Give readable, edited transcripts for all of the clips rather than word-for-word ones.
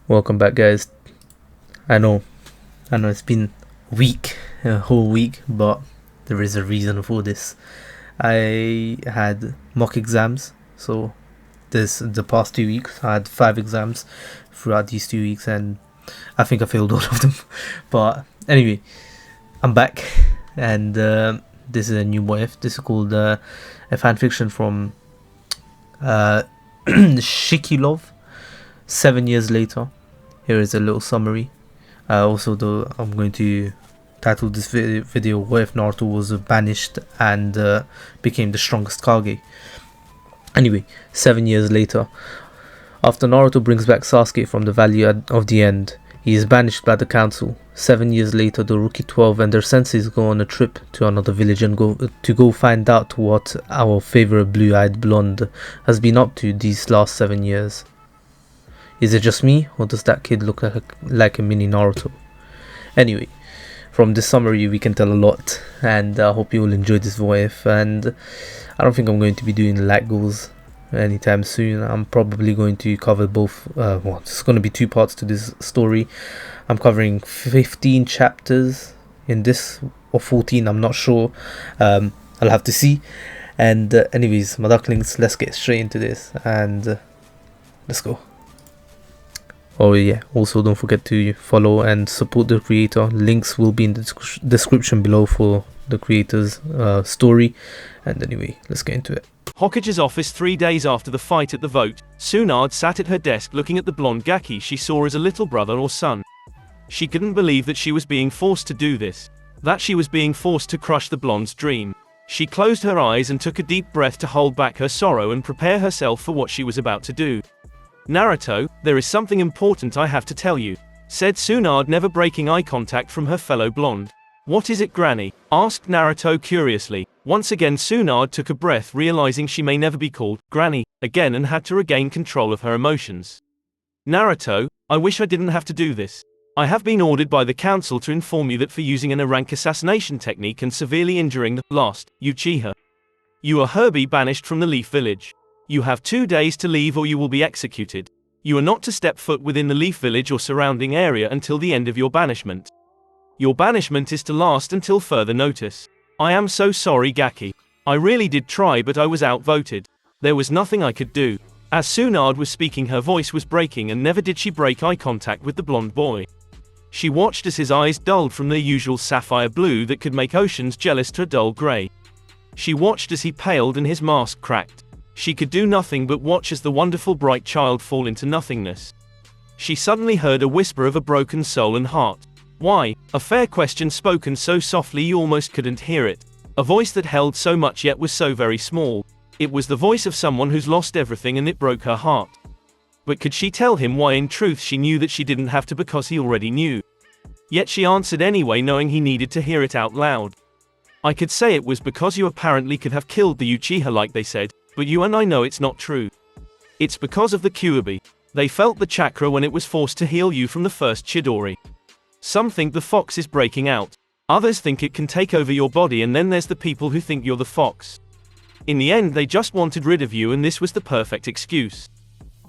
Welcome back, guys. I know it's been a whole week, but there is a reason for this. I had mock exams, so the past 2 weeks I had 5 exams throughout these 2 weeks, and I think I failed all of them. But anyway, I'm back, and this is a new YF. This is called a fanfiction from Shikilov. 7 years later. Here is a little summary. Also, I'm going to title this video "What if Naruto was banished and became the strongest Kage?" Anyway, 7 years later, after Naruto brings back Sasuke from the Valley of the End, he is banished by the council. 7 years later, the Rookie 12 and their senseis go on a trip to another village and go find out what our favorite blue-eyed blonde has been up to these last 7 years. Is it just me, or does that kid look like a mini Naruto? Anyway, from this summary we can tell a lot, and I hope you will enjoy this VF. And I don't think I'm going to be doing light goals anytime soon. I'm probably going to cover both. It's going to be 2 parts to this story. I'm covering 15 chapters in this, or 14, I'm not sure. I'll have to see. And anyways, my ducklings, let's get straight into this, and let's go. Oh yeah, also don't forget to follow and support the creator. Links will be in the description below for the creator's story. And anyway, let's get into it. Hokage's office 3 days after the fight at the vote, Tsunade sat at her desk looking at the blonde Gaki she saw as a little brother or son. She couldn't believe that she was being forced to do this, that she was being forced to crush the blonde's dream. She closed her eyes and took a deep breath to hold back her sorrow and prepare herself for what she was about to do. "Naruto, there is something important I have to tell you," said Tsunade, never breaking eye contact from her fellow blonde. "What is it, Granny?" asked Naruto curiously. Once again Tsunade took a breath, realizing she may never be called Granny again, and had to regain control of her emotions. "Naruto, I wish I didn't have to do this. I have been ordered by the council to inform you that for using an rank assassination technique and severely injuring the last Uchiha, you are hereby banished from the Leaf Village. You have 2 days to leave or you will be executed. You are not to step foot within the Leaf Village or surrounding area until the end of your banishment. Your banishment is to last until further notice. I am so sorry, Gaki. I really did try, but I was outvoted. There was nothing I could do." As Tsunade was speaking, her voice was breaking, and never did she break eye contact with the blonde boy. She watched as his eyes dulled from their usual sapphire blue that could make oceans jealous to a dull grey. She watched as he paled and his mask cracked. She could do nothing but watch as the wonderful bright child fall into nothingness. She suddenly heard a whisper of a broken soul and heart. "Why?" A fair question spoken so softly you almost couldn't hear it. A voice that held so much yet was so very small. It was the voice of someone who's lost everything, and it broke her heart. But could she tell him why? In truth she knew that she didn't have to, because he already knew. Yet she answered anyway, knowing he needed to hear it out loud. "I could say it was because you apparently could have killed the Uchiha like they said. But you and I know it's not true. It's because of the Kyuubi. They felt the chakra when it was forced to heal you from the first Chidori. Some think the fox is breaking out. Others think it can take over your body, and then there's the people who think you're the fox. In the end they just wanted rid of you, and this was the perfect excuse,"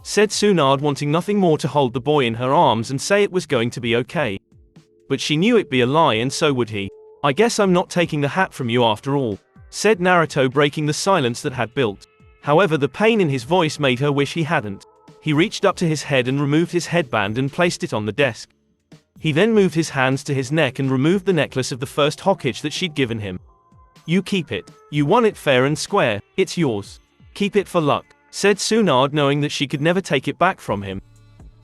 said Tsunade, wanting nothing more to hold the boy in her arms and say it was going to be okay. But she knew it'd be a lie, and so would he. "I guess I'm not taking the hat from you after all," said Naruto, breaking the silence that had built. However, the pain in his voice made her wish he hadn't. He reached up to his head and removed his headband and placed it on the desk. He then moved his hands to his neck and removed the necklace of the first Hokage that she'd given him. "You keep it. You won it fair and square. It's yours. Keep it for luck," said Tsunade, knowing that she could never take it back from him.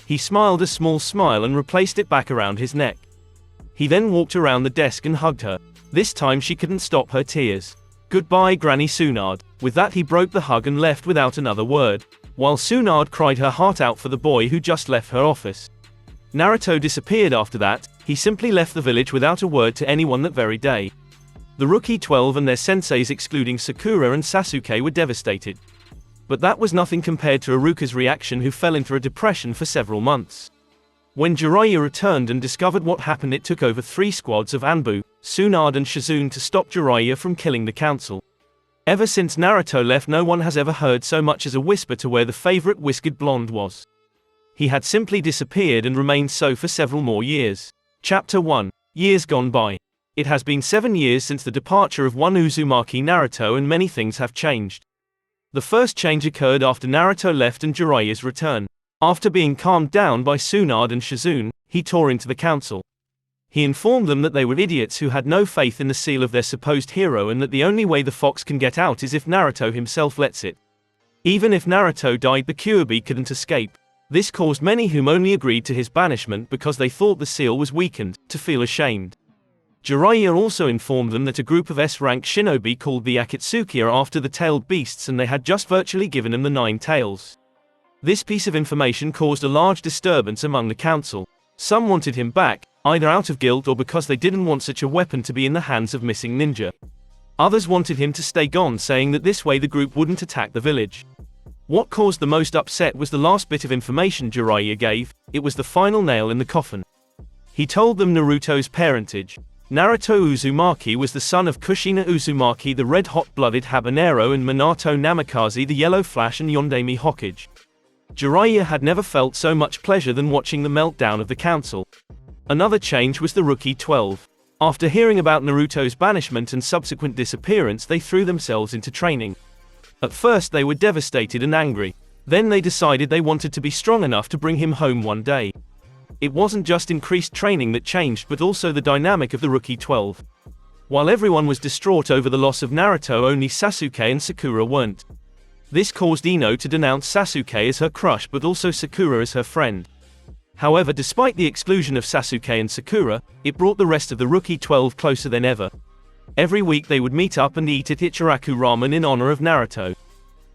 He smiled a small smile and replaced it back around his neck. He then walked around the desk and hugged her. This time she couldn't stop her tears. "Goodbye, Granny Tsunade." With that he broke the hug and left without another word, while Tsunade cried her heart out for the boy who just left her office. Naruto disappeared after that. He simply left the village without a word to anyone that very day. The Rookie 12 and their senseis, excluding Sakura and Sasuke, were devastated. But that was nothing compared to Iruka's reaction, who fell into a depression for several months. When Jiraiya returned and discovered what happened, it took over 3 squads of Anbu, Tsunade and Shizune to stop Jiraiya from killing the council. Ever since Naruto left, no one has ever heard so much as a whisper to where the favorite whiskered blonde was. He had simply disappeared and remained so for several more years. Chapter 1. Years gone by. It has been 7 years since the departure of one Uzumaki Naruto, and many things have changed. The first change occurred after Naruto left and Jiraiya's return. After being calmed down by Tsunade and Shizune, he tore into the council. He informed them that they were idiots who had no faith in the seal of their supposed hero, and that the only way the fox can get out is if Naruto himself lets it. Even if Naruto died, the Kyuubi couldn't escape. This caused many whom only agreed to his banishment because they thought the seal was weakened, to feel ashamed. Jiraiya also informed them that a group of S-rank shinobi called the Akatsuki are after the tailed beasts, and they had just virtually given him the 9 tails. This piece of information caused a large disturbance among the council. Some wanted him back, either out of guilt or because they didn't want such a weapon to be in the hands of missing ninja. Others wanted him to stay gone, saying that this way the group wouldn't attack the village. What caused the most upset was the last bit of information Jiraiya gave. It was the final nail in the coffin. He told them Naruto's parentage. Naruto Uzumaki was the son of Kushina Uzumaki, the red hot-blooded habanero, and Minato Namikaze, the yellow flash, and Yondaime Hokage. Jiraiya had never felt so much pleasure than watching the meltdown of the council. Another change was the Rookie 12. After hearing about Naruto's banishment and subsequent disappearance, they threw themselves into training. At first they were devastated and angry. Then they decided they wanted to be strong enough to bring him home one day. It wasn't just increased training that changed, but also the dynamic of the Rookie 12. While everyone was distraught over the loss of Naruto, only Sasuke and Sakura weren't. This caused Ino to denounce Sasuke as her crush, but also Sakura as her friend. However, despite the exclusion of Sasuke and Sakura, it brought the rest of the Rookie 12 closer than ever. Every week they would meet up and eat at Ichiraku Ramen in honor of Naruto.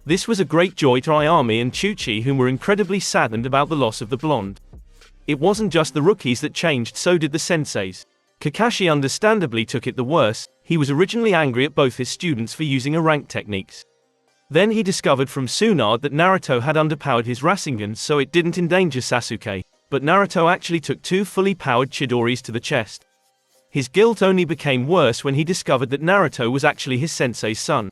This was a great joy to Ayami and Chuchi, whom were incredibly saddened about the loss of the blonde. It wasn't just the rookies that changed, so did the senseis. Kakashi understandably took it the worse. He was originally angry at both his students for using rank techniques. Then he discovered from Tsunade that Naruto had underpowered his Rasengan so it didn't endanger Sasuke, but Naruto actually took 2 fully powered Chidoris to the chest. His guilt only became worse when he discovered that Naruto was actually his sensei's son.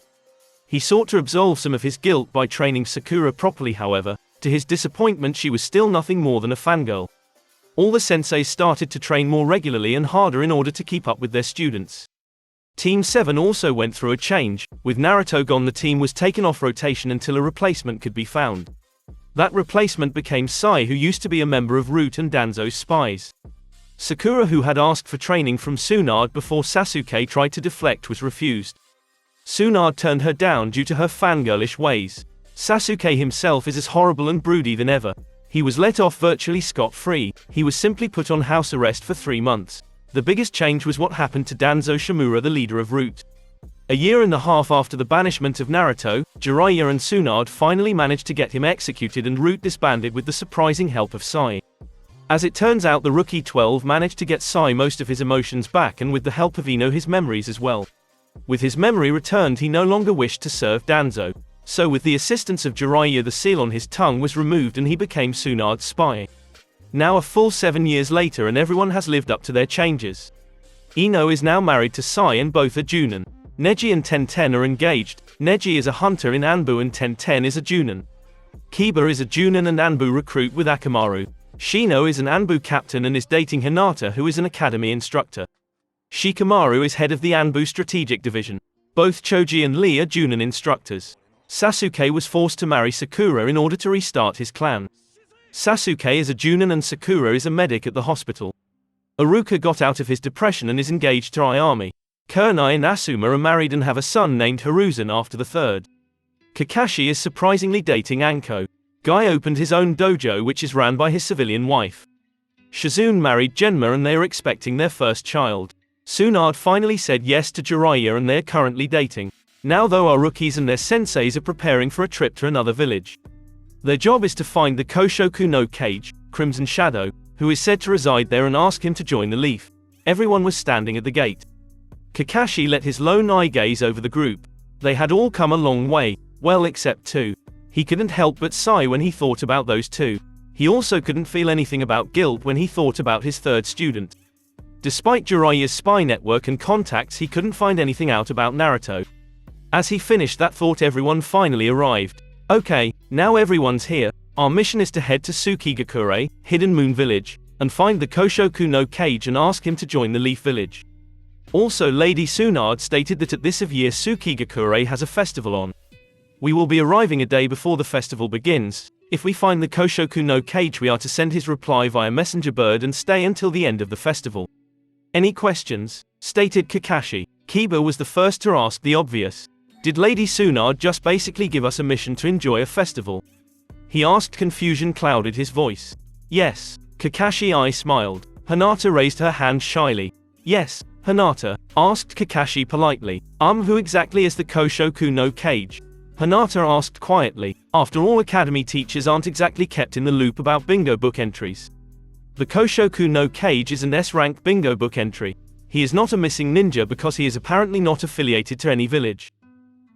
He sought to absolve some of his guilt by training Sakura properly. However, to his disappointment, she was still nothing more than a fangirl. All the senseis started to train more regularly and harder in order to keep up with their students. Team 7 also went through a change. With Naruto gone, the team was taken off rotation until a replacement could be found. That replacement became Sai, who used to be a member of Root and Danzo's spies. Sakura, who had asked for training from Tsunade before Sasuke tried to deflect, was refused. Tsunade turned her down due to her fangirlish ways. Sasuke himself is as horrible and broody than ever. He was let off virtually scot-free. He was simply put on house arrest for 3 months. The biggest change was what happened to Danzo Shimura, the leader of Root. A year and a half after the banishment of Naruto, Jiraiya and Tsunade finally managed to get him executed, and Root disbanded with the surprising help of Sai. As it turns out, the Rookie 12 managed to get Sai most of his emotions back, and with the help of Ino, his memories as well. With his memory returned, he no longer wished to serve Danzo. So with the assistance of Jiraiya, the seal on his tongue was removed and he became Tsunade's spy. Now a full 7 years later, and everyone has lived up to their changes. Ino is now married to Sai and both are Junin. Neji and Tenten are engaged. Neji is a hunter in Anbu and Tenten is a Junin. Kiba is a Junin and Anbu recruit with Akamaru. Shino is an Anbu captain and is dating Hinata, who is an academy instructor. Shikamaru is head of the Anbu strategic division. Both Choji and Lee are Junin instructors. Sasuke was forced to marry Sakura in order to restart his clan. Sasuke is a Junin and Sakura is a medic at the hospital. Iruka got out of his depression and is engaged to Ayami. Kernai and Asuma are married and have a son named Hiruzen after the third. Kakashi is surprisingly dating Anko. Guy opened his own dojo, which is ran by his civilian wife. Shizune married Genma and they are expecting their first child. Tsunade finally said yes to Jiraiya and they are currently dating. Now though, our rookies and their senseis are preparing for a trip to another village. Their job is to find the Koshoku no Kage, Crimson Shadow, who is said to reside there, and ask him to join the Leaf. Everyone was standing at the gate. Kakashi let his lone eye gaze over the group. They had all come a long way, well except 2. He couldn't help but sigh when he thought about those two. He also couldn't feel anything about guilt when he thought about his third student. Despite Jiraiya's spy network and contacts, he couldn't find anything out about Naruto. As he finished that thought, everyone finally arrived. Okay, now everyone's here. Our mission is to head to Sukigakure, Hidden Moon Village, and find the Koshoku no Kage and ask him to join the Leaf Village. Also, Lady Tsunade stated that at this year Sukigakure has a festival on. We will be arriving a day before the festival begins. If we find the Koshoku no Kage, we are to send his reply via messenger bird and stay until the end of the festival. Any questions? Stated Kakashi. Kiba was the first to ask the obvious. Did Lady Tsunade just basically give us a mission to enjoy a festival? He asked. Confusion clouded his voice. Yes. Kakashi I smiled. Hinata raised her hand shyly. Yes, Hinata, asked Kakashi politely. Who exactly is the Koshoku no Kage? Hinata asked quietly. After all, academy teachers aren't exactly kept in the loop about bingo book entries. The Koshoku no Kage is an S-rank bingo book entry. He is not a missing ninja because he is apparently not affiliated to any village.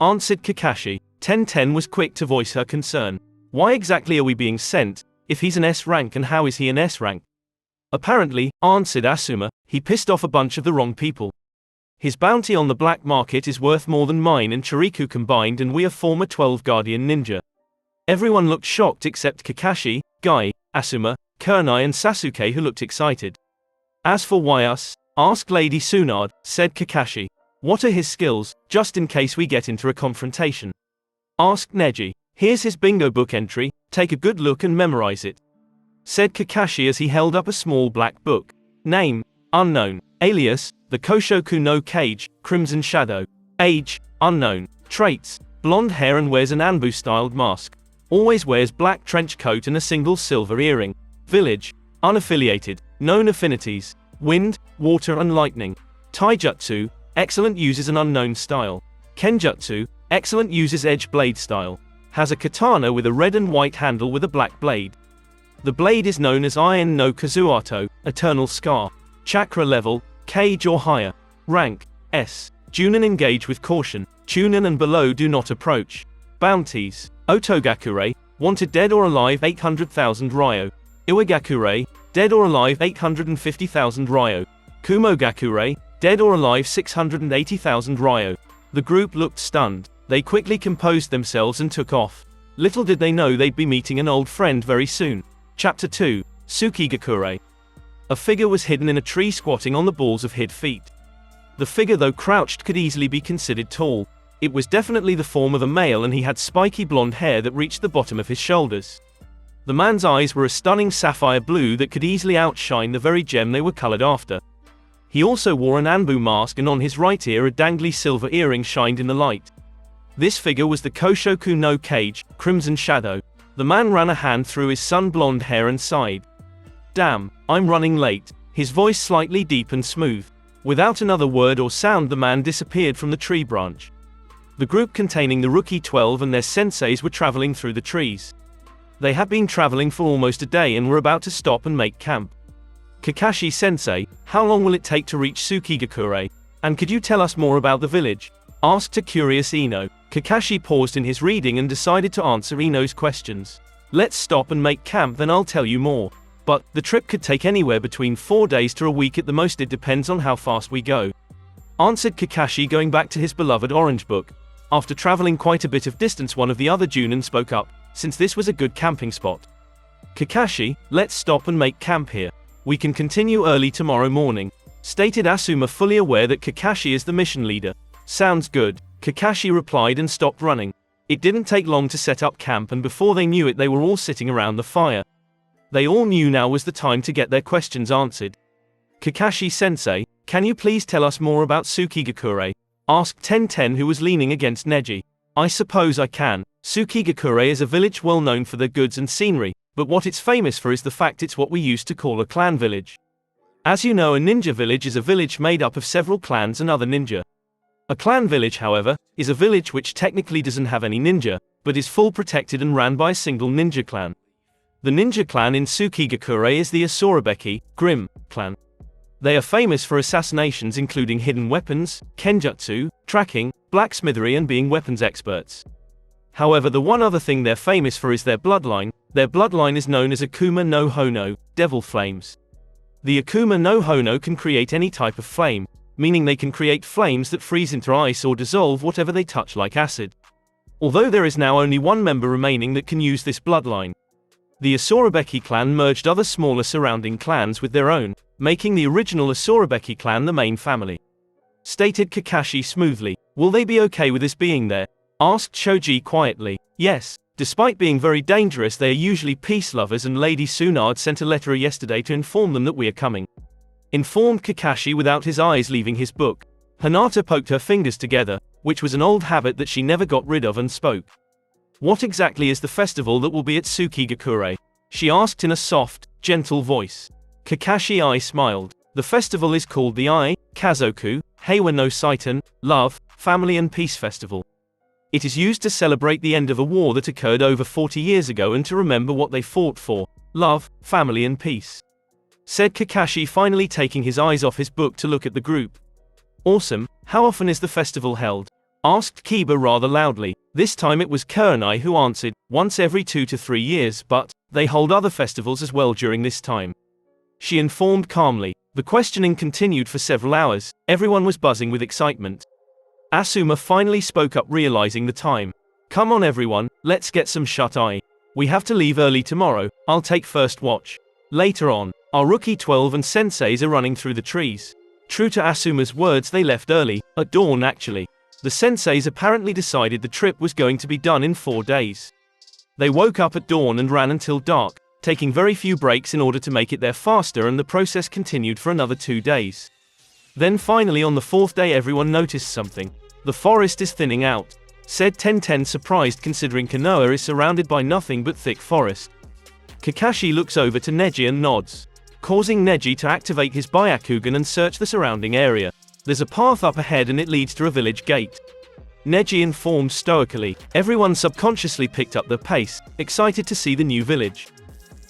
Answered Kakashi. Ten was quick to voice her concern. Why exactly are we being sent, if he's an S-rank, and how is he an S-rank? Apparently, answered Asuma, he pissed off a bunch of the wrong people. His bounty on the black market is worth more than mine and Chiriku combined, and we are former 12 Guardian Ninja. Everyone looked shocked except Kakashi, Guy, Asuma, Kurnai and Sasuke, who looked excited. As for why us? Asked Lady Tsunade, said Kakashi. What are his skills, just in case we get into a confrontation? Asked Neji. Here's his bingo book entry, take a good look and memorize it. Said Kakashi as he held up a small black book. Name, unknown. Alias, the Koshoku no Kage, Crimson Shadow. Age, unknown. Traits, blonde hair and wears an Anbu-styled mask. Always wears black trench coat and a single silver earring. Village, unaffiliated. Known affinities, wind, water and lightning. Taijutsu, excellent, uses an unknown style. Kenjutsu, excellent, uses edge blade style. Has a katana with a red and white handle with a black blade. The blade is known as Iron no Kazuato, Eternal Scar. Chakra level, Kage or higher. Rank, S. Junin, engage with caution. Chunin and below do not approach. Bounties, Otogakure, wanted dead or alive 800,000 Ryo. Iwagakure, dead or alive 850,000 Ryo. Kumogakure, dead or alive 680,000 Ryo. The group looked stunned. They quickly composed themselves and took off. Little did they know they'd be meeting an old friend very soon. Chapter 2, Sukigakure. A figure was hidden in a tree, squatting on the balls of hid feet. The figure, though crouched, could easily be considered tall. It was definitely the form of a male, and he had spiky blonde hair that reached the bottom of his shoulders. The man's eyes were a stunning sapphire blue that could easily outshine the very gem they were colored after. He also wore an Anbu mask, and on his right ear a dangly silver earring shined in the light. This figure was the Koshoku no Kage, Crimson Shadow. The man ran a hand through his sun-blonde hair and sighed. Damn, I'm running late. His voice slightly deep and smooth. Without another word or sound, the man disappeared from the tree branch. The group containing the Rookie 12 and their senseis were traveling through the trees. They had been traveling for almost a day and were about to stop and make camp. Kakashi Sensei, how long will it take to reach Sukigakure? And could you tell us more about the village? Asked a curious Ino. Kakashi paused in his reading and decided to answer Ino's questions. Let's stop and make camp, then I'll tell you more. But, the trip could take anywhere between 4 days to a week at the most, it depends on how fast we go. Answered Kakashi, going back to his beloved orange book. After traveling quite a bit of distance, one of the other Junin spoke up, since this was a good camping spot. Kakashi, let's stop and make camp here. We can continue early tomorrow morning. Stated Asuma, fully aware that Kakashi is the mission leader. Sounds good. Kakashi replied and stopped running. It didn't take long to set up camp, and before they knew it they were all sitting around the fire. They all knew now was the time to get their questions answered. Kakashi Sensei, can you please tell us more about Sukigakure? Asked Ten, who was leaning against Neji. I suppose I can. Sukigakure is a village well known for their goods and scenery, but what it's famous for is the fact it's what we used to call a clan village. As you know, a ninja village is a village made up of several clans and other ninja. A clan village, however, is a village which technically doesn't have any ninja, but is full protected and ran by a single ninja clan. The ninja clan in Sukigakure is the Asurabeki, Grim, clan. They are famous for assassinations, including hidden weapons, kenjutsu, tracking, blacksmithery and being weapons experts. However, the one other thing they're famous for is their bloodline. Their bloodline is known as Akuma no Hono, devil flames. The Akuma no Hono can create any type of flame, meaning they can create flames that freeze into ice or dissolve whatever they touch like acid. Although there is now only one member remaining that can use this bloodline. The Asurabeki clan merged other smaller surrounding clans with their own, making the original Asurabeki clan the main family. Stated Kakashi smoothly. Will they be okay with this being there? Asked Choji quietly. Yes. Despite being very dangerous, they are usually peace lovers, and Lady Tsunade sent a letter yesterday to inform them that we are coming. Informed Kakashi without his eyes leaving his book. Hinata poked her fingers together, which was an old habit that she never got rid of, and spoke. What exactly is the festival that will be at Sukigakure? She asked in a soft, gentle voice. Kakashi smiled. The festival is called the Kazoku, Heiwa no Saiten, Love, Family and Peace Festival. It is used to celebrate the end of a war that occurred over 40 years ago and to remember what they fought for, love, family and peace. Said Kakashi, finally taking his eyes off his book to look at the group. Awesome. How often is the festival held? Asked Kiba rather loudly. This time it was Kurenai who answered, once every 2 to 3 years, but they hold other festivals as well during this time. She informed calmly. The questioning continued for several hours. Everyone was buzzing with excitement. Asuma finally spoke up, realizing the time. Come on everyone, let's get some shut-eye. We have to leave early tomorrow. I'll take first watch. Later on, our rookie 12 and senseis are running through the trees. True to Asuma's words, they left early, at dawn actually. The senseis apparently decided the trip was going to be done in 4 days. They woke up at dawn and ran until dark, taking very few breaks in order to make it there faster, and the process continued for another 2 days. Then finally on the 4th day everyone noticed something. The forest is thinning out. Said Tenten, surprised considering Konoha is surrounded by nothing but thick forest. Kakashi looks over to Neji and nods, causing Neji to activate his Byakugan and search the surrounding area. There's a path up ahead and it leads to a village gate. Neji informed stoically. Everyone subconsciously picked up their pace, excited to see the new village.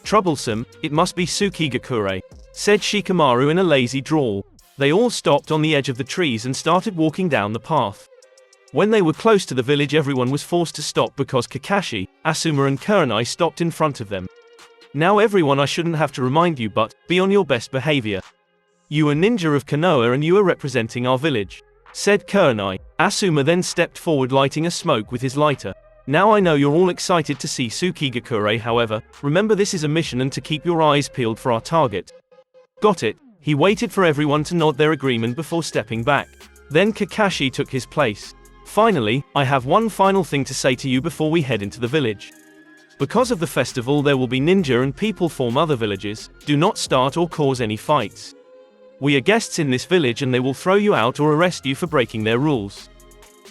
Troublesome, it must be Sukigakure, said Shikamaru in a lazy drawl. They all stopped on the edge of the trees and started walking down the path. When they were close to the village, everyone was forced to stop because Kakashi, Asuma and Kurenai stopped in front of them. Now everyone, I shouldn't have to remind you, but be on your best behavior. You are ninja of Konoha and you are representing our village, said Kurenai. Asuma then stepped forward, lighting a smoke with his lighter. Now I know you're all excited to see Sukigakure, however, remember this is a mission and to keep your eyes peeled for our target. Got it. He waited for everyone to nod their agreement before stepping back. Then Kakashi took his place. Finally, I have one final thing to say to you before we head into the village. Because of the festival there will be ninja and people from other villages. Do not start or cause any fights. We are guests in this village and they will throw you out or arrest you for breaking their rules.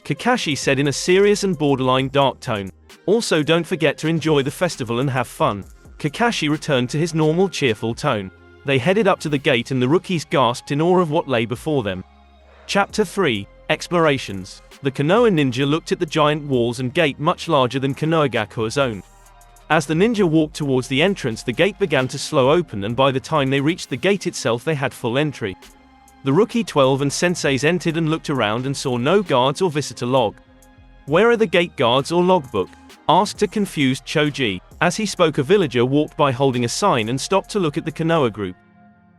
Kakashi said in a serious and borderline dark tone. Also don't forget to enjoy the festival and have fun. Kakashi returned to his normal cheerful tone. They headed up to the gate and the rookies gasped in awe of what lay before them. Chapter 3, Explorations. The Konoha ninja looked at the giant walls and gate much larger than Konohagakure's own. As the ninja walked towards the entrance, the gate began to slow open, and by the time they reached the gate itself they had full entry. The rookie 12 and senseis entered and looked around and saw no guards or visitor log. Where are the gate guards or logbook? Asked a confused Choji. As he spoke, a villager walked by holding a sign and stopped to look at the Konoha group.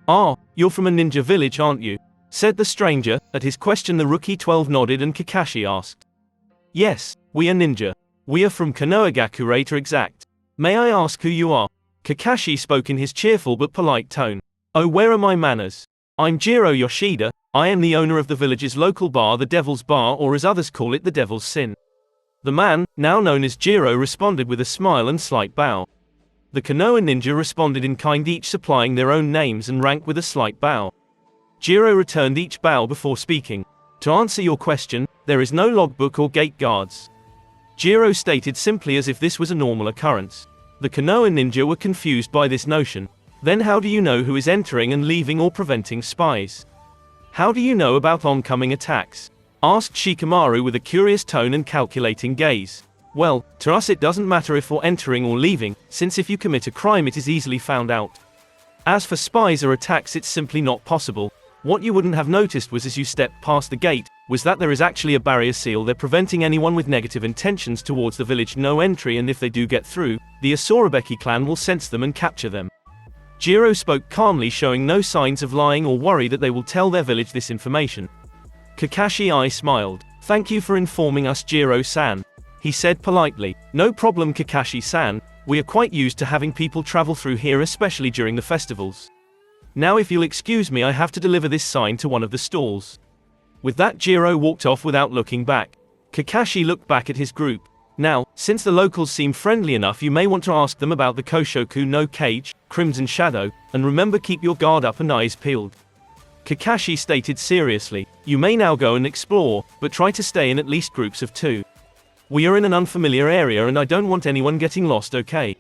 Ah, you're from a ninja village, aren't you? Said the stranger. At his question the rookie 12 nodded and Kakashi asked. Yes, we are ninja. We are from Konohagakure to exact. May I ask who you are? Kakashi spoke in his cheerful but polite tone. Oh, where are my manners? I'm Jiro Yoshida. I am the owner of the village's local bar, the Devil's Bar, or as others call it, the Devil's Sin. The man, now known as Jiro, responded with a smile and slight bow. The Konoha ninja responded in kind, each supplying their own names and rank with a slight bow. Jiro returned each bow before speaking. To answer your question, there is no logbook or gate guards. Jiro stated simply, as if this was a normal occurrence. The Konoha ninja were confused by this notion. Then how do you know who is entering and leaving or preventing spies? How do you know about oncoming attacks? Asked Shikamaru with a curious tone and calculating gaze. Well, to us it doesn't matter if we're entering or leaving, since if you commit a crime it is easily found out. As for spies or attacks, it's simply not possible. What you wouldn't have noticed was as you stepped past the gate, was that there is actually a barrier seal there preventing anyone with negative intentions towards the village no entry, and if they do get through, the Asurabeki clan will sense them and capture them. Jiro spoke calmly, showing no signs of lying or worry that they will tell their village this information. Kakashi smiled. "Thank you for informing us, Jiro-san," he said politely. "No problem, Kakashi-san. We are quite used to having people travel through here, especially during the festivals. Now if you'll excuse me, I have to deliver this sign to one of the stalls." With that, Jiro walked off without looking back. Kakashi looked back at his group. "Now, since the locals seem friendly enough, you may want to ask them about the Koshoku no Kage, Crimson Shadow, and remember, keep your guard up and eyes peeled." Kakashi stated seriously. "You may now go and explore, but try to stay in at least groups of 2. We are in an unfamiliar area and I don't want anyone getting lost, okay?"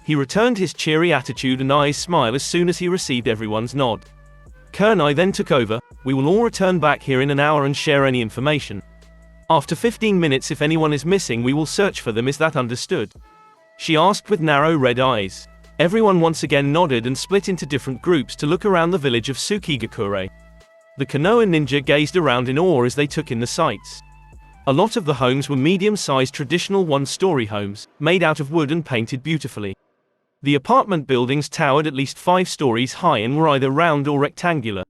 He returned his cheery attitude and eyes smile as soon as he received everyone's nod. Kurenai then took over. "We will all return back here in an hour and share any information. After 15 minutes, if anyone is missing, we will search for them. Is that understood?" she asked with narrow red eyes. Everyone once again nodded and split into different groups to look around the village of Sukigakure. The Konoha ninja gazed around in awe as they took in the sights. A lot of the homes were medium-sized traditional one-story homes, made out of wood and painted beautifully. The apartment buildings towered at least 5 stories high and were either round or rectangular.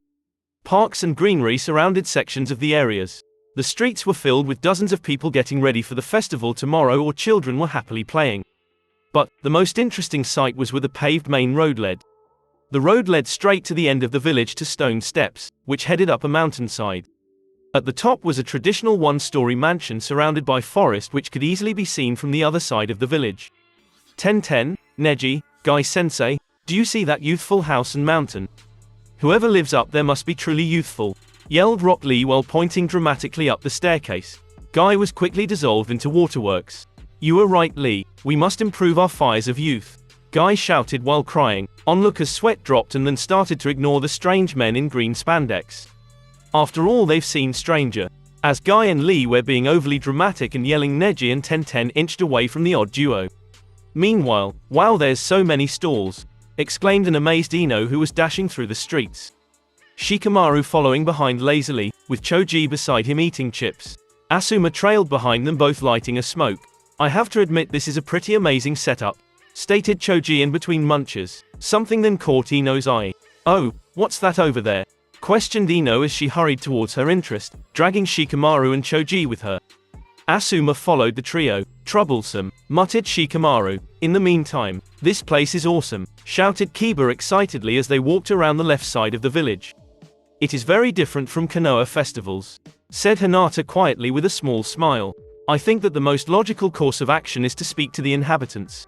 Parks and greenery surrounded sections of the areas. The streets were filled with dozens of people getting ready for the festival tomorrow, or children were happily playing. But the most interesting sight was where the paved main road led. The road led straight to the end of the village to stone steps, which headed up a mountainside. At the top was a traditional one-story mansion surrounded by forest which could easily be seen from the other side of the village. "Ten, Neji, Guy-sensei, do you see that youthful house and mountain? Whoever lives up there must be truly youthful," yelled Rock Lee while pointing dramatically up the staircase. Guy was quickly dissolved into waterworks. "You are right, Lee, we must improve our fires of youth," Guy shouted while crying. Onlooker's sweat dropped and then started to ignore the strange men in green spandex. After all, they've seen stranger. As Guy and Lee were being overly dramatic and yelling, Neji and Ten inched away from the odd duo. Meanwhile, "Wow, there's so many stalls," exclaimed an amazed Ino who was dashing through the streets. Shikamaru following behind lazily, with Choji beside him eating chips. Asuma trailed behind them, both lighting a smoke. "I have to admit this is a pretty amazing setup," stated Choji in between munches. Something then caught Ino's eye. "Oh, what's that over there?" questioned Ino as she hurried towards her interest, dragging Shikamaru and Choji with her. Asuma followed the trio. "Troublesome," muttered Shikamaru. "In the meantime, this place is awesome," shouted Kiba excitedly as they walked around the left side of the village. "It is very different from Konoha festivals," said Hinata quietly with a small smile. "I think that the most logical course of action is to speak to the inhabitants,"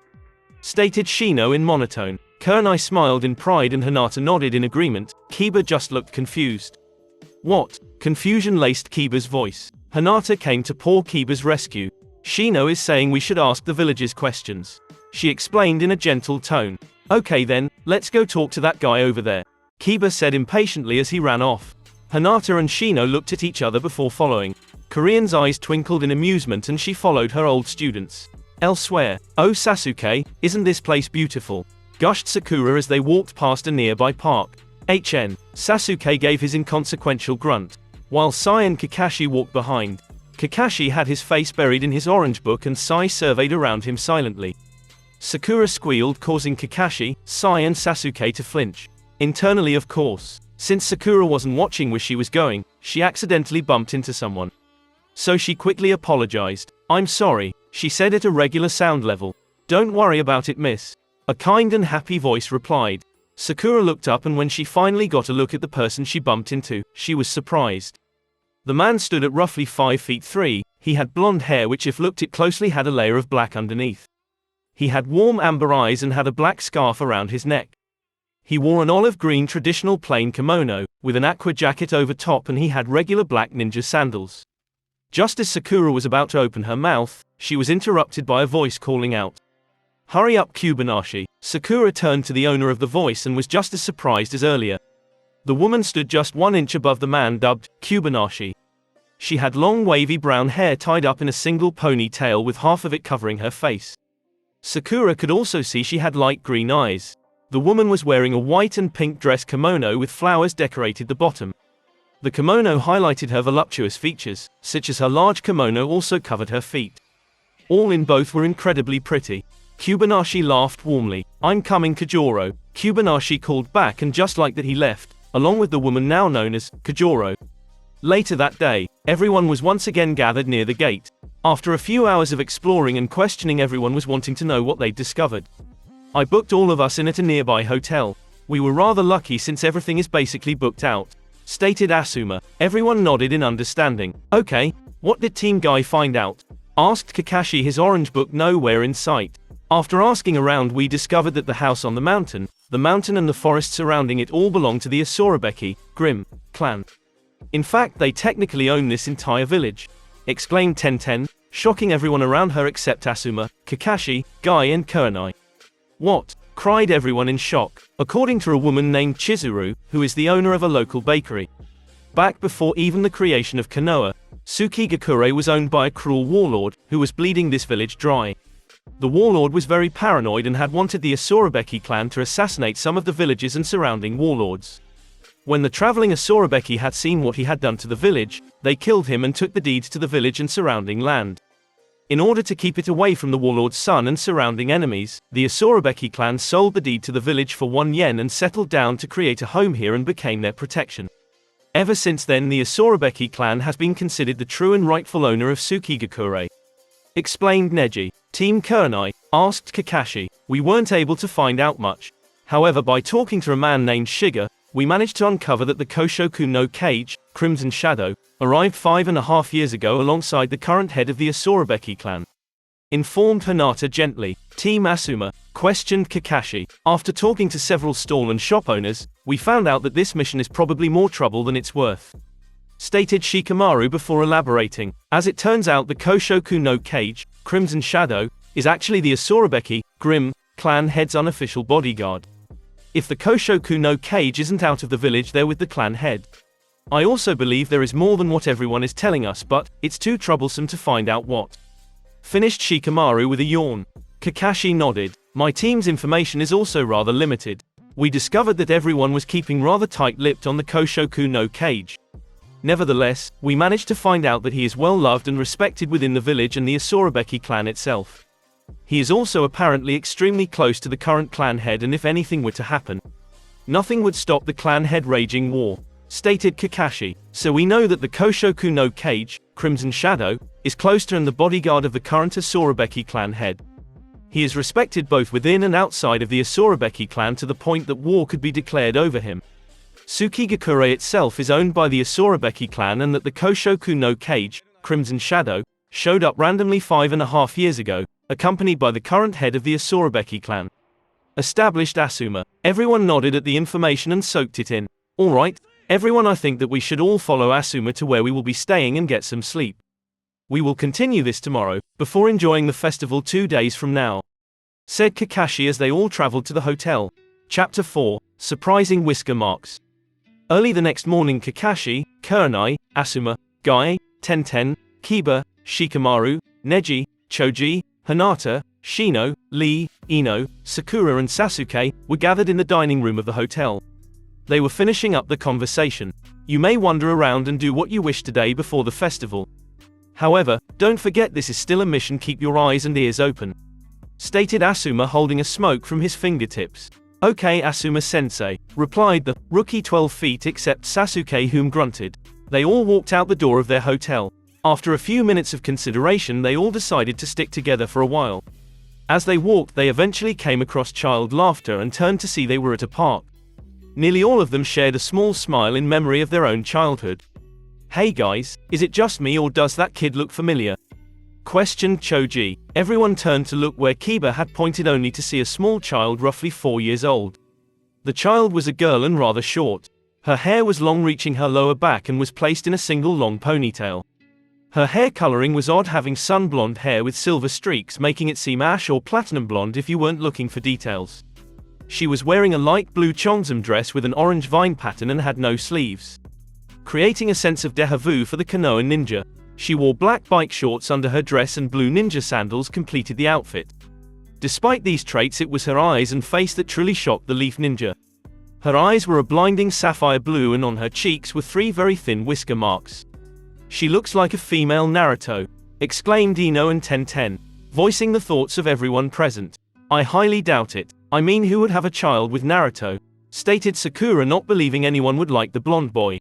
stated Shino in monotone. Kurenai smiled in pride and Hinata nodded in agreement. Kiba just looked confused. "What?" Confusion laced Kiba's voice. Hinata came to poor Kiba's rescue. "Shino is saying we should ask the villagers questions," she explained in a gentle tone. "Okay then, let's go talk to that guy over there," Kiba said impatiently as he ran off. Hinata and Shino looked at each other before following. Korean's eyes twinkled in amusement and she followed her old students. Elsewhere, "Oh Sasuke, isn't this place beautiful?" gushed Sakura as they walked past a nearby park. Sasuke gave his inconsequential grunt, while Sai and Kakashi walked behind. Kakashi had his face buried in his orange book and Sai surveyed around him silently. Sakura squealed, causing Kakashi, Sai and Sasuke to flinch. Internally, of course. Since Sakura wasn't watching where she was going, she accidentally bumped into someone. So she quickly apologized. "I'm sorry," she said at a regular sound level. "Don't worry about it, miss," a kind and happy voice replied. Sakura looked up and when she finally got a look at the person she bumped into, she was surprised. The man stood at roughly 5'3". He had blonde hair which, if looked at closely, had a layer of black underneath. He had warm amber eyes and had a black scarf around his neck. He wore an olive green traditional plain kimono, with an aqua jacket over top, and he had regular black ninja sandals. Just as Sakura was about to open her mouth, she was interrupted by a voice calling out, "Hurry up, Kubanashi." Sakura turned to the owner of the voice and was just as surprised as earlier. The woman stood just 1 inch above the man dubbed Kubanashi. She had long wavy brown hair tied up in a single ponytail with half of it covering her face. Sakura could also see she had light green eyes. The woman was wearing a white and pink dress kimono with flowers decorated the bottom. The kimono highlighted her voluptuous features, such as her large kimono also covered her feet. All in both were incredibly pretty. Kubanashi laughed warmly. "I'm coming, Kajoro." Kubanashi called back, and just like that he left, along with the woman now known as Kajoro. Later that day, everyone was once again gathered near the gate. After a few hours of exploring and questioning, everyone was wanting to know what they'd discovered. "I booked all of us in at a nearby hotel. We were rather lucky since everything is basically booked out," stated Asuma. Everyone nodded in understanding. "Okay, what did Team Guy find out?" asked Kakashi, his orange book nowhere in sight. "After asking around, we discovered that the house on the mountain and the forest surrounding it all belong to the Asurabeki, Grimm, clan. In fact, they technically own this entire village," exclaimed Tenten, shocking everyone around her except Asuma, Kakashi, Guy and Kurenai. "What?" cried everyone in shock. According to a woman named Chizuru, who is the owner of a local bakery. Back before even the creation of Konoha, Sukigakure was owned by a cruel warlord, who was bleeding this village dry. The warlord was very paranoid and had wanted the Asurabeki clan to assassinate some of the villages and surrounding warlords. When the traveling Asurabeki had seen what he had done to the village, they killed him and took the deeds to the village and surrounding land. In order to keep it away from the warlord's son and surrounding enemies, the Asurabeki clan sold the deed to the village for 1 yen and settled down to create a home here and became their protection. Ever since then, the Asurabeki clan has been considered the true and rightful owner of Sukigakure," explained Neji. Team Kurenai asked Kakashi. "We weren't able to find out much. However, by talking to a man named Shiga, we managed to uncover that the Koshoku no Kage, Crimson Shadow, arrived 5.5 years ago alongside the current head of the Asurabeki clan," informed Hinata gently. Team Asuma questioned Kakashi. "After talking to several stall and shop owners, we found out that this mission is probably more trouble than it's worth," stated Shikamaru before elaborating. "As it turns out, the Koshoku no Kage, Crimson Shadow, is actually the Asurabeki, Grimm, clan head's unofficial bodyguard. If the Koshoku no Kage isn't out of the village, they're with the clan head. I also believe there is more than what everyone is telling us, but it's too troublesome to find out what," finished Shikamaru with a yawn. Kakashi nodded. "My team's information is also rather limited. We discovered that everyone was keeping rather tight-lipped on the Koshoku no Kage. Nevertheless, we managed to find out that he is well loved and respected within the village and the Asurabeki clan itself. He is also apparently extremely close to the current clan head, and if anything were to happen, nothing would stop the clan head raging war," stated Kakashi. "So we know that the Koshoku no Kage, Crimson Shadow, is close to and the bodyguard of the current Asurabeki clan head. He is respected both within and outside of the Asurabeki clan to the point that war could be declared over him. Sukigakure itself is owned by the Asurabeki clan, and that the Koshoku no Kage, Crimson Shadow, showed up randomly 5.5 years ago, accompanied by the current head of the Asurabeki clan," established Asuma. Everyone nodded at the information and soaked it in. "Alright, everyone, I think that we should all follow Asuma to where we will be staying and get some sleep. We will continue this tomorrow, before enjoying the festival 2 days from now," said Kakashi as they all traveled to the hotel. Chapter 4, Surprising Whisker Marks. Early the next morning, Kakashi, Kurenai, Asuma, Guy, Tenten, Kiba, Shikamaru, Neji, Choji, Hinata, Shino, Lee, Ino, Sakura and Sasuke were gathered in the dining room of the hotel. They were finishing up the conversation. "You may wander around and do what you wish today before the festival. However, don't forget this is still a mission, keep your eyes and ears open," stated Asuma, holding a smoke from his fingertips. "Okay, Asuma-sensei," replied the rookie 12 feet except Sasuke, whom grunted. They all walked out the door of their hotel. After a few minutes of consideration, they all decided to stick together for a while. As they walked, they eventually came across child laughter and turned to see they were at a park. Nearly all of them shared a small smile in memory of their own childhood. "Hey guys, is it just me or does that kid look familiar?" questioned Choji. Everyone turned to look where Kiba had pointed, only to see a small child roughly 4 years old. The child was a girl and rather short. Her hair was long, reaching her lower back, and was placed in a single long ponytail. Her hair coloring was odd, having sun blonde hair with silver streaks, making it seem ash or platinum blonde if you weren't looking for details. She was wearing a light blue cheongsam dress with an orange vine pattern and had no sleeves, creating a sense of déjà vu for the Konoha ninja. She wore black bike shorts under her dress, and blue ninja sandals completed the outfit. Despite these traits, it was her eyes and face that truly shocked the Leaf Ninja. Her eyes were a blinding sapphire blue and on her cheeks were 3 very thin whisker marks. "She looks like a female Naruto," exclaimed Ino and Tenten, voicing the thoughts of everyone present. "I highly doubt it. I mean, who would have a child with Naruto?" stated Sakura, not believing anyone would like the blonde boy.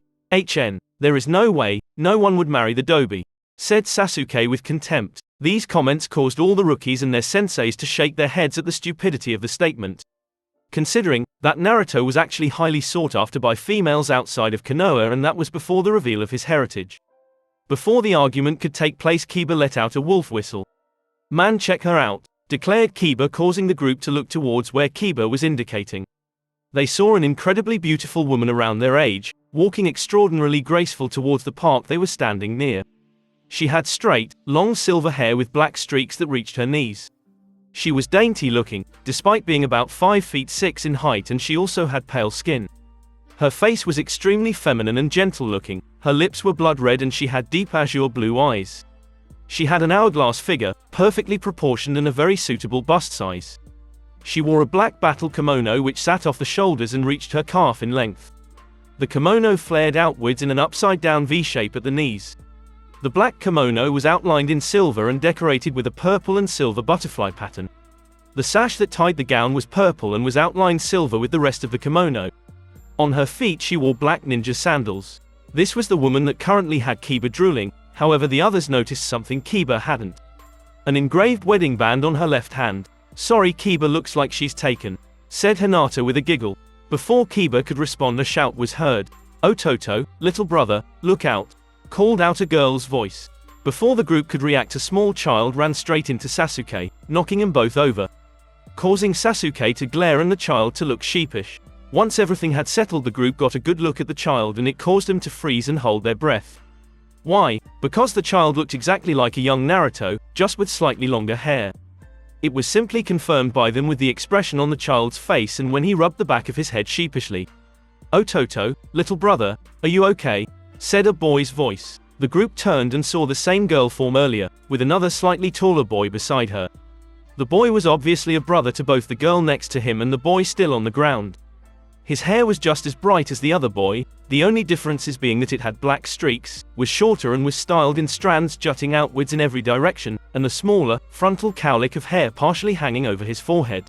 There is no way, no one would marry the Dobi," said Sasuke with contempt. These comments caused all the rookies and their senseis to shake their heads at the stupidity of the statement. Considering that Naruto was actually highly sought after by females outside of Konoha, and that was before the reveal of his heritage. Before the argument could take place, Kiba let out a wolf whistle. "Man, check her out," declared Kiba, causing the group to look towards where Kiba was indicating. They saw an incredibly beautiful woman around their age, walking extraordinarily graceful towards the park they were standing near. She had straight, long silver hair with black streaks that reached her knees. She was dainty looking, despite being about 5 feet 6 in height, and she also had pale skin. Her face was extremely feminine and gentle looking, her lips were blood red and she had deep azure blue eyes. She had an hourglass figure, perfectly proportioned and a very suitable bust size. She wore a black battle kimono which sat off the shoulders and reached her calf in length. The kimono flared outwards in an upside-down V shape at the knees. The black kimono was outlined in silver and decorated with a purple and silver butterfly pattern. The sash that tied the gown was purple and was outlined silver with the rest of the kimono. On her feet she wore black ninja sandals. This was the woman that currently had Kiba drooling, however the others noticed something Kiba hadn't. An engraved wedding band on her left hand. "Sorry, Kiba looks like she's taken," said Hinata with a giggle. Before Kiba could respond, a shout was heard. "Ototo, little brother, look out," called out a girl's voice. Before the group could react, a small child ran straight into Sasuke, knocking them both over, causing Sasuke to glare and the child to look sheepish. Once everything had settled, the group got a good look at the child and it caused them to freeze and hold their breath. Why? Because the child looked exactly like a young Naruto, just with slightly longer hair. It was simply confirmed by them with the expression on the child's face and when he rubbed the back of his head sheepishly. "Ototo, little brother, are you okay?" said a boy's voice. The group turned and saw the same girl form earlier, with another slightly taller boy beside her. The boy was obviously a brother to both the girl next to him and the boy still on the ground. His hair was just as bright as the other boy, the only difference is being that it had black streaks, was shorter and was styled in strands jutting outwards in every direction, and a smaller, frontal cowlick of hair partially hanging over his forehead.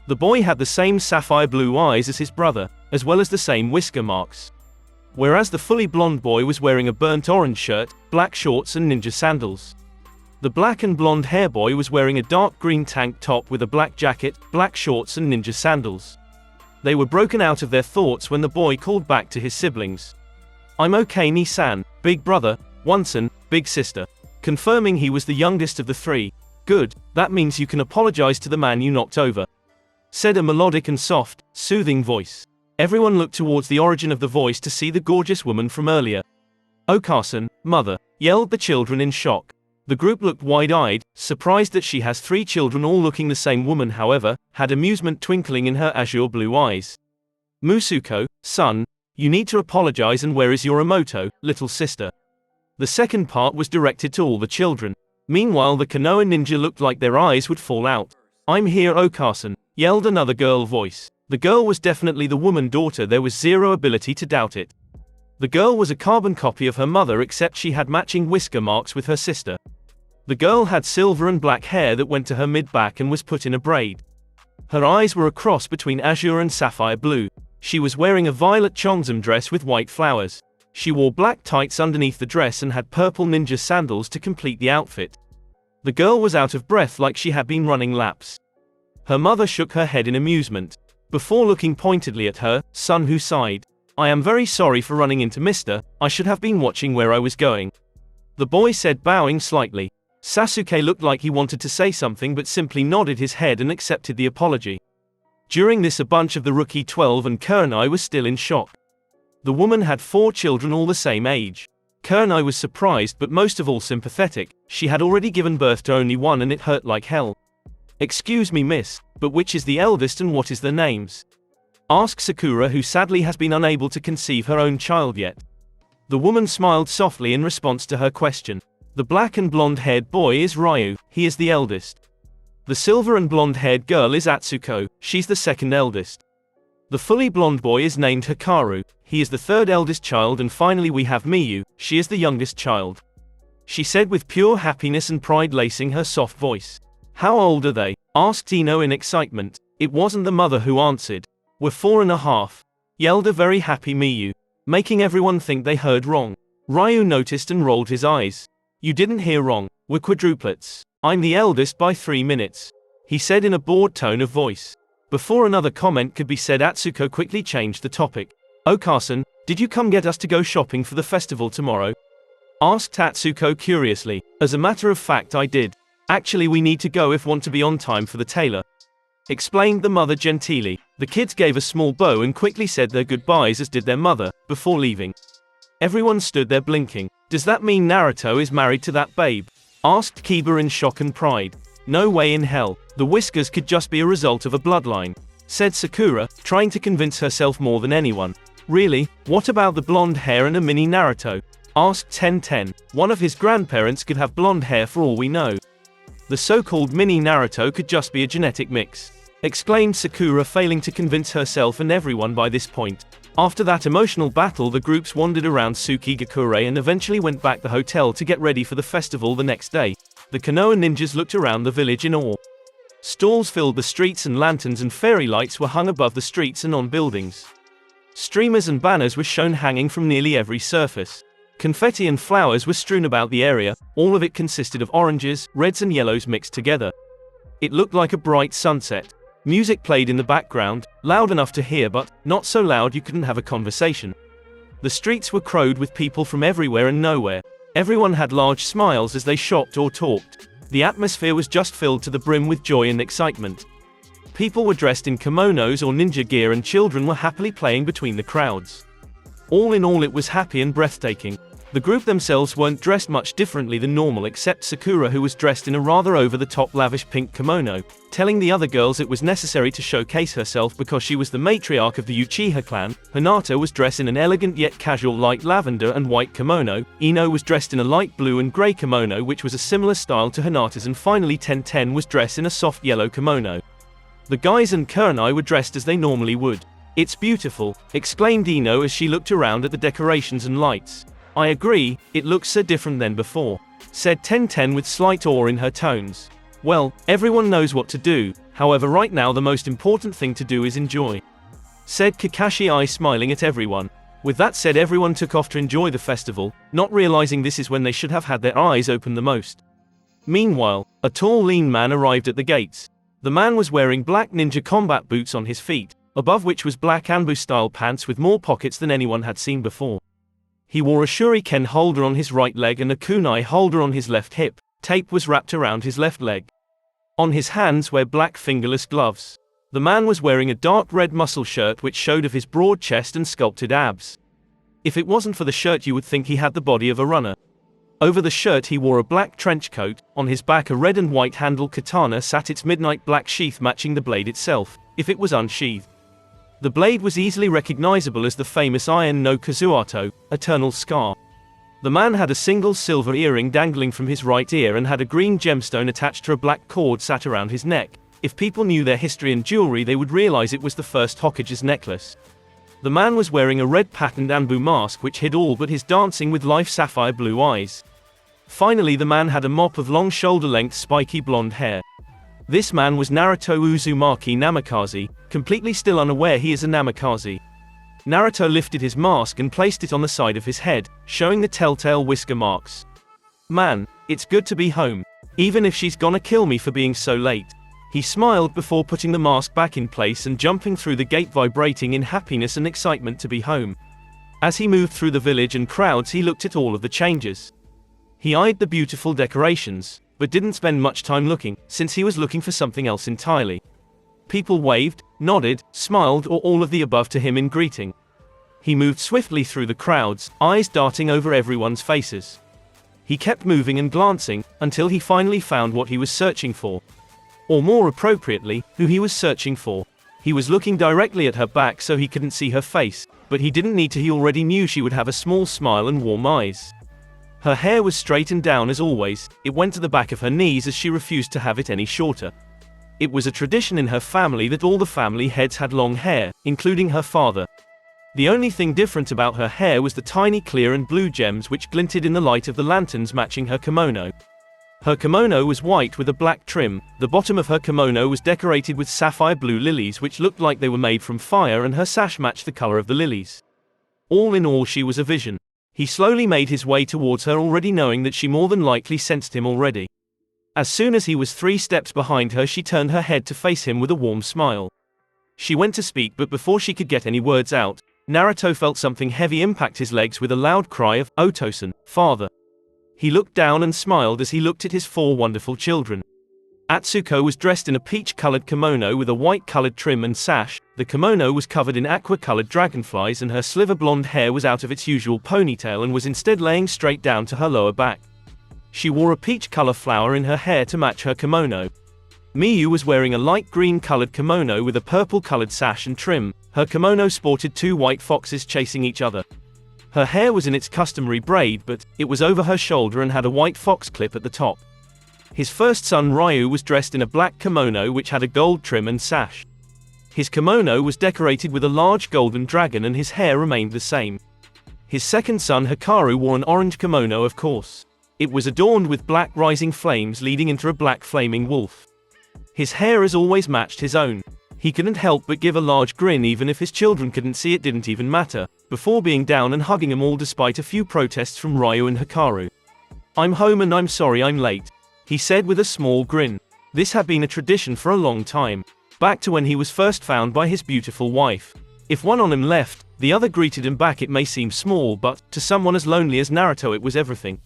The boy had the same sapphire blue eyes as his brother, as well as the same whisker marks. Whereas the fully blonde boy was wearing a burnt orange shirt, black shorts and ninja sandals. The black and blonde hair boy was wearing a dark green tank top with a black jacket, black shorts and ninja sandals. They were broken out of their thoughts when the boy called back to his siblings. "I'm okay, Ni-san, big brother, Wonsan, big sister," confirming he was the youngest of the 3. "Good, that means you can apologize to the man you knocked over," said a melodic and soft, soothing voice. Everyone looked towards the origin of the voice to see the gorgeous woman from earlier. "Okasan, mother," yelled the children in shock. The group looked wide-eyed, surprised that she has 3 children all looking the same woman, however, had amusement twinkling in her azure blue eyes. "Musuko, son, you need to apologize, and where is Yorimoto, little sister?" The second part was directed to all the children. Meanwhile, the Konoha ninja looked like their eyes would fall out. "I'm here, Okasan," yelled another girl voice. The girl was definitely the woman daughter, there was zero ability to doubt it. The girl was a carbon copy of her mother, except she had matching whisker marks with her sister. The girl had silver and black hair that went to her mid-back and was put in a braid. Her eyes were a cross between azure and sapphire blue. She was wearing a violet cheongsam dress with white flowers. She wore black tights underneath the dress and had purple ninja sandals to complete the outfit. The girl was out of breath like she had been running laps. Her mother shook her head in amusement. Before looking pointedly at her son, who sighed, "I am very sorry for running into Mr. I should have been watching where I was going," the boy said, bowing slightly. Sasuke looked like he wanted to say something but simply nodded his head and accepted the apology. During this, a bunch of the rookie 12 and Kurenai was still in shock. The woman had 4 children all the same age. Kurenai was surprised but most of all sympathetic. She had already given birth to only one and it hurt like hell. "Excuse me, miss, but which is the eldest and what is their names?" asked Sakura, who sadly has been unable to conceive her own child yet. The woman smiled softly in response to her question. "The black and blonde-haired boy is Ryu, he is the eldest. The silver and blonde-haired girl is Atsuko, she's the second eldest. The fully blonde boy is named Hikaru. He is the third eldest child, and finally we have Miyu. She is the youngest child. She said with pure happiness and pride lacing her soft voice. How old are they? Asked Ino in excitement. It wasn't the mother who answered. We're 4.5. Yelled a very happy Miyu, making everyone think they heard wrong. Ryu noticed and rolled his eyes. You didn't hear wrong. We're quadruplets. I'm the eldest by 3 minutes. He said in a bored tone of voice. Before another comment could be said, Atsuko quickly changed the topic. Okasan, did you come get us to go shopping for the festival tomorrow? Asked Atsuko curiously. As a matter of fact, I did. Actually, we need to go if want to be on time for the tailor. Explained the mother genteelly. The kids gave a small bow and quickly said their goodbyes, as did their mother, before leaving. Everyone stood there blinking. Does that mean Naruto is married to that babe? Asked Kiba in shock and pride. No way in hell. The whiskers could just be a result of a bloodline. Said Sakura, trying to convince herself more than anyone. Really? What about the blonde hair and a mini Naruto? Asked Ten. One of his grandparents could have blonde hair for all we know. The so-called mini Naruto could just be a genetic mix. Exclaimed Sakura, failing to convince herself and everyone by this point. After that emotional battle, the groups wandered around Sukigakure and eventually went back to the hotel to get ready for the festival the next day. The Konoha ninjas looked around the village in awe. Stalls filled the streets and lanterns and fairy lights were hung above the streets and on buildings. Streamers and banners were shown hanging from nearly every surface. Confetti and flowers were strewn about the area. All of it consisted of oranges, reds and yellows mixed together. It looked like a bright sunset. Music played in the background, loud enough to hear but not so loud you couldn't have a conversation. The streets were crowded with people from everywhere and nowhere. Everyone had large smiles as they shopped or talked. The atmosphere was just filled to the brim with joy and excitement. People were dressed in kimonos or ninja gear and children were happily playing between the crowds. All in all, it was happy and breathtaking. The group themselves weren't dressed much differently than normal, except Sakura, who was dressed in a rather over-the-top lavish pink kimono, telling the other girls it was necessary to showcase herself because she was the matriarch of the Uchiha clan. Hinata was dressed in an elegant yet casual light lavender and white kimono. Ino was dressed in a light blue and grey kimono which was a similar style to Hinata's, and finally Ten was dressed in a soft yellow kimono. The guys and Kurenai were dressed as they normally would. It's beautiful, exclaimed Ino as she looked around at the decorations and lights. I agree, it looks so different than before, said Ten with slight awe in her tones. Well, everyone knows what to do, however right now the most important thing to do is enjoy, said Kakashi, smiling at everyone. With that said, everyone took off to enjoy the festival, not realizing this is when they should have had their eyes open the most. Meanwhile, a tall lean man arrived at the gates. The man was wearing black ninja combat boots on his feet, above which was black Anbu-style pants with more pockets than anyone had seen before. He wore a shuriken holder on his right leg and a kunai holder on his left hip. Tape was wrapped around his left leg. On his hands were black fingerless gloves. The man was wearing a dark red muscle shirt which showed of his broad chest and sculpted abs. If it wasn't for the shirt you would think he had the body of a runner. Over the shirt he wore a black trench coat. On his back a red and white handled katana sat, its midnight black sheath matching the blade itself, if it was unsheathed. The blade was easily recognizable as the famous Iron no Kazuato, Eternal Scar. The man had a single silver earring dangling from his right ear and had a green gemstone attached to a black cord sat around his neck. If people knew their history and jewelry, they would realize it was the first Hokage's necklace. The man was wearing a red patterned Anbu mask which hid all but his dancing with life sapphire blue eyes. Finally, the man had a mop of long shoulder-length spiky blonde hair. This man was Naruto Uzumaki Namikaze, completely still unaware he is a Namikaze. Naruto lifted his mask and placed it on the side of his head, showing the telltale whisker marks. Man, it's good to be home. Even if she's gonna kill me for being so late. He smiled before putting the mask back in place and jumping through the gate, vibrating in happiness and excitement to be home. As he moved through the village and crowds, he looked at all of the changes. He eyed the beautiful decorations, but didn't spend much time looking, since he was looking for something else entirely. People waved, nodded, smiled, or all of the above to him in greeting. He moved swiftly through the crowds, eyes darting over everyone's faces. He kept moving and glancing, until he finally found what he was searching for. Or more appropriately, who he was searching for. He was looking directly at her back so he couldn't see her face, but he didn't need to, he already knew she would have a small smile and warm eyes. Her hair was straightened down as always, it went to the back of her knees as she refused to have it any shorter. It was a tradition in her family that all the family heads had long hair, including her father. The only thing different about her hair was the tiny clear and blue gems which glinted in the light of the lanterns matching her kimono. Her kimono was white with a black trim. The bottom of her kimono was decorated with sapphire blue lilies which looked like they were made from fire, and her sash matched the color of the lilies. All in all, she was a vision. He slowly made his way towards her, already knowing that she more than likely sensed him already. As soon as he was 3 steps behind her, she turned her head to face him with a warm smile. She went to speak, but before she could get any words out, Naruto felt something heavy impact his legs with a loud cry of, "Otosan, father." He looked down and smiled as he looked at his 4 wonderful children. Atsuko was dressed in a peach-colored kimono with a white-colored trim and sash. The kimono was covered in aqua-colored dragonflies, and her sliver blonde hair was out of its usual ponytail and was instead laying straight down to her lower back. She wore a peach-color flower in her hair to match her kimono. Miyu was wearing a light green-colored kimono with a purple-colored sash and trim. Her kimono sported 2 white foxes chasing each other. Her hair was in its customary braid, but it was over her shoulder and had a white fox clip at the top. His first son Ryu was dressed in a black kimono which had a gold trim and sash. His kimono was decorated with a large golden dragon, and his hair remained the same. His second son Hikaru wore an orange kimono, of course. It was adorned with black rising flames leading into a black flaming wolf. His hair as always matched his own. He couldn't help but give a large grin, even if his children couldn't see it didn't even matter, before being down and hugging them all despite a few protests from Ryu and Hikaru. "I'm home and I'm sorry I'm late," he said with a small grin. This had been a tradition for a long time, back to when he was first found by his beautiful wife. If one on him left, the other greeted him back. It may seem small, but to someone as lonely as Naruto it was everything.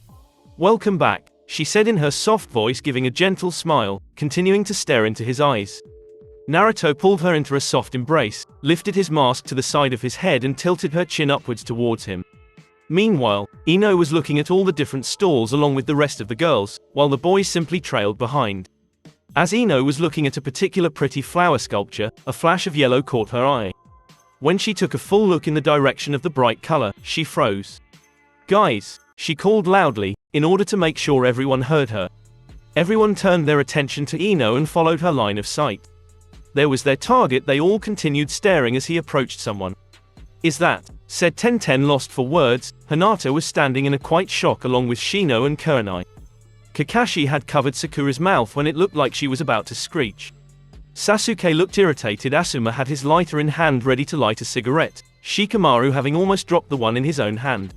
"Welcome back," she said in her soft voice, giving a gentle smile, continuing to stare into his eyes. Naruto pulled her into a soft embrace, lifted his mask to the side of his head and tilted her chin upwards towards him. Meanwhile, Ino was looking at all the different stalls along with the rest of the girls, while the boys simply trailed behind. As Ino was looking at a particular pretty flower sculpture, a flash of yellow caught her eye. When she took a full look in the direction of the bright color, she froze. "Guys," she called loudly, in order to make sure everyone heard her. Everyone turned their attention to Ino and followed her line of sight. There was their target. They all continued staring as he approached someone. "Is that?" said Tenten, lost for words. Hinata was standing in a quiet shock along with Shino and Kurenai. Kakashi had covered Sakura's mouth when it looked like she was about to screech. Sasuke looked irritated. Asuma had his lighter in hand ready to light a cigarette, Shikamaru having almost dropped the one in his own hand.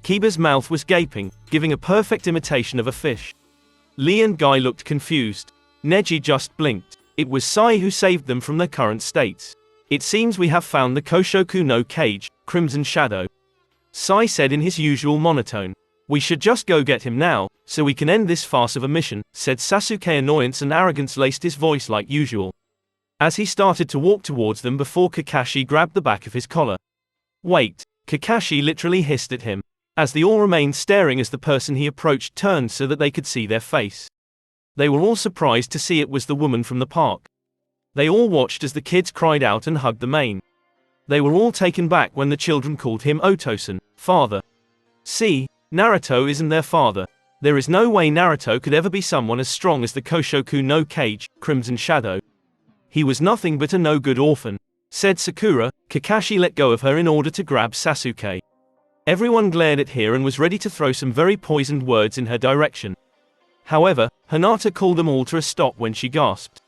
Kiba's mouth was gaping, giving a perfect imitation of a fish. Lee and Guy looked confused. Neji just blinked. It was Sai who saved them from their current states. "It seems we have found the Koshoku no Kage, Crimson Shadow," Sai said in his usual monotone. "We should just go get him now, so we can end this farce of a mission," said Sasuke. Annoyance and arrogance laced his voice like usual, as he started to walk towards them before Kakashi grabbed the back of his collar. "Wait," Kakashi literally hissed at him, as they all remained staring as the person he approached turned so that they could see their face. They were all surprised to see it was the woman from the park. They all watched as the kids cried out and hugged the mane. They were all taken back when the children called him Otosan, father. See, Naruto isn't their father. There is no way Naruto could ever be someone as strong as the Koshoku no Kage, Crimson Shadow. He was nothing but a no-good orphan, said Sakura. Kakashi let go of her in order to grab Sasuke. Everyone glared at her and was ready to throw some very poisoned words in her direction. However, Hinata called them all to a stop when she gasped.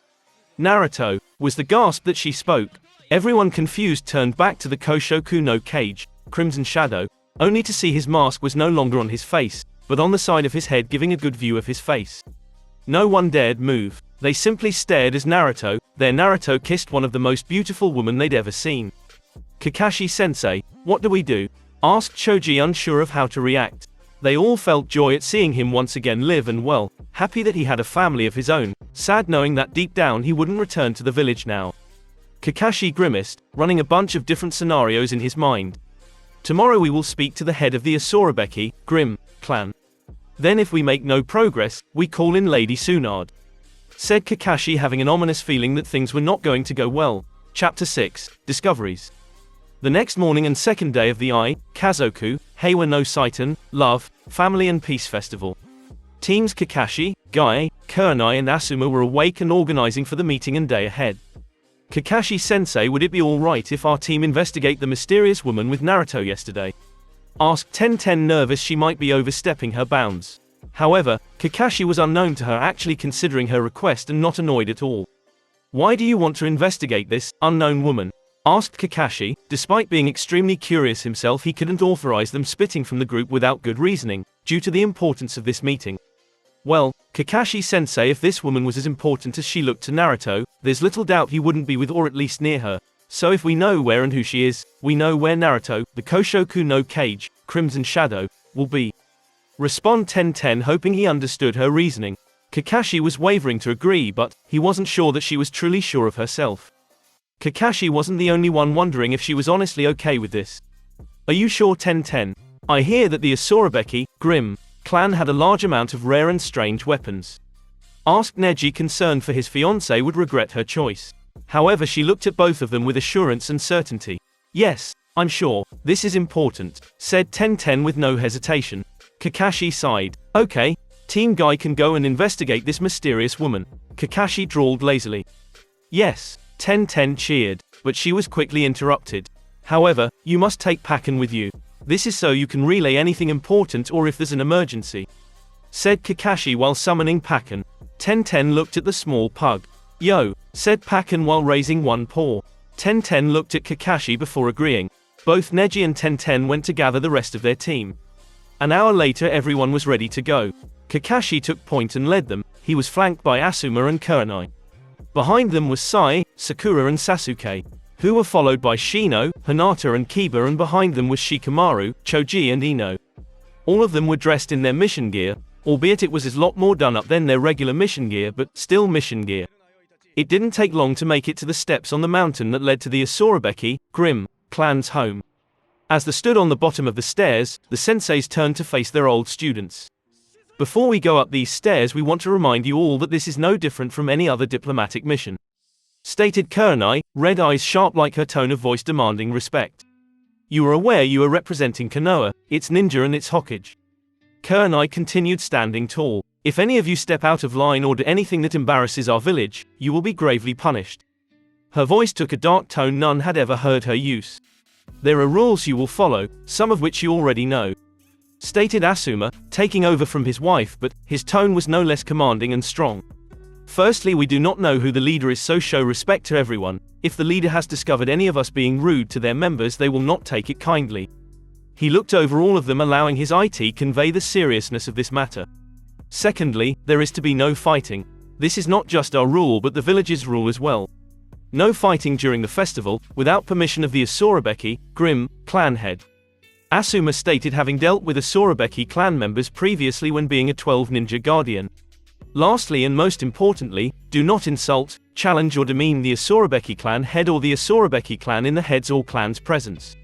"Naruto," was the gasp that she spoke. Everyone confused turned back to the Koshoku no Kage, Crimson Shadow, only to see his mask was no longer on his face, but on the side of his head, giving a good view of his face. No one dared move. They simply stared as their Naruto kissed one of the most beautiful women they'd ever seen. "Kakashi-sensei, what do we do?" asked Choji, unsure of how to react. They all felt joy at seeing him once again live and well, happy that he had a family of his own, sad knowing that deep down he wouldn't return to the village now. Kakashi grimaced, running a bunch of different scenarios in his mind. "Tomorrow we will speak to the head of the Asurabeki, Grim, clan. Then if we make no progress, we call in Lady Tsunade," said Kakashi, having an ominous feeling that things were not going to go well. Chapter 6, Discoveries. The next morning and second day of the Kazoku, Heiwa no Saitan, Love, Family and Peace Festival. Teams Kakashi, Guy, Kurenai and Asuma were awake and organizing for the meeting and day ahead. Kakashi-sensei, would it be alright if our team investigate the mysterious woman with Naruto yesterday? Asked Tenten, nervous she might be overstepping her bounds. However, Kakashi was unknown to her, actually considering her request and not annoyed at all. Why do you want to investigate this, unknown woman? Asked Kakashi. Despite being extremely curious himself, he couldn't authorize them splitting from the group without good reasoning, due to the importance of this meeting. Well, Kakashi-sensei, if this woman was as important as she looked to Naruto, there's little doubt he wouldn't be with or at least near her. So if we know where and who she is, we know where Naruto, the Koshoku no Kage, Crimson Shadow, will be. Respond Tenten, hoping he understood her reasoning. Kakashi was wavering to agree, but he wasn't sure that she was truly sure of herself. Kakashi wasn't the only one wondering if she was honestly okay with this. Are you sure, Tenten? I hear that the Asurabeki, Grim, clan had a large amount of rare and strange weapons. Asked Neji, concerned for his fiancée would regret her choice. However, she looked at both of them with assurance and certainty. Yes, I'm sure, this is important, said Tenten with no hesitation. Kakashi sighed. Okay, Team Guy can go and investigate this mysterious woman. Kakashi drawled lazily. Yes, Tenten cheered, but she was quickly interrupted. However, you must take Pakken with you. This is so you can relay anything important or if there's an emergency, said Kakashi while summoning Pakken. Tenten looked at the small pug. Yo, said Pakken while raising one paw. Tenten looked at Kakashi before agreeing. Both Neji and Tenten went to gather the rest of their team. An hour later, everyone was ready to go. Kakashi took point and led them. He was flanked by Asuma and Kurenai. Behind them was Sai, Sakura and Sasuke, who were followed by Shino, Hinata and Kiba, and behind them was Shikamaru, Choji and Ino. All of them were dressed in their mission gear, albeit it was a lot more done up than their regular mission gear, but still mission gear. It didn't take long to make it to the steps on the mountain that led to the Asurabeki, Grim, clan's home. As they stood on the bottom of the stairs, the senseis turned to face their old students. Before we go up these stairs, we want to remind you all that this is no different from any other diplomatic mission, stated Kurenai, red eyes sharp like her tone of voice demanding respect. You are aware you are representing Konoha, its ninja and its Hokage. Kurenai continued, standing tall. If any of you step out of line or do anything that embarrasses our village, you will be gravely punished. Her voice took a dark tone none had ever heard her use. There are rules you will follow, some of which you already know, stated Asuma, taking over from his wife, but his tone was no less commanding and strong. Firstly, we do not know who the leader is, so show respect to everyone. If the leader has discovered any of us being rude to their members, they will not take it kindly. He looked over all of them, allowing his IT convey the seriousness of this matter. Secondly, there is to be no fighting. This is not just our rule but the village's rule as well. No fighting during the festival, without permission of the Asurabeki, Grim, clan head. Asuma stated, having dealt with Asurabeki clan members previously when being a 12 ninja guardian. Lastly and most importantly, do not insult, challenge or demean the Asurabeki clan head or the Asurabeki clan in the head's or clan's presence,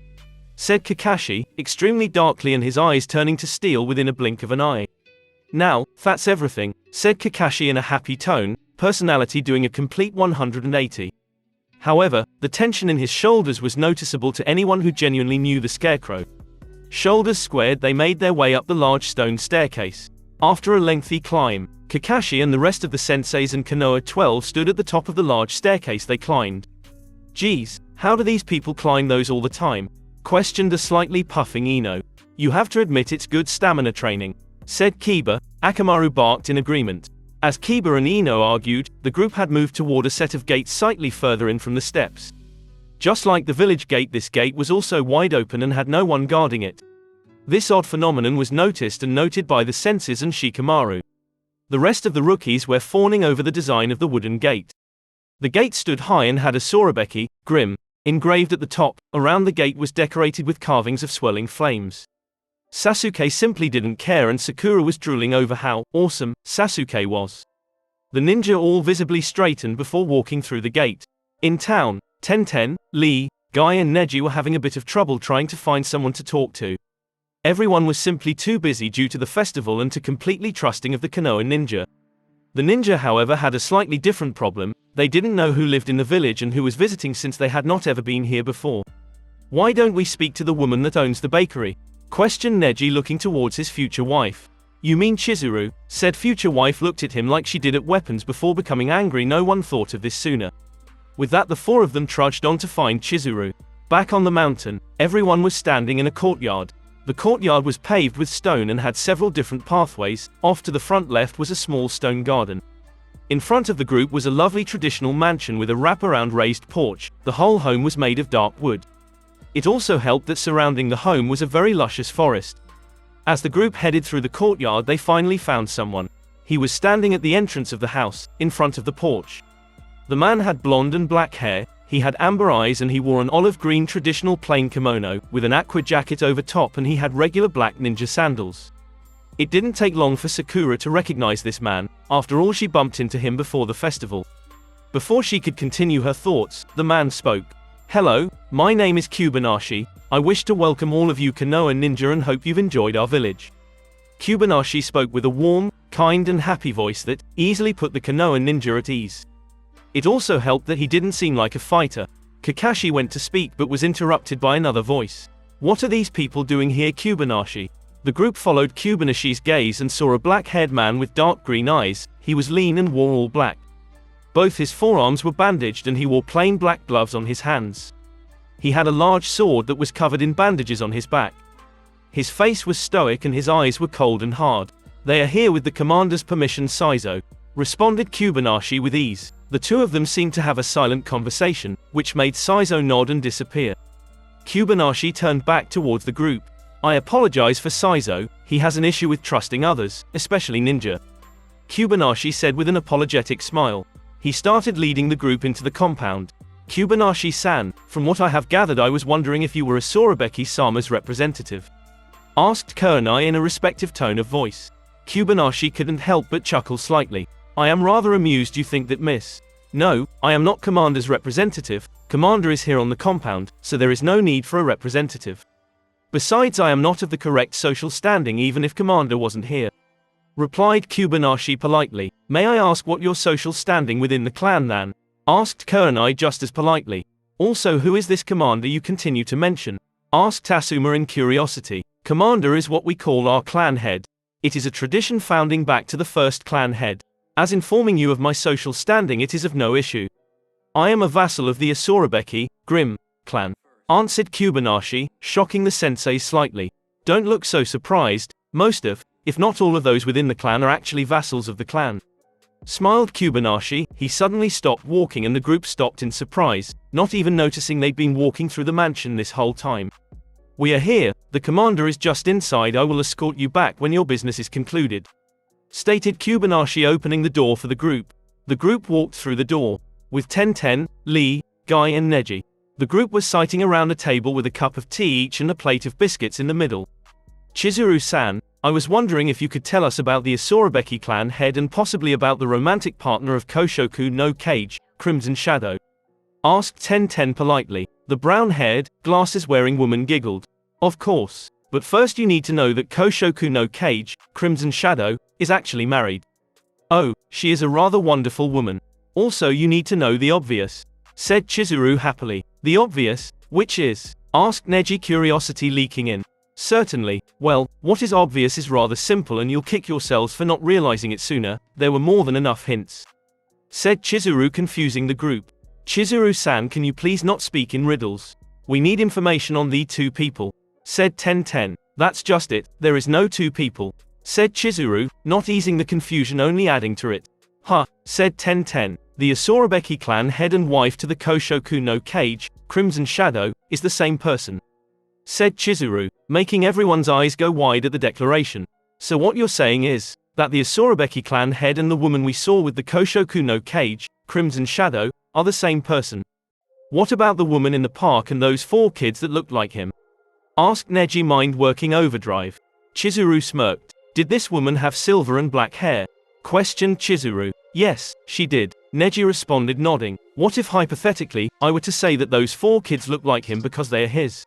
said Kakashi, extremely darkly, and his eyes turning to steel within a blink of an eye. Now, that's everything, said Kakashi in a happy tone, personality doing a complete 180. However, the tension in his shoulders was noticeable to anyone who genuinely knew the scarecrow. Shoulders squared, they made their way up the large stone staircase. After a lengthy climb, Kakashi and the rest of the senseis and Konoha 12 stood at the top of the large staircase they climbed. Geez, how do these people climb those all the time? Questioned a slightly puffing Ino. You have to admit it's good stamina training, said Kiba. Akamaru barked in agreement. As Kiba and Ino argued, the group had moved toward a set of gates slightly further in from the steps. Just like the village gate, this gate was also wide open and had no one guarding it. This odd phenomenon was noticed and noted by the senses and Shikamaru. The rest of the rookies were fawning over the design of the wooden gate. The gate stood high and had a Asurabeki, Grim, engraved at the top. Around the gate was decorated with carvings of swirling flames. Sasuke simply didn't care, and Sakura was drooling over how awesome Sasuke was. The ninja all visibly straightened before walking through the gate. In town, Tenten, Lee, Guy and Neji were having a bit of trouble trying to find someone to talk to. Everyone was simply too busy due to the festival and to completely trusting of the Konoha ninja. The ninja, however, had a slightly different problem. They didn't know who lived in the village and who was visiting, since they had not ever been here before. Why don't we speak to the woman that owns the bakery? Questioned Neji, looking towards his future wife. You mean Chizuru? Said future wife looked at him like she did at weapons before becoming angry. No one thought of this sooner. With that, the four of them trudged on to find Chizuru. Back on the mountain, everyone was standing in a courtyard. The courtyard was paved with stone and had several different pathways. Off to the front left was a small stone garden. In front of the group was a lovely traditional mansion with a wraparound raised porch. The whole home was made of dark wood. It also helped that surrounding the home was a very luscious forest. As the group headed through the courtyard, they finally found someone. He was standing at the entrance of the house, in front of the porch. The man had blonde and black hair, he had amber eyes, and he wore an olive green traditional plain kimono, with an aqua jacket over top, and he had regular black ninja sandals. It didn't take long for Sakura to recognize this man. After all, she bumped into him before the festival. Before she could continue her thoughts, the man spoke. Hello, my name is Kubanashi. I wish to welcome all of you Konoha ninja and hope you've enjoyed our village. Kubanashi spoke with a warm, kind and happy voice that easily put the Konoha ninja at ease. It also helped that he didn't seem like a fighter. Kakashi went to speak but was interrupted by another voice. What are these people doing here, Kubanashi? The group followed Kubanashi's gaze and saw a black-haired man with dark green eyes. He was lean and wore all black. Both his forearms were bandaged and he wore plain black gloves on his hands. He had a large sword that was covered in bandages on his back. His face was stoic and his eyes were cold and hard. They are here with the commander's permission, Saizo, responded Kubanashi with ease. The two of them seemed to have a silent conversation, which made Saizo nod and disappear. Kubanashi turned back towards the group. I apologize for Saizo, he has an issue with trusting others, especially ninja. Kubanashi said with an apologetic smile. He started leading the group into the compound. Kubanashi-san, from what I have gathered, I was wondering if you were Asurabeki-sama's representative. Asked Kurenai in a respectful tone of voice. Kubanashi couldn't help but chuckle slightly. I am rather amused you think that Miss. No, I am not Commander's representative. Commander is here on the compound, so there is no need for a representative. Besides, I am not of the correct social standing even if Commander wasn't here. Replied Kubanashi politely. May I ask what your social standing within the clan then? Asked Kurenai just as politely. Also, who is this commander you continue to mention? Asked Asuma in curiosity. Commander is what we call our clan head. It is a tradition founding back to the first clan head. As informing you of my social standing, it is of no issue. I am a vassal of the Asurabeki, Grim, clan. Answered Kubanashi, shocking the sensei slightly. Don't look so surprised, most of, if not all of those within the clan are actually vassals of the clan. Smiled Kubanashi. He suddenly stopped walking and the group stopped in surprise, not even noticing they'd been walking through the mansion this whole time. We are here, the commander is just inside. I will escort you back when your business is concluded. Stated Kubanashi, opening the door for the group. The group walked through the door. With Tenten, Lee, Guy and Neji. The group was sitting around a table with a cup of tea each and a plate of biscuits in the middle. Chizuru-san, I was wondering if you could tell us about the Asurabeki clan head and possibly about the romantic partner of Koshoku no Kage, Crimson Shadow. Asked Tenten politely. The brown-haired, glasses-wearing woman giggled. Of course. But first you need to know that Koshoku no Kage, Crimson Shadow, is actually married. Oh, she is a rather wonderful woman. Also you need to know the obvious. Said Chizuru happily. The obvious? Which is? Asked Neji, curiosity leaking in. Certainly. Well, what is obvious is rather simple and you'll kick yourselves for not realizing it sooner. There were more than enough hints. Said Chizuru, confusing the group. Chizuru-san, can you please not speak in riddles? We need information on the two people. Said Tenten. That's just it, there is no two people. Said Chizuru, not easing the confusion, only adding to it. Huh, said Tenten. The Asurabeki clan head and wife to the Koshoku no Kage, Crimson Shadow, is the same person. Said Chizuru, making everyone's eyes go wide at the declaration. So what you're saying is that the Asurabeki clan head and the woman we saw with the Koshoku no Kage, Crimson Shadow, are the same person. What about the woman in the park and those 4 kids that looked like him? Asked Neji, mind working overdrive. Chizuru smirked. Did this woman have silver and black hair? Questioned Chizuru. Yes, she did. Neji responded, nodding. What if hypothetically, I were to say that those 4 kids look like him because they are his?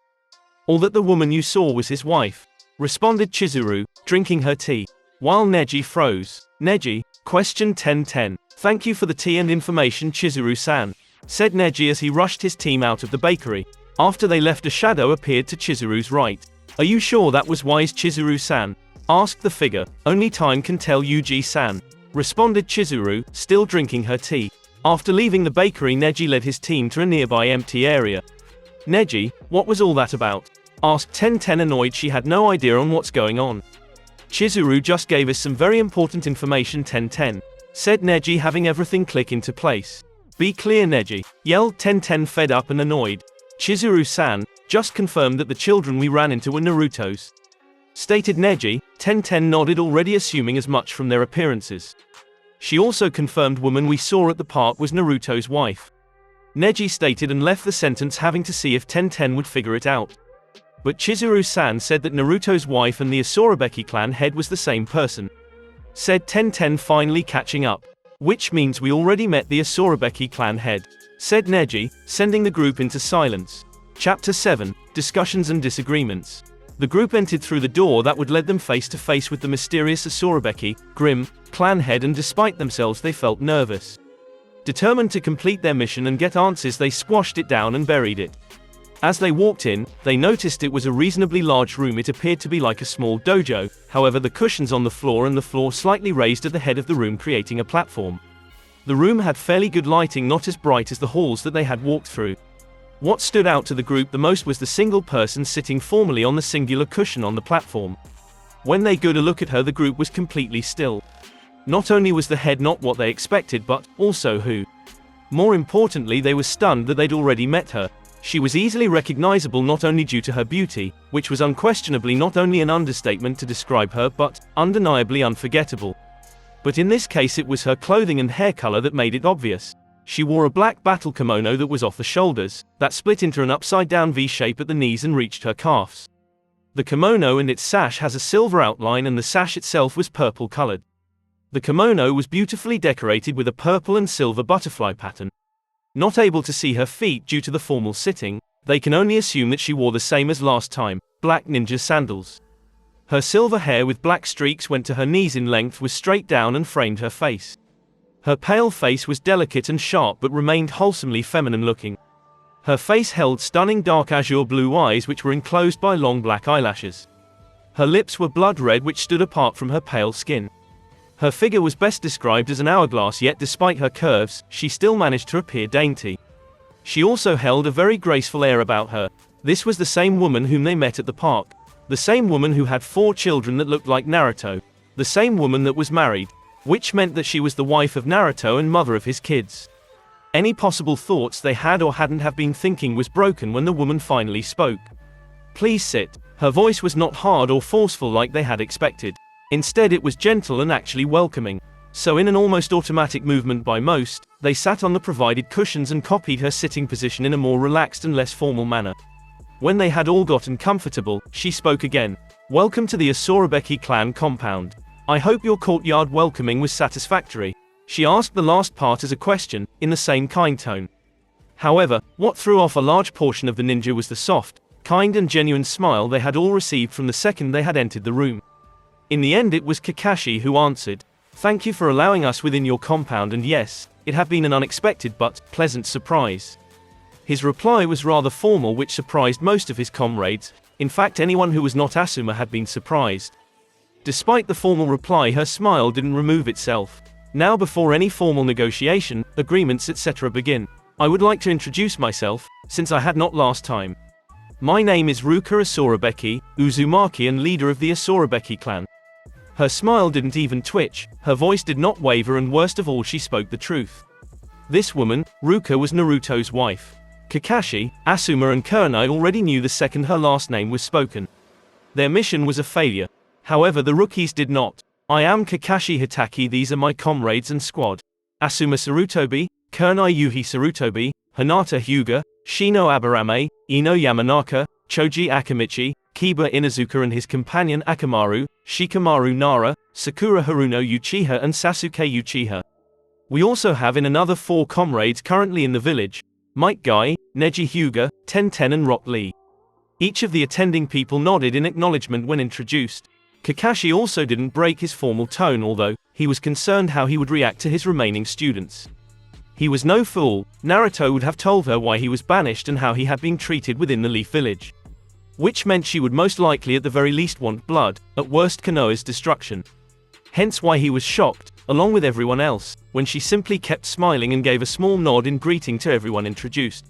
Or that the woman you saw was his wife? Responded Chizuru, drinking her tea. While Neji froze. Neji? Questioned Tenten. Thank you for the tea and information, Chizuru-san. Said Neji as he rushed his team out of the bakery. After they left, a shadow appeared to Chizuru's right. Are you sure that was wise, Chizuru-san? asked the figure. Only time can tell, Yuji-san, responded Chizuru, still drinking her tea. After leaving the bakery, Neji led his team to a nearby empty area. Neji, what was all that about? Asked Tenten, annoyed she had no idea on what's going on. Chizuru just gave us some very important information, Tenten, said Neji, having everything click into place. Be clear, Neji, yelled Tenten, fed up and annoyed. Chizuru-san, just confirmed that the children we ran into were Naruto's, stated Neji. Tenten nodded, already assuming as much from their appearances. She also confirmed woman we saw at the park was Naruto's wife, Neji stated, and left the sentence, having to see if Tenten would figure it out. But Chizuru-san said that Naruto's wife and the Asurabeki clan head was the same person, said Tenten, finally catching up. Which means we already met the Asurabeki clan head, said Neji, sending the group into silence. Chapter 7, Discussions and Disagreements. The group entered through the door that would lead them face to face with the mysterious Asurabeki, grim, clan head, and despite themselves they felt nervous. Determined to complete their mission and get answers, they squashed it down and buried it. As they walked in, they noticed it was a reasonably large room. It appeared to be like a small dojo, however the cushions on the floor and the floor slightly raised at the head of the room, creating a platform. The room had fairly good lighting, not as bright as the halls that they had walked through. What stood out to the group the most was the single person sitting formally on the singular cushion on the platform. When they got a look at her, the group was completely still. Not only was the head not what they expected, but also who. More importantly, they were stunned that they'd already met her. She was easily recognizable, not only due to her beauty, which was unquestionably not only an understatement to describe her, but undeniably unforgettable. But in this case it was her clothing and hair color that made it obvious. She wore a black battle kimono that was off the shoulders, that split into an upside-down V shape at the knees and reached her calves. The kimono and its sash has a silver outline, and the sash itself was purple-colored. The kimono was beautifully decorated with a purple and silver butterfly pattern. Not able to see her feet due to the formal sitting, they can only assume that she wore the same as last time, black ninja sandals. Her silver hair with black streaks went to her knees in length, was straight down and framed her face. Her pale face was delicate and sharp but remained wholesomely feminine looking. Her face held stunning dark azure blue eyes which were enclosed by long black eyelashes. Her lips were blood red, which stood apart from her pale skin. Her figure was best described as an hourglass, yet despite her curves, she still managed to appear dainty. She also held a very graceful air about her. This was the same woman whom they met at the park. The same woman who had 4 children that looked like Naruto. The same woman that was married, which meant that she was the wife of Naruto and mother of his kids. Any possible thoughts they had or hadn't have been thinking was broken when the woman finally spoke. Please sit. Her voice was not hard or forceful like they had expected. Instead, it was gentle and actually welcoming. So in an almost automatic movement by most, they sat on the provided cushions and copied her sitting position in a more relaxed and less formal manner. When they had all gotten comfortable, she spoke again. Welcome to the Asurabeki clan compound. I hope your courtyard welcoming was satisfactory. She asked the last part as a question, in the same kind tone. However, what threw off a large portion of the ninja was the soft, kind and genuine smile they had all received from the second they had entered the room. In the end it was Kakashi who answered. Thank you for allowing us within your compound, and yes, it had been an unexpected but pleasant surprise. His reply was rather formal, which surprised most of his comrades. In fact, anyone who was not Asuma had been surprised. Despite the formal reply, her smile didn't remove itself. Now, before any formal negotiation, agreements etc. begin, I would like to introduce myself, since I had not last time. My name is Ruka Asurabeki, Uzumaki and leader of the Asurabeki clan. Her smile didn't even twitch, her voice did not waver, and worst of all, she spoke the truth. This woman, Ruka, was Naruto's wife. Kakashi, Asuma and Kurenai already knew the second her last name was spoken. Their mission was a failure. However, the rookies did not. I am Kakashi Hitaki, these are my comrades and squad. Asuma Sarutobi, Kurenai Yuhi Sarutobi, Hinata Hyuga, Shino Aburame, Ino Yamanaka, Choji Akamichi, Kiba Inazuka and his companion Akamaru, Shikamaru Nara, Sakura Haruno Uchiha and Sasuke Uchiha. We also have in another 4 comrades currently in the village, Might Guy, Neji Hyuga, Tenten and Rock Lee. Each of the attending people nodded in acknowledgement when introduced. Kakashi also didn't break his formal tone, although he was concerned how he would react to his remaining students. He was no fool. Naruto would have told her why he was banished and how he had been treated within the Leaf Village. which meant she would most likely at the very least want blood, at worst Konoha's destruction. Hence why he was shocked, along with everyone else, when she simply kept smiling and gave a small nod in greeting to everyone introduced.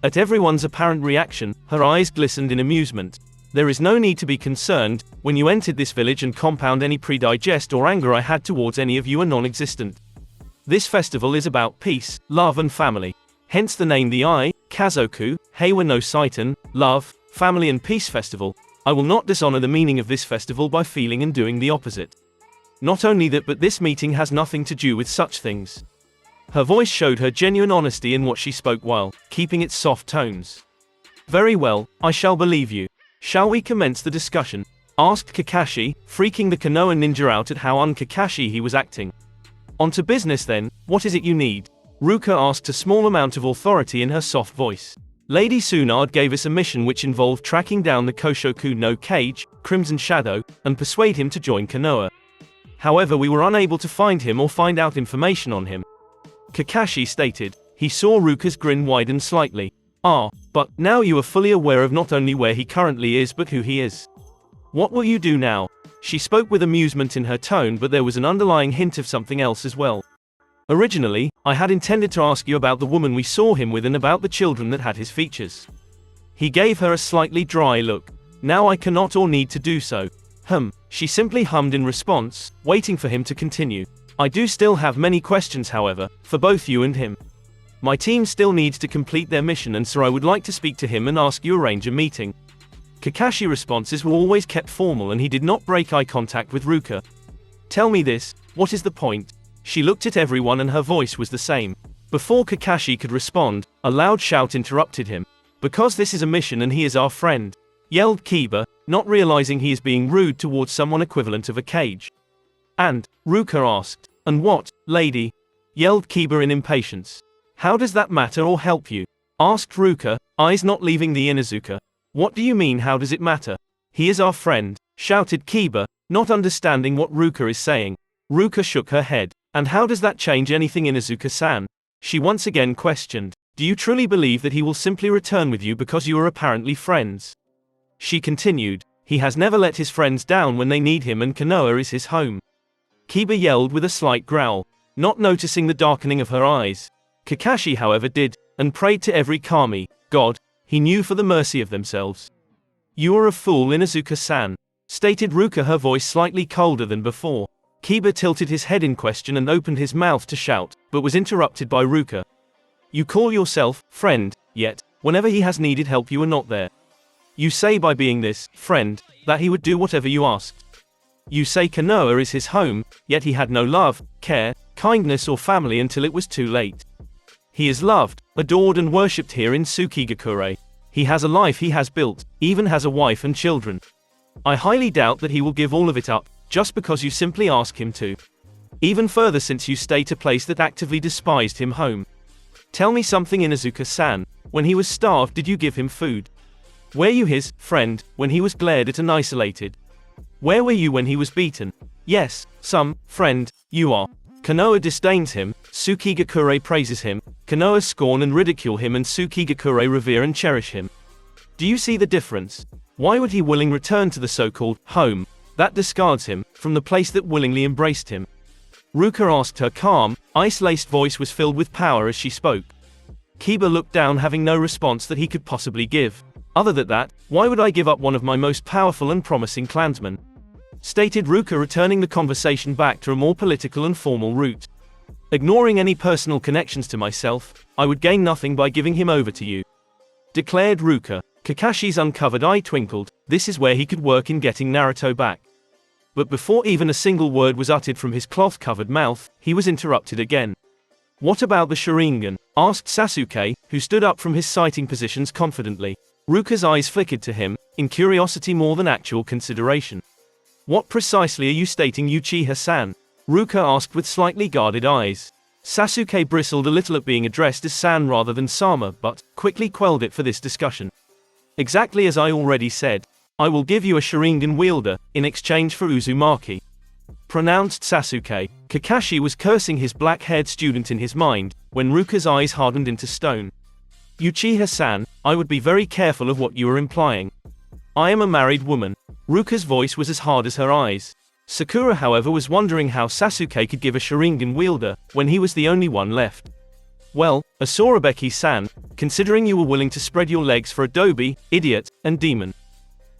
At everyone's apparent reaction, her eyes glistened in amusement. There is no need to be concerned. When you entered this village and compound, any predigest or anger I had towards any of you are non-existent. This festival is about peace, love and family. Hence the name the Kazoku, Heiwa no Saiten, love, family and peace festival. I will not dishonor the meaning of this festival by feeling and doing the opposite. Not only that, but this meeting has nothing to do with such things. Her voice showed her genuine honesty in what she spoke while keeping its soft tones. Very well, I shall believe you. Shall we commence the discussion? Asked Kakashi, freaking the Konoha ninja out at how un-Kakashi he was acting. On to business then, what is it you need? Ruka asked a small amount of authority in her soft voice. Lady Tsunade gave us a mission which involved tracking down the Koshoku no Kage, Crimson Shadow, and persuade him to join Konoha. However, we were unable to find him or find out information on him. Kakashi stated. He saw Ruka's grin widen slightly. But now you are fully aware of not only where he currently is but who he is. What will you do now? She spoke with amusement in her tone, but there was an underlying hint of something else as well. Originally, I had intended to ask you about the woman we saw him with and about the children that had his features. He gave her a slightly dry look. Now I cannot or need to do so. She simply hummed in response, waiting for him to continue. I do still have many questions, however, for both you and him. My team still needs to complete their mission, and so I would like to speak to him and ask you arrange a meeting. Kakashi's responses were always kept formal and he did not break eye contact with Ruka. Tell me this, what is the point? She looked at everyone and her voice was the same. Before Kakashi could respond, a loud shout interrupted him. Because this is a mission and he is our friend, yelled Kiba, not realizing he is being rude towards someone equivalent of a Kage. And, Ruka asked, and what, lady? Yelled Kiba in impatience. How does that matter or help you? Asked Ruka, eyes not leaving the Inuzuka. What do you mean, how does it matter? He is our friend, shouted Kiba, not understanding what Ruka is saying. Ruka shook her head. And how does that change anything, Inuzuka-san? She once again questioned. Do you truly believe that he will simply return with you because you are apparently friends? She continued. He has never let his friends down when they need him, and Konoha is his home. Kiba yelled with a slight growl, not noticing the darkening of her eyes. Kakashi, however, did, and prayed to every kami, god, he knew, for the mercy of themselves. You are a fool, Inuzuka-san, stated Ruka, her voice slightly colder than before. Kiba tilted his head in question and opened his mouth to shout, but was interrupted by Ruka. You call yourself friend, yet, whenever he has needed help you are not there. You say by being this friend, that he would do whatever you asked. You say Konoha is his home, yet he had no love, care, kindness or family until it was too late. He is loved, adored and worshipped here in Sukigakure. He has a life he has built, even has a wife and children. I highly doubt that he will give all of it up, just because you simply ask him to. Even further, since you state a place that actively despised him home. Tell me something, Inuzuka-san. When he was starved, did you give him food? Were you his friend when he was glared at and isolated? Where were you when he was beaten? Yes, some friend you are. Konoha disdains him, Sukigakure praises him, Konoha scorn and ridicule him, and Sukigakure revere and cherish him. Do you see the difference? Why would he willing return to the so-called home that discards him, from the place that willingly embraced him? Ruka asked. Her calm, ice-laced voice was filled with power as she spoke. Kiba looked down, having no response that he could possibly give. Other than that, why would I give up one of my most powerful and promising clansmen? Stated Ruka, returning the conversation back to a more political and formal route. Ignoring any personal connections to myself, I would gain nothing by giving him over to you. Declared Ruka. Kakashi's uncovered eye twinkled. This is where he could work in getting Naruto back. But before even a single word was uttered from his cloth-covered mouth, he was interrupted again. What about the Sharingan? Asked Sasuke, who stood up from his sighting positions confidently. Ruka's eyes flickered to him, in curiosity more than actual consideration. What precisely are you stating, Uchiha-san? Ruka asked with slightly guarded eyes. Sasuke bristled a little at being addressed as San rather than Sama, but quickly quelled it for this discussion. Exactly as I already said. I will give you a Sharingan wielder, in exchange for Uzumaki. Pronounced Sasuke. Kakashi was cursing his black-haired student in his mind, when Ruka's eyes hardened into stone. Uchiha-san, I would be very careful of what you are implying. I am a married woman. Ruka's voice was as hard as her eyes. Sakura, however, was wondering how Sasuke could give a Sharingan wielder, when he was the only one left. Well, Asurabeki-san, considering you were willing to spread your legs for Adobe, idiot, and demon.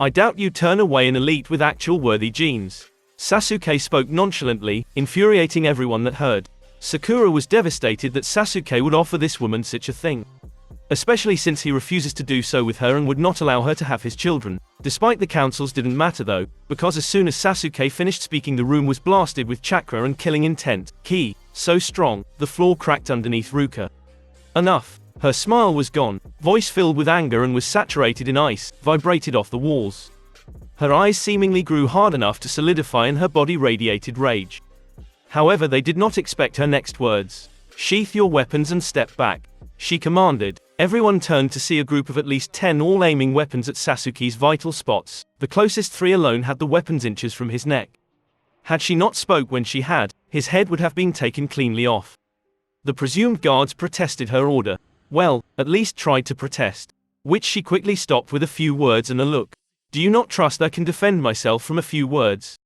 I doubt you turn away an elite with actual worthy genes. Sasuke spoke nonchalantly, infuriating everyone that heard. Sakura was devastated that Sasuke would offer this woman such a thing. Especially since he refuses to do so with her and would not allow her to have his children. Despite the counsels didn't matter though, because as soon as Sasuke finished speaking the room was blasted with chakra and killing intent, ki, so strong, the floor cracked underneath Ruka. Enough. Her smile was gone, voice filled with anger and was saturated in ice, vibrated off the walls. Her eyes seemingly grew hard enough to solidify and her body radiated rage. However, they did not expect her next words. Sheath your weapons and step back. She commanded. Everyone turned to see a group of at least 10 all aiming weapons at Sasuke's vital spots. The closest 3 alone had the weapons inches from his neck. Had she not spoke when she had, his head would have been taken cleanly off. The presumed guards protested her order. Well, at least tried to protest. Which she quickly stopped with a few words and a look. Do you not trust I can defend myself from a few words?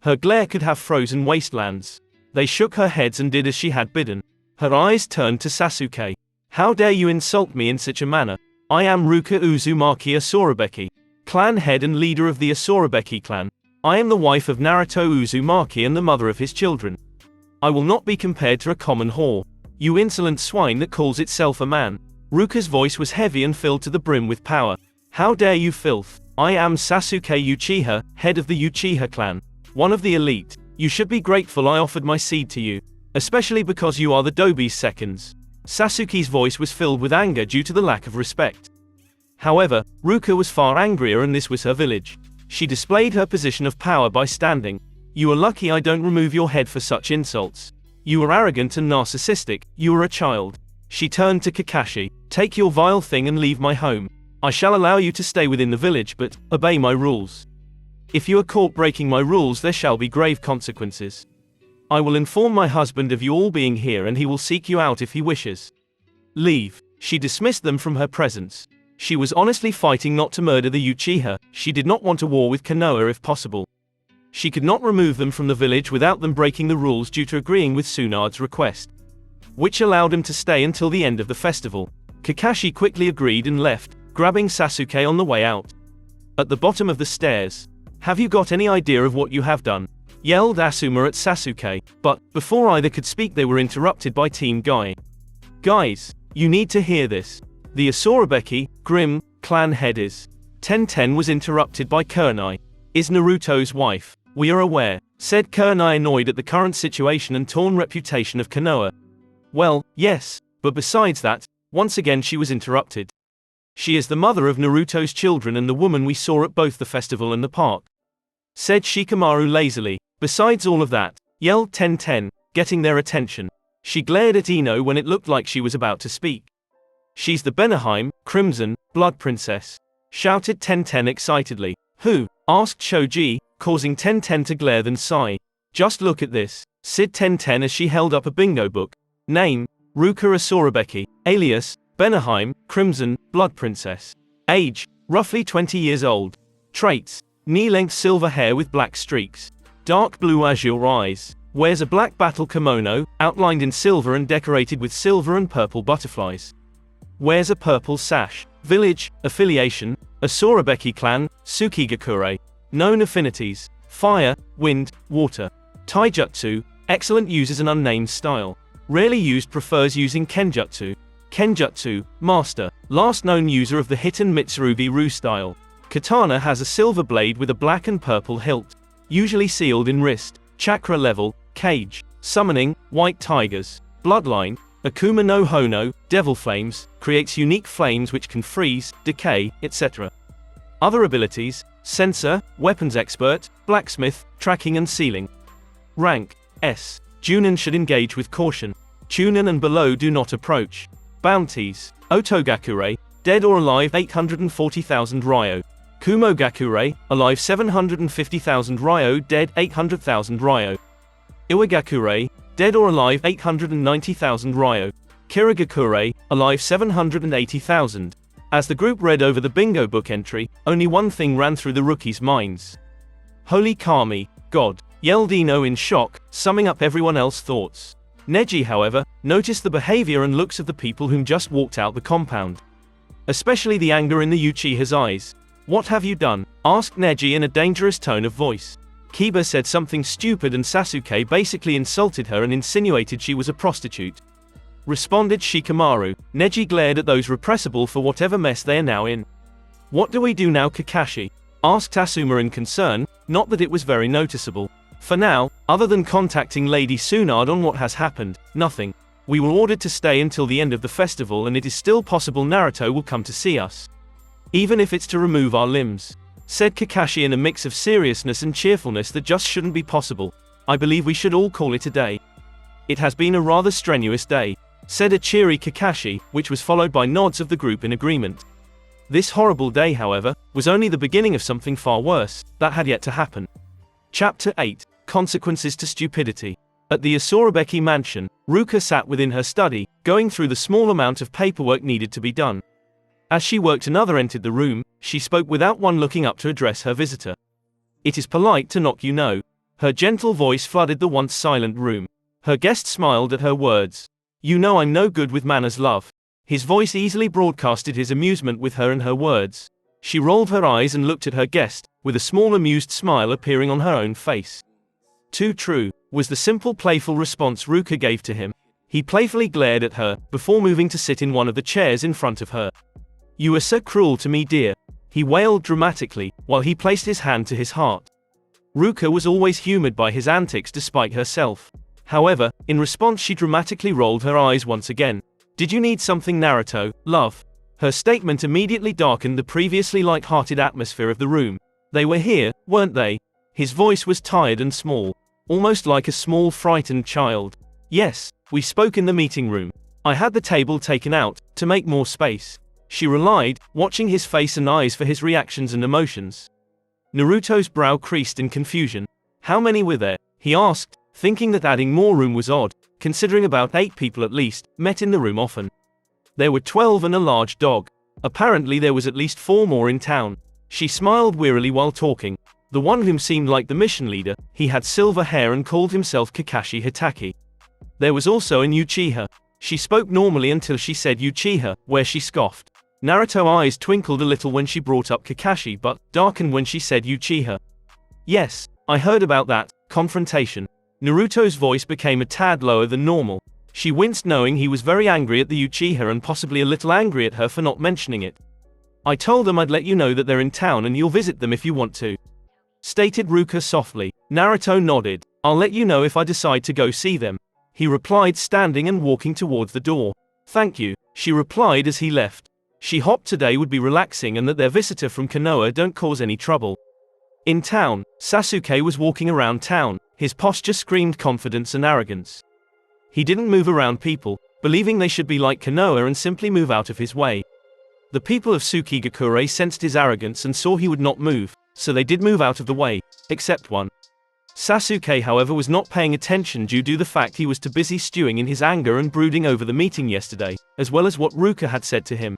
Her glare could have frozen wastelands. They shook her heads and did as she had bidden. Her eyes turned to Sasuke. How dare you insult me in such a manner? I am Ruka Uzumaki Asurabeki, clan head and leader of the Asurabeki clan. I am the wife of Naruto Uzumaki and the mother of his children. I will not be compared to a common whore. You insolent swine that calls itself a man. Ruka's voice was heavy and filled to the brim with power. How dare you filth? I am Sasuke Uchiha, head of the Uchiha clan. One of the elite. You should be grateful I offered my seed to you. Especially because you are the Dobi's seconds. Sasuke's voice was filled with anger due to the lack of respect. However, Ruka was far angrier and this was her village. She displayed her position of power by standing. You are lucky I don't remove your head for such insults. You are arrogant and narcissistic, you are a child. She turned to Kakashi. Take your vile thing and leave my home. I shall allow you to stay within the village but, obey my rules. If you are caught breaking my rules there shall be grave consequences. I will inform my husband of you all being here and he will seek you out if he wishes. Leave. She dismissed them from her presence. She was honestly fighting not to murder the Uchiha, she did not want a war with Konoha if possible. She could not remove them from the village without them breaking the rules due to agreeing with Tsunade's request, which allowed him to stay until the end of the festival. Kakashi quickly agreed and left, grabbing Sasuke on the way out. At the bottom of the stairs. Have you got any idea of what you have done? Yelled Asuma at Sasuke, but, before either could speak they were interrupted by Team Guy. Guys, you need to hear this. The Asurabeki, Grim, clan head is. Tenten was interrupted by Kunai. Is Naruto's wife. We are aware, said Kunai, annoyed at the current situation and torn reputation of Konoha. Well, yes, but besides that, once again she was interrupted. She is the mother of Naruto's children and the woman we saw at both the festival and the park, said Shikamaru lazily. Besides all of that, yelled Tenten, getting their attention. She glared at Ino when it looked like she was about to speak. She's the Benaheim, Crimson, Blood Princess, shouted Tenten excitedly. Who? Asked Shoji, causing Tenten to glare then sigh. Just look at this, said Tenten as she held up a bingo book. Name, Ruka Asurabeki, alias, Benaheim, Crimson, Blood Princess. Age, roughly 20 years old. Traits, knee-length silver hair with black streaks. Dark blue azure eyes. Wears a black battle kimono, outlined in silver and decorated with silver and purple butterflies. Wears a purple sash. Village, affiliation, Asurabeki clan, Sukigakure. Known affinities, fire, wind, water. Taijutsu, excellent uses an unnamed style. Rarely used, prefers using Kenjutsu. Kenjutsu, master. Last known user of the Hiten Mitsurugi Ru style. Katana has a silver blade with a black and purple hilt. Usually sealed in wrist. Chakra level, Kage. Summoning, white tigers. Bloodline, Akuma no Hono, devil flames, creates unique flames which can freeze, decay, etc. Other abilities, sensor, weapons expert, blacksmith, tracking and sealing. Rank, S. Junin should engage with caution. Chunin and below do not approach. Bounties, Otogakure, dead or alive 840,000 Ryo. Kumogakure, alive 750,000 Ryo, dead 800,000 Ryo. Iwagakure, dead or alive 890,000 Ryo. Kirigakure, alive 780,000. As the group read over the bingo book entry, only one thing ran through the rookies' minds. "Holy Kami, God," yelled Ino in shock, summing up everyone else's thoughts. Neji, however, noticed the behavior and looks of the people whom just walked out the compound. Especially the anger in the Uchiha's eyes. "What have you done?" asked Neji in a dangerous tone of voice. Kiba said something stupid and Sasuke basically insulted her and insinuated she was a prostitute. Responded Shikamaru. Neji glared at those repressible for whatever mess they are now in. "What do we do now, Kakashi?" asked Asuma in concern, not that it was very noticeable. "For now, other than contacting Lady Tsunade on what has happened, nothing. We were ordered to stay until the end of the festival and it is still possible Naruto will come to see us. Even if it's to remove our limbs," said Kakashi in a mix of seriousness and cheerfulness that just shouldn't be possible. "I believe we should all call it a day. It has been a rather strenuous day," said a cheery Kakashi, which was followed by nods of the group in agreement. This horrible day, however, was only the beginning of something far worse, that had yet to happen. Chapter 8. Consequences to Stupidity. At the Asurabeki mansion, Ruka sat within her study, going through the small amount of paperwork needed to be done. As she worked, another entered the room. She spoke without one looking up to address her visitor. "It is polite to knock, you know." Her gentle voice flooded the once silent room. Her guest smiled at her words. "You know I'm no good with manners, love." His voice easily broadcasted his amusement with her and her words. She rolled her eyes and looked at her guest, with a small amused smile appearing on her own face. "Too true," was the simple playful response Ruka gave to him. He playfully glared at her, before moving to sit in one of the chairs in front of her. "You are so cruel to me, dear," he wailed dramatically, while he placed his hand to his heart. Ruka was always humored by his antics despite herself. However, in response she dramatically rolled her eyes once again. "Did you need something, Naruto, love?" Her statement immediately darkened the previously light-hearted atmosphere of the room. "They were here, weren't they?" His voice was tired and small, almost like a small frightened child. "Yes, we spoke in the meeting room. I had the table taken out, to make more space." She relied, watching his face and eyes for his reactions and emotions. Naruto's brow creased in confusion. "How many were there?" he asked, thinking that adding more room was odd, considering about 8 people at least met in the room often. There were 12 and a large dog. Apparently there was at least 4 more in town. She smiled wearily while talking. The one whom seemed like the mission leader, he had silver hair and called himself Kakashi Hitaki. There was also an Uchiha. She spoke normally until she said Uchiha, where she scoffed. Naruto's eyes twinkled a little when she brought up Kakashi but darkened when she said Uchiha. "Yes, I heard about that confrontation." Naruto's voice became a tad lower than normal. She winced knowing he was very angry at the Uchiha and possibly a little angry at her for not mentioning it. "I told them I'd let you know that they're in town and you'll visit them if you want to," stated Ruka softly. Naruto nodded. "I'll let you know if I decide to go see them," he replied, standing and walking towards the door. "Thank you," she replied as he left. She hoped today would be relaxing and that their visitor from Konoha don't cause any trouble. In town, Sasuke was walking around town. His posture screamed confidence and arrogance. He didn't move around people, believing they should be like Konoha and simply move out of his way. The people of Sukigakure sensed his arrogance and saw he would not move, so they did move out of the way, except one. Sasuke, however, was not paying attention due to the fact he was too busy stewing in his anger and brooding over the meeting yesterday, as well as what Ruka had said to him.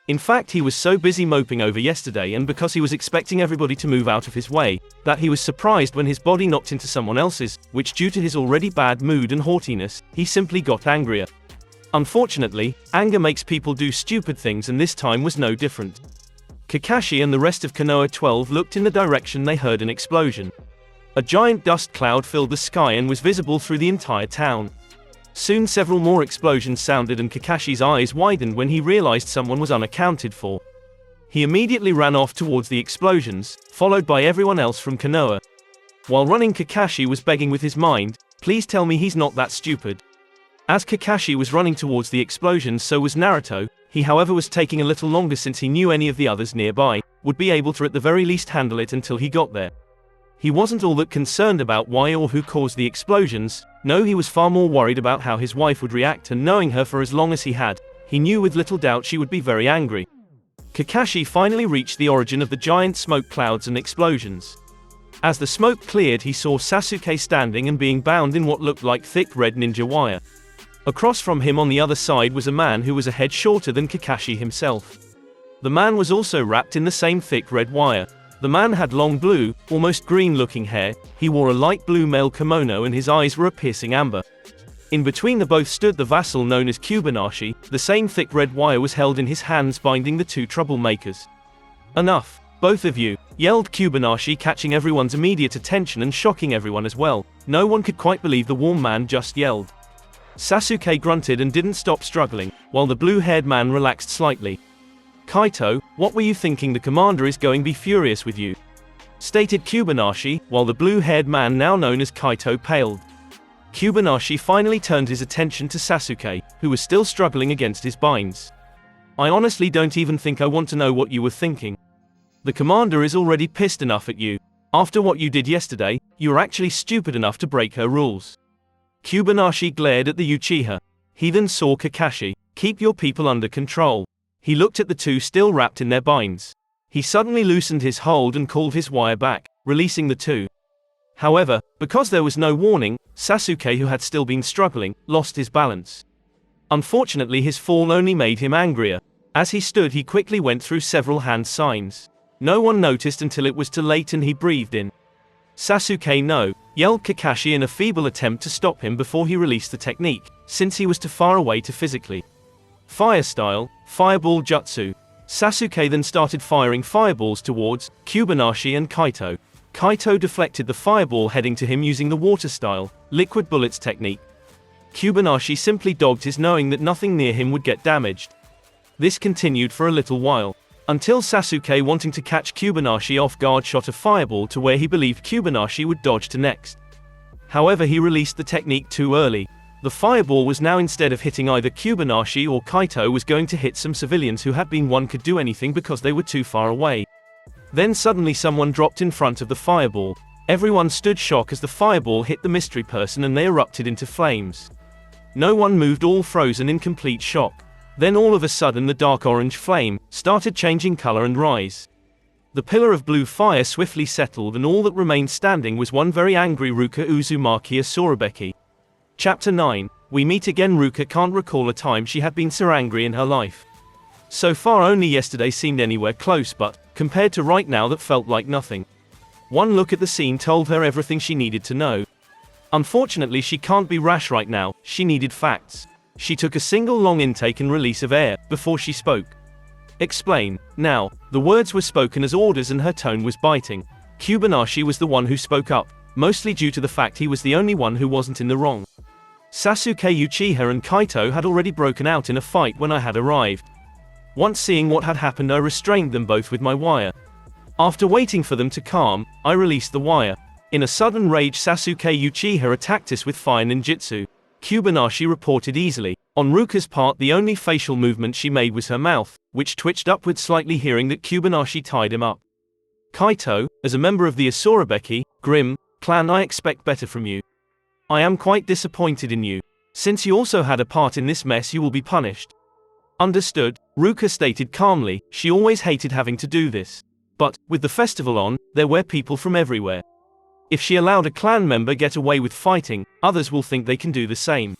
In fact, he was so busy moping over yesterday and because he was expecting everybody to move out of his way, that he was surprised when his body knocked into someone else's, which due to his already bad mood and haughtiness, he simply got angrier. Unfortunately, anger makes people do stupid things and this time was no different. Kakashi and the rest of Konoha 12 looked in the direction they heard an explosion. A giant dust cloud filled the sky and was visible through the entire town. Soon several more explosions sounded and Kakashi's eyes widened when he realized someone was unaccounted for. He immediately ran off towards the explosions, followed by everyone else from Konoha. While running, Kakashi was begging with his mind, "Please tell me he's not that stupid." As Kakashi was running towards the explosions, so was Naruto. He, however, was taking a little longer since he knew any of the others nearby would be able to at the very least handle it until he got there. He wasn't all that concerned about why or who caused the explosions. No, he was far more worried about how his wife would react, and knowing her for as long as he had, he knew with little doubt she would be very angry. Kakashi finally reached the origin of the giant smoke clouds and explosions. As the smoke cleared, he saw Sasuke standing and being bound in what looked like thick red ninja wire. Across from him on the other side was a man who was a head shorter than Kakashi himself. The man was also wrapped in the same thick red wire. The man had long blue, almost green-looking hair, he wore a light blue male kimono and his eyes were a piercing amber. In between the both stood the vassal known as Kubanashi, the same thick red wire was held in his hands binding the two troublemakers. "Enough, both of you," yelled Kubanashi, catching everyone's immediate attention and shocking everyone as well. No one could quite believe the warm man just yelled. Sasuke grunted and didn't stop struggling, while the blue-haired man relaxed slightly. "Kaito, what were you thinking? The commander is going to be furious with you," stated Kubanashi, while the blue-haired man now known as Kaito paled. Kubanashi finally turned his attention to Sasuke, who was still struggling against his binds. "I honestly don't even think I want to know what you were thinking. The commander is already pissed enough at you. After what you did yesterday, you are actually stupid enough to break her rules." Kubanashi glared at the Uchiha. He then saw Kakashi. "Keep your people under control." He looked at the two still wrapped in their binds. He suddenly loosened his hold and called his wire back, releasing the two. However, because there was no warning, Sasuke, who had still been struggling, lost his balance. Unfortunately, his fall only made him angrier. As he stood, he quickly went through several hand signs. No one noticed until it was too late and he breathed in. "Sasuke, no," yelled Kakashi in a feeble attempt to stop him before he released the technique, since he was too far away to physically. "Fire style, fireball jutsu." Sasuke then started firing fireballs towards Kubanashi and Kaito. Kaito deflected the fireball heading to him using the water style, liquid bullets technique. Kubanashi simply dogged his, knowing that nothing near him would get damaged. This continued for a little while, until Sasuke, wanting to catch Kubanashi off guard, shot a fireball to where he believed Kubanashi would dodge to next. However, he released the technique too early. The fireball was now, instead of hitting either Kubanashi or Kaito, was going to hit some civilians who had been one could do anything because they were too far away. Then suddenly someone dropped in front of the fireball. Everyone stood shocked as the fireball hit the mystery person and they erupted into flames. No one moved, all frozen in complete shock. Then all of a sudden the dark orange flame started changing color and rise. The pillar of blue fire swiftly settled and all that remained standing was one very angry Ruka Uzumaki Asurabeki. Chapter 9. We meet again. Ruka can't recall a time she had been so angry in her life. So far only yesterday seemed anywhere close, but, compared to right now, that felt like nothing. One look at the scene told her everything she needed to know. Unfortunately, she can't be rash right now, she needed facts. She took a single long intake and release of air, before she spoke. "Explain." Now, the words were spoken as orders and her tone was biting. Kubanashi was the one who spoke up, mostly due to the fact he was the only one who wasn't in the wrong. Sasuke, Uchiha and Kaito had already broken out in a fight when I had arrived. Once seeing what had happened, I restrained them both with my wire. After waiting for them to calm, I released the wire. In a sudden rage, Sasuke Uchiha attacked us with fire ninjutsu. Kubanashi reported easily. On Ruka's part, the only facial movement she made was her mouth, which twitched upward slightly, hearing that Kubanashi tied him up. Kaito, as a member of the Asurabeki Grim clan, I expect better from you. I am quite disappointed in you. Since you also had a part in this mess, you will be punished. Understood, Ruka stated calmly. She always hated having to do this. But, with the festival on, there were people from everywhere. If she allowed a clan member get away with fighting, others will think they can do the same.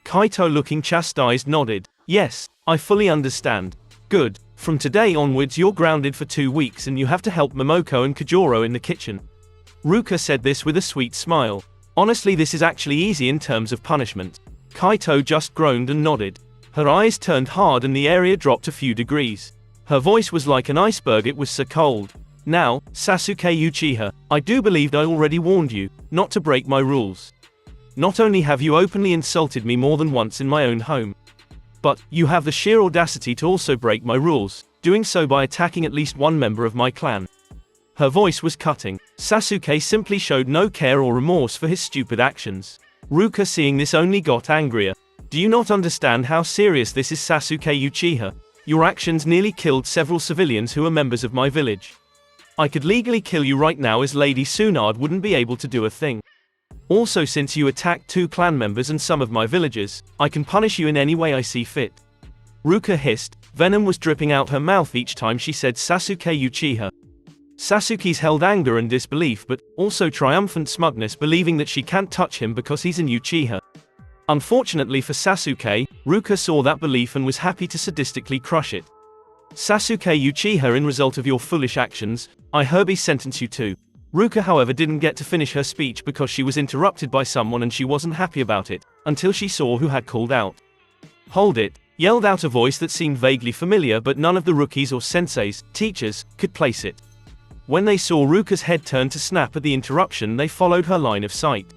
Kaito, looking chastised, nodded. "Yes, I fully understand. Good. From today onwards you're grounded for 2 weeks and you have to help Momoko and Kajoro in the kitchen." Ruka said this with a sweet smile. "Honestly, this is actually easy in terms of punishment." Kaito just groaned and nodded. Her eyes turned hard and the area dropped a few degrees. Her voice was like an iceberg, it was so cold. "Now, Sasuke Uchiha, I do believe I already warned you not to break my rules. Not only have you openly insulted me more than once in my own home, but you have the sheer audacity to also break my rules, doing so by attacking at least one member of my clan." Her voice was cutting. Sasuke simply showed no care or remorse for his stupid actions. Ruka, seeing this, only got angrier. "Do you not understand how serious this is, Sasuke Uchiha? Your actions nearly killed several civilians who are members of my village. I could legally kill you right now, as Lady Tsunade wouldn't be able to do a thing. Also, since you attacked 2 clan members and some of my villagers, I can punish you in any way I see fit." Ruka hissed. Venom was dripping out her mouth each time she said Sasuke Uchiha. Sasuke's held anger and disbelief, but also triumphant smugness, believing that she can't touch him because he's an Uchiha. Unfortunately for Sasuke, Ruka saw that belief and was happy to sadistically crush it. Sasuke Uchiha, in result of your foolish actions, I hereby sentence you to. Ruka, however, didn't get to finish her speech because she was interrupted by someone and she wasn't happy about it, until she saw who had called out. Hold it, yelled out a voice that seemed vaguely familiar, but none of the rookies or senseis, teachers, could place it. When they saw Ruka's head turn to snap at the interruption, they followed her line of sight.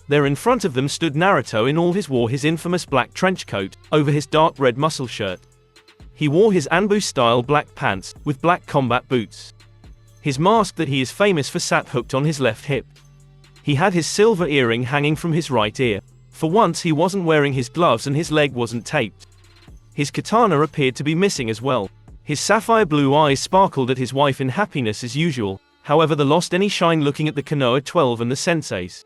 There in front of them stood Naruto in all his infamous black trench coat, over his dark red muscle shirt. He wore his Anbu-style black pants, with black combat boots. His mask that he is famous for sat hooked on his left hip. He had his silver earring hanging from his right ear. For once he wasn't wearing his gloves and his leg wasn't taped. His katana appeared to be missing as well. His sapphire blue eyes sparkled at his wife in happiness as usual, however they lost any shine looking at the Konoha 12 and the senseis.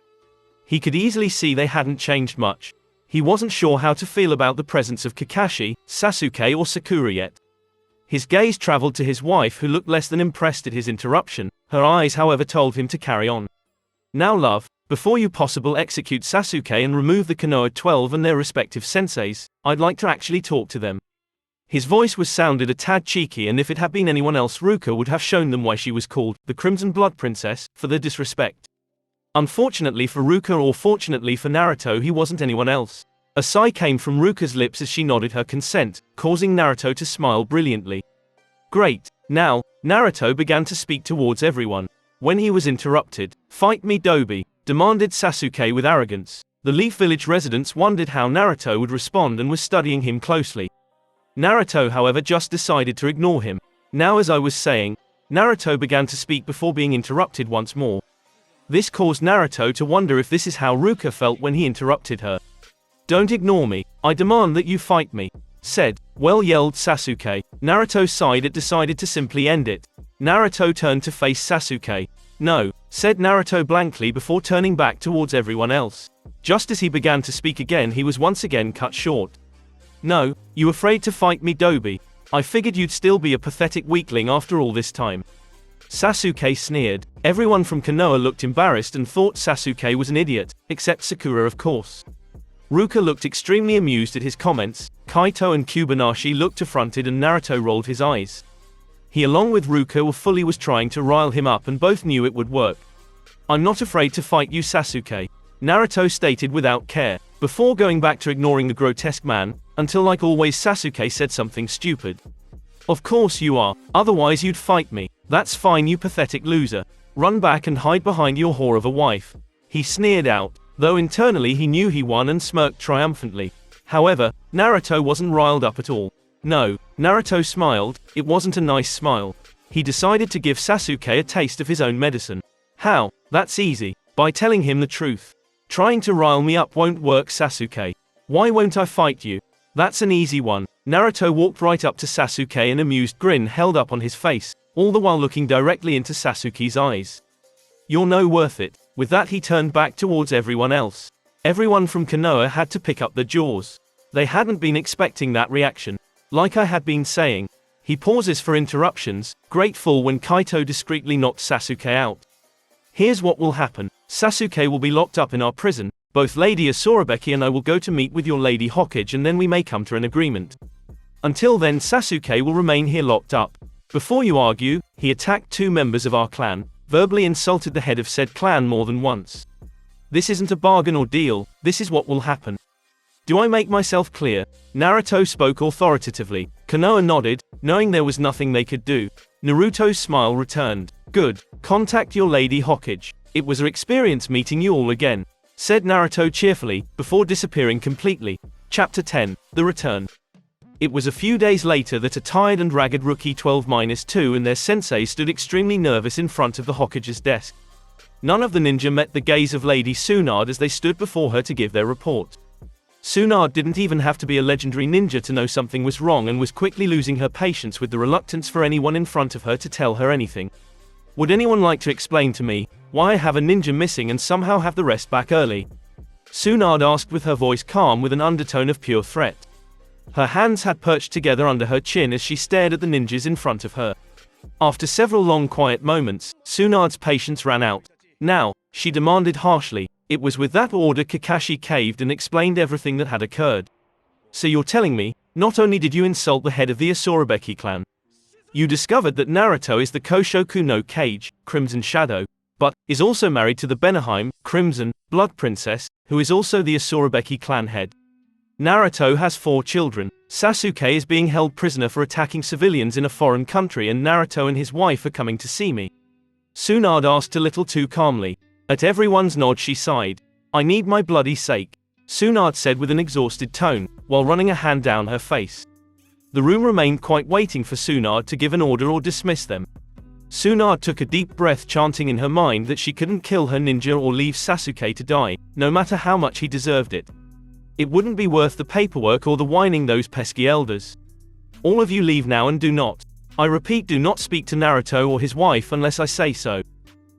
He could easily see they hadn't changed much. He wasn't sure how to feel about the presence of Kakashi, Sasuke or Sakura yet. His gaze traveled to his wife, who looked less than impressed at his interruption. Her eyes however told him to carry on. Now love, before you possibly execute Sasuke and remove the Konoha 12 and their respective senseis, I'd like to actually talk to them. His voice sounded a tad cheeky, and if it had been anyone else, Ruka would have shown them why she was called the Crimson Blood Princess, for their disrespect. Unfortunately for Ruka, or fortunately for Naruto, he wasn't anyone else. A sigh came from Ruka's lips as she nodded her consent, causing Naruto to smile brilliantly. Great. Now, Naruto began to speak towards everyone. When he was interrupted, "Fight me, Dobi," demanded Sasuke with arrogance. The Leaf Village residents wondered how Naruto would respond and was studying him closely. Naruto, however, just decided to ignore him. Now, as I was saying, Naruto began to speak before being interrupted once more. This caused Naruto to wonder if this is how Ruka felt when he interrupted her. "Don't ignore me, I demand that you fight me," said. "Well," yelled Sasuke. Naruto sighed and decided to simply end it. Naruto turned to face Sasuke. "No," said Naruto blankly before turning back towards everyone else. Just as he began to speak again, he was once again cut short. "No, you afraid to fight me, Dobi? I figured you'd still be a pathetic weakling after all this time." Sasuke sneered. Everyone from Konoha looked embarrassed and thought Sasuke was an idiot, except Sakura, of course. Ruka looked extremely amused at his comments. Kaito and Kubanashi looked affronted and Naruto rolled his eyes. He, along with Ruka, fully was trying to rile him up, and both knew it would work. "I'm not afraid to fight you, Sasuke," Naruto stated without care, before going back to ignoring the grotesque man, until like always Sasuke said something stupid. "Of course you are, otherwise you'd fight me. That's fine, you pathetic loser. Run back and hide behind your whore of a wife," he sneered out, though internally he knew he won and smirked triumphantly. However, Naruto wasn't riled up at all. No, Naruto smiled. It wasn't a nice smile. He decided to give Sasuke a taste of his own medicine. How? That's easy. By telling him the truth. Trying to rile me up won't work, Sasuke. Why won't I fight you? That's an easy one. Naruto walked right up to Sasuke, an amused grin held up on his face, all the while looking directly into Sasuke's eyes. "You're no worth it." With that, he turned back towards everyone else. Everyone from Konoha had to pick up their jaws. They hadn't been expecting that reaction. Like I had been saying, he pauses for interruptions, grateful when Kaito discreetly knocked Sasuke out. "Here's what will happen. Sasuke will be locked up in our prison. Both Lady Asurabeki and I will go to meet with your Lady Hokage, and then we may come to an agreement. Until then, Sasuke will remain here locked up. Before you argue," he attacked two members of our clan, verbally insulted the head of said clan more than once. "This isn't a bargain or deal, this is what will happen. Do I make myself clear?" Naruto spoke authoritatively. Konoha nodded, knowing there was nothing they could do. Naruto's smile returned. "Good. Contact your Lady Hokage. It was an experience meeting you all again," said Naruto cheerfully, before disappearing completely. Chapter 10. The Return. It was a few days later that a tired and ragged rookie 12-2 and their sensei stood extremely nervous in front of the Hokage's desk. None of the ninja met the gaze of Lady Tsunade as they stood before her to give their report. Tsunade didn't even have to be a legendary ninja to know something was wrong, and was quickly losing her patience with the reluctance for anyone in front of her to tell her anything. "Would anyone like to explain to me why I have a ninja missing and somehow have the rest back early?" Tsunade asked with her voice calm with an undertone of pure threat. Her hands had perched together under her chin as she stared at the ninjas in front of her. After several long quiet moments, Tsunade's patience ran out. "Now," she demanded harshly. It was with that order Kakashi caved and explained everything that had occurred. "So you're telling me, not only did you insult the head of the Asurabeki clan, You discovered that Naruto is the Koshoku no Kage, Crimson Shadow, but is also married to the Benaheim, Crimson, Blood Princess, who is also the Asurabeki clan head. Naruto has 4 children. Sasuke is being held prisoner for attacking civilians in a foreign country, and Naruto and his wife are coming to see me. Tsunade asked a little too calmly. At everyone's nod she sighed. I need my bloody sake, Tsunade said with an exhausted tone, while running a hand down her face. The room remained quiet, waiting for Tsunade to give an order or dismiss them. Tsunade took a deep breath, chanting in her mind that she couldn't kill her ninja or leave Sasuke to die, no matter how much he deserved it. It wouldn't be worth the paperwork or the whining those pesky elders. All of you leave now and do not, I repeat, do not speak to Naruto or his wife unless I say so.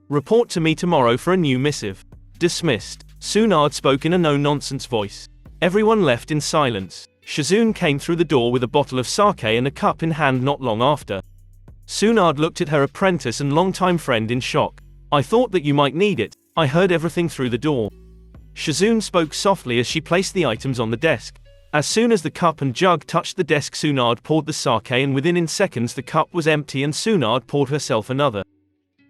Report to me tomorrow for a new missive. Dismissed. Tsunade spoke in a no-nonsense voice. Everyone left in silence. Shizune came through the door with a bottle of sake and a cup in hand not long after. Tsunade looked at her apprentice and longtime friend in shock. I thought that you might need it, I heard everything through the door. Shizune spoke softly as she placed the items on the desk. As soon as the cup and jug touched the desk, Tsunade poured the sake, and within seconds the cup was empty and Tsunade poured herself another.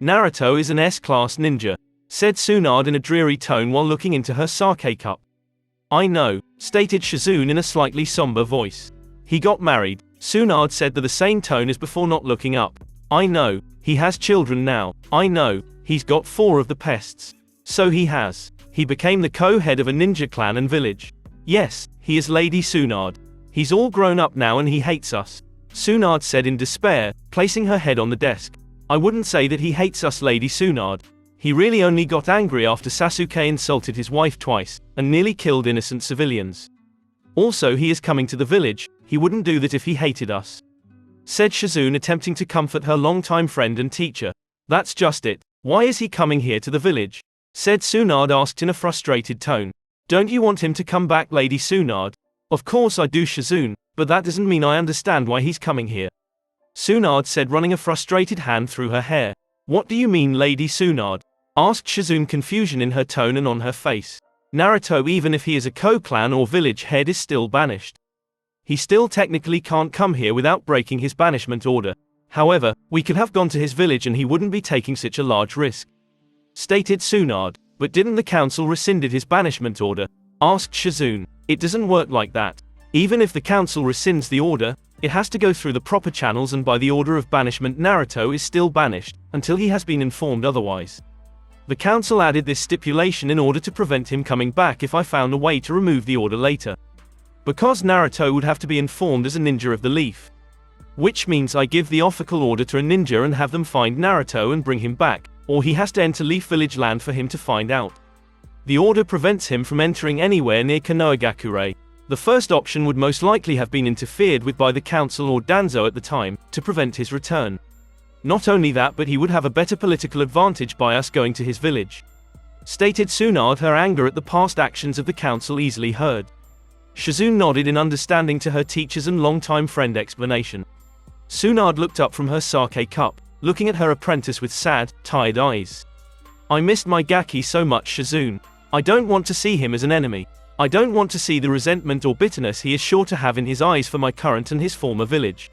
Naruto is an S-class ninja, said Tsunade in a dreary tone while looking into her sake cup. I know, stated Shizune in a slightly somber voice. He got married, Tsunade said with the same tone as before, not looking up. I know, he has children now. I know, he's got 4 of the pests. So he has. He became the co-head of a ninja clan and village. Yes, he is Lady Tsunade. He's all grown up now and he hates us, Tsunade said in despair, placing her head on the desk. I wouldn't say that he hates us, Lady Tsunade. He really only got angry after Sasuke insulted his wife twice, and nearly killed innocent civilians. Also, he is coming to the village, he wouldn't do that if he hated us, said Shizune, attempting to comfort her longtime friend and teacher. That's just it. Why is he coming here to the village? Said Tsunade, asked in a frustrated tone. Don't you want him to come back, Lady Tsunade? Of course I do, Shizune, but that doesn't mean I understand why he's coming here, Tsunade said, running a frustrated hand through her hair. What do you mean, Lady Tsunade? Asked Shizune, confusion in her tone and on her face. Naruto, even if he is a co-clan or village head, is still banished. He still technically can't come here without breaking his banishment order. However, we could have gone to his village and he wouldn't be taking such a large risk, stated Tsunade. But didn't the council rescinded his banishment order? Asked Shizune. It doesn't work like that. Even if the council rescinds the order, it has to go through the proper channels, and by the order of banishment Naruto is still banished, until he has been informed otherwise. The council added this stipulation in order to prevent him coming back if I found a way to remove the order later. Because Naruto would have to be informed as a ninja of the leaf. Which means I give the official order to a ninja and have them find Naruto and bring him back, or he has to enter Leaf Village land for him to find out. The order prevents him from entering anywhere near Sukigakure. The first option would most likely have been interfered with by the council or Danzo at the time, to prevent his return. Not only that, but he would have a better political advantage by us going to his village, stated Tsunade, her anger at the past actions of the council easily heard. Shizune nodded in understanding to her teacher's and longtime friend explanation. Tsunade looked up from her sake cup, looking at her apprentice with sad, tired eyes. I missed my Gaki so much, Shizune. I don't want to see him as an enemy. I don't want to see the resentment or bitterness he is sure to have in his eyes for my current and his former village.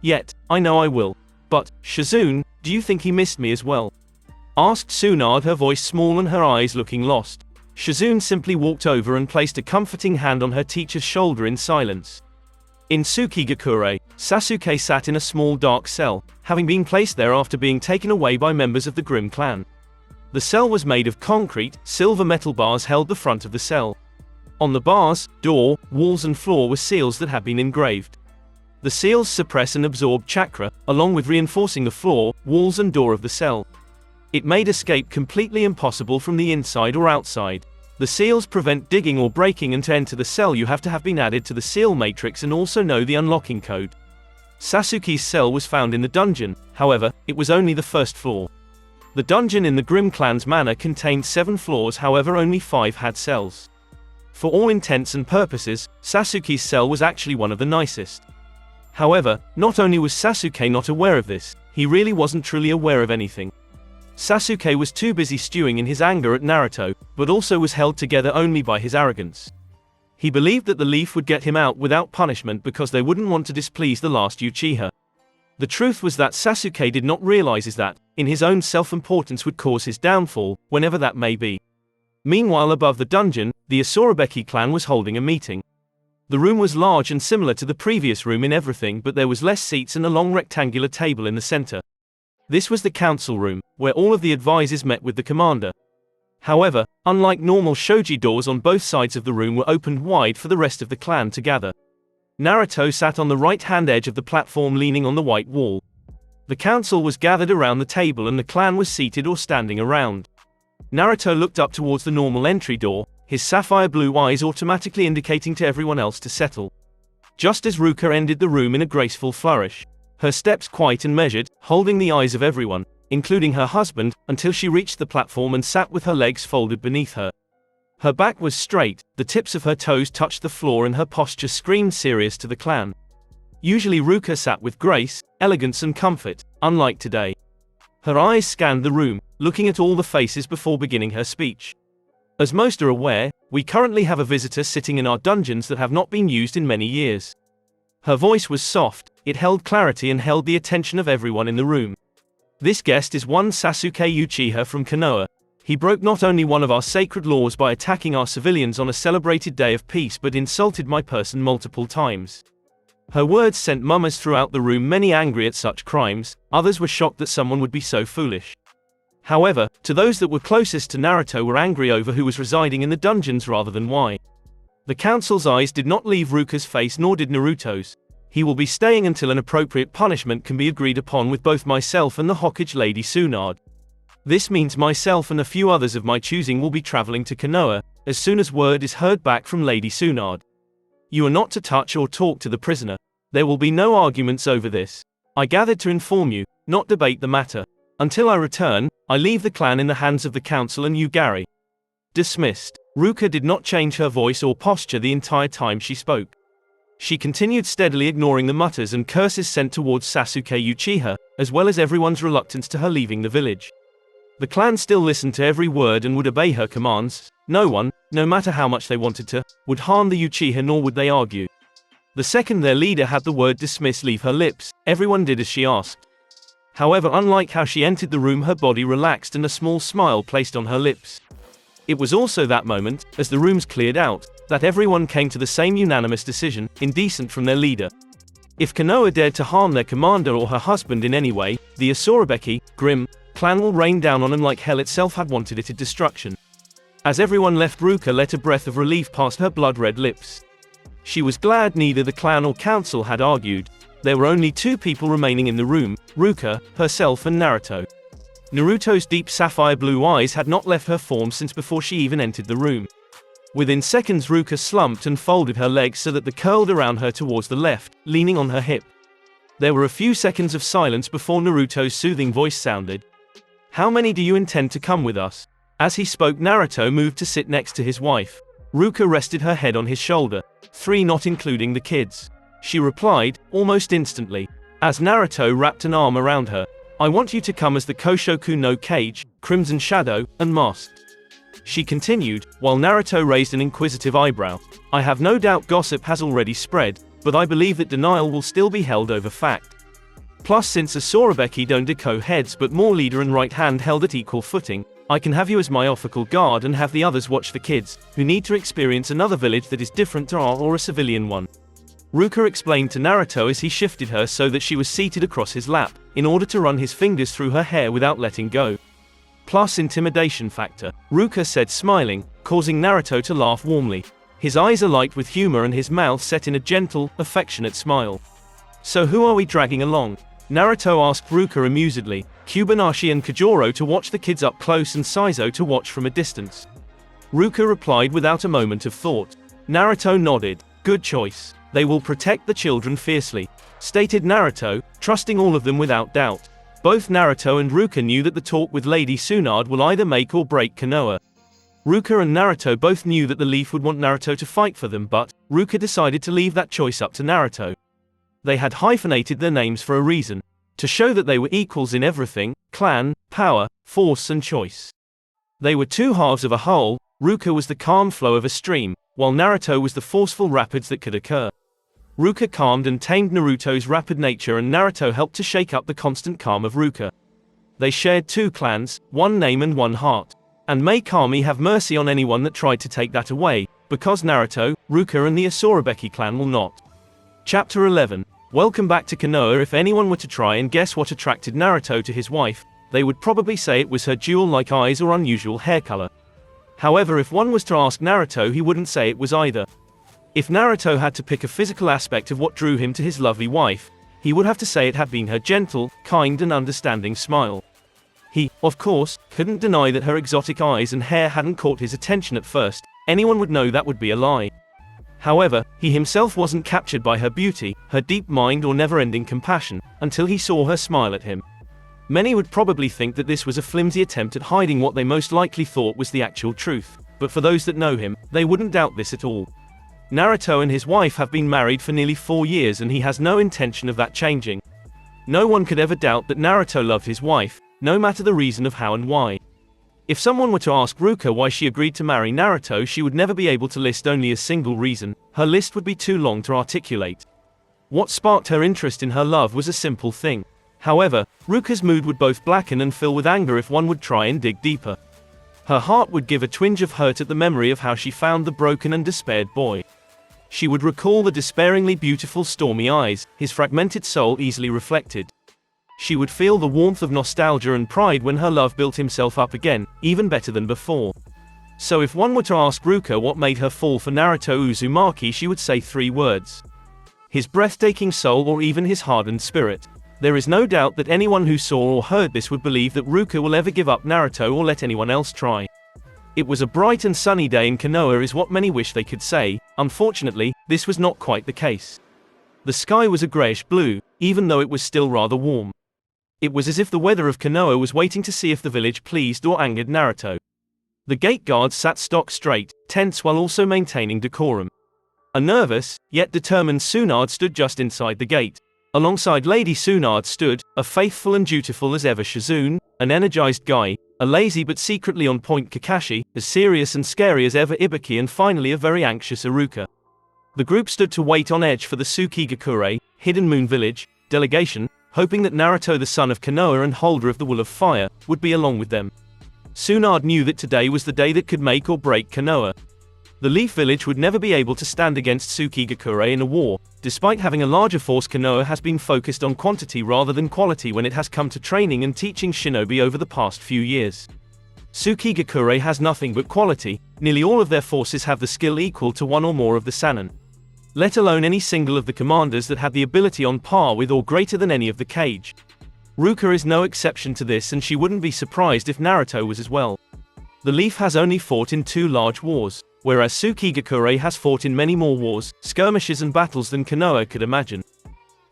Yet, I know I will. But, Shizune, do you think he missed me as well? Asked Tsunade, her voice small and her eyes looking lost. Shizune simply walked over and placed a comforting hand on her teacher's shoulder in silence. In Sukigakure, Sasuke sat in a small dark cell, having been placed there after being taken away by members of the Grim clan. The cell was made of concrete, silver metal bars held the front of the cell. On the bars, door, walls and floor were seals that had been engraved. The seals suppress and absorb chakra, along with reinforcing the floor, walls and door of the cell. It made escape completely impossible from the inside or outside. The seals prevent digging or breaking, and to enter the cell you have to have been added to the seal matrix and also know the unlocking code. Sasuke's cell was found in the dungeon, however, it was only the first floor. The dungeon in the Grim clan's manor contained 7 floors, however only 5 had cells. For all intents and purposes, Sasuke's cell was actually one of the nicest. However, not only was Sasuke not aware of this, he really wasn't truly aware of anything. Sasuke was too busy stewing in his anger at Naruto, but also was held together only by his arrogance. He believed that the leaf would get him out without punishment because they wouldn't want to displease the last Uchiha. The truth was that Sasuke did not realize that, in his own self-importance would cause his downfall, whenever that may be. Meanwhile above the dungeon, the Asurabeki clan was holding a meeting. The room was large and similar to the previous room in everything, but there was less seats and a long rectangular table in the center. This was the council room, where all of the advisors met with the commander. However, unlike normal shoji doors on both sides of the room were opened wide for the rest of the clan to gather. Naruto sat on the right-hand edge of the platform leaning on the white wall. The council was gathered around the table and the clan was seated or standing around. Naruto looked up towards the normal entry door, his sapphire blue eyes automatically indicating to everyone else to settle. Just as Ruka entered the room in a graceful flourish, her steps quiet and measured, holding the eyes of everyone, including her husband, until she reached the platform and sat with her legs folded beneath her. Her back was straight, the tips of her toes touched the floor and her posture screamed serious to the clan. Usually Ruka sat with grace, elegance and comfort, unlike today. Her eyes scanned the room, looking at all the faces before beginning her speech. As most are aware, we currently have a visitor sitting in our dungeons that have not been used in many years. Her voice was soft, it held clarity and held the attention of everyone in the room. This guest is one Sasuke Uchiha from Konoha. He broke not only one of our sacred laws by attacking our civilians on a celebrated day of peace but insulted my person multiple times. Her words sent mummers throughout the room, many angry at such crimes, others were shocked that someone would be so foolish. However, to those that were closest to Naruto were angry over who was residing in the dungeons rather than why. The council's eyes did not leave Ruka's face nor did Naruto's. He will be staying until an appropriate punishment can be agreed upon with both myself and the Hokage Lady Tsunade. This means myself and a few others of my choosing will be traveling to Konoha, as soon as word is heard back from Lady Tsunade. You are not to touch or talk to the prisoner. There will be no arguments over this. I gathered to inform you, not debate the matter. Until I return, I leave the clan in the hands of the council and you, Gary. Dismissed. Ruka did not change her voice or posture the entire time she spoke. She continued steadily ignoring the mutters and curses sent towards Sasuke Uchiha, as well as everyone's reluctance to her leaving the village. The clan still listened to every word and would obey her commands. No one, no matter how much they wanted to, would harm the Uchiha nor would they argue. The second their leader had the word dismiss leave her lips, everyone did as she asked. However, unlike how she entered the room, her body relaxed and a small smile placed on her lips. It was also that moment, as the rooms cleared out, that everyone came to the same unanimous decision, indecent from their leader. If Konoha dared to harm their commander or her husband in any way, the Asurabeki, grim, clan will rain down on them like hell itself had wanted it to destruction. As everyone left, Ruka let a breath of relief past her blood-red lips. She was glad neither the clan or council had argued. There were only two people remaining in the room, Ruka, herself and Naruto. Naruto's deep sapphire blue eyes had not left her form since before she even entered the room. Within seconds Ruka slumped and folded her legs so that they curled around her towards the left, leaning on her hip. There were a few seconds of silence before Naruto's soothing voice sounded. How many do you intend to come with us? As he spoke, Naruto moved to sit next to his wife. Ruka rested her head on his shoulder. 3, not including the kids. She replied, almost instantly. As Naruto wrapped an arm around her. I want you to come as the Koshoku no Kage, Crimson Shadow, and Masked. She continued, while Naruto raised an inquisitive eyebrow. I have no doubt gossip has already spread, but I believe that denial will still be held over fact. Plus, since Asurabeki don't deco heads but more leader and right hand held at equal footing, I can have you as my official guard and have the others watch the kids, who need to experience another village that is different to our or a civilian one. Ruka explained to Naruto as he shifted her so that she was seated across his lap, in order to run his fingers through her hair without letting go. Plus intimidation factor, Ruka said, smiling, causing Naruto to laugh warmly. His eyes alight with humor and his mouth set in a gentle, affectionate smile. So who are we dragging along? Naruto asked Ruka amusedly, Kubanashi and Kajoro to watch the kids up close and Saizo to watch from a distance. Ruka replied without a moment of thought. Naruto nodded. Good choice. They will protect the children fiercely, stated Naruto, trusting all of them without doubt. Both Naruto and Ruka knew that the talk with Lady Tsunade will either make or break Konoha. Ruka and Naruto both knew that the Leaf would want Naruto to fight for them, but Ruka decided to leave that choice up to Naruto. They had hyphenated their names for a reason, to show that they were equals in everything: clan, power, force and choice. They were two halves of a whole. Ruka was the calm flow of a stream, while Naruto was the forceful rapids that could occur. Ruka calmed and tamed Naruto's rapid nature, and Naruto helped to shake up the constant calm of Ruka. They shared 2 clans, 1 name and 1 heart. And may Kami have mercy on anyone that tried to take that away, because Naruto, Ruka and the Asurabeki clan will not. Chapter 11. Welcome back to Konoha. If anyone were to try and guess what attracted Naruto to his wife, they would probably say it was her jewel-like eyes or unusual hair color. However, if one was to ask Naruto, he wouldn't say it was either. If Naruto had to pick a physical aspect of what drew him to his lovely wife, he would have to say it had been her gentle, kind and understanding smile. He, of course, couldn't deny that her exotic eyes and hair hadn't caught his attention at first. Anyone would know that would be a lie. However, he himself wasn't captured by her beauty, her deep mind or never-ending compassion, until he saw her smile at him. Many would probably think that this was a flimsy attempt at hiding what they most likely thought was the actual truth, but for those that know him, they wouldn't doubt this at all. Naruto and his wife have been married for nearly 4 years and he has no intention of that changing. No one could ever doubt that Naruto loved his wife, no matter the reason of how and why. If someone were to ask Ruka why she agreed to marry Naruto, she would never be able to list only a single reason. Her list would be too long to articulate. What sparked her interest in her love was a simple thing. However, Ruka's mood would both blacken and fill with anger if one would try and dig deeper. Her heart would give a twinge of hurt at the memory of how she found the broken and despaired boy. She would recall the despairingly beautiful stormy eyes, his fragmented soul easily reflected. She would feel the warmth of nostalgia and pride when her love built himself up again, even better than before. So if one were to ask Ruka what made her fall for Naruto Uzumaki, she would say 3 words. His breathtaking soul, or even his hardened spirit. There is no doubt that anyone who saw or heard this would believe that Ruka will ever give up Naruto or let anyone else try. It was a bright and sunny day in Konoha is what many wish they could say. Unfortunately, this was not quite the case. The sky was a greyish blue, even though it was still rather warm. It was as if the weather of Konoha was waiting to see if the village pleased or angered Naruto. The gate guards sat stock straight, tense while also maintaining decorum. A nervous, yet determined Tsunade stood just inside the gate. Alongside Lady Tsunade stood, a faithful and dutiful as ever Shizune, an energized Guy, a lazy but secretly on point Kakashi, as serious and scary as ever Ibiki, and finally a very anxious Iruka. The group stood to wait on edge for the Sukigakure, Hidden Moon Village, delegation, hoping that Naruto, the son of Konoha and holder of the Wool of Fire, would be along with them. Tsunade knew that today was the day that could make or break Konoha. The Leaf Village would never be able to stand against Sukigakure in a war. Despite having a larger force, Konoha has been focused on quantity rather than quality when it has come to training and teaching shinobi over the past few years. Sukigakure has nothing but quality. Nearly all of their forces have the skill equal to one or more of the Sannin, let alone any single of the commanders that had the ability on par with or greater than any of the Kage. Ruka is no exception to this, and she wouldn't be surprised if Naruto was as well. The Leaf has only fought in 2 large wars, whereas Sukigakure has fought in many more wars, skirmishes and battles than Konoha could imagine.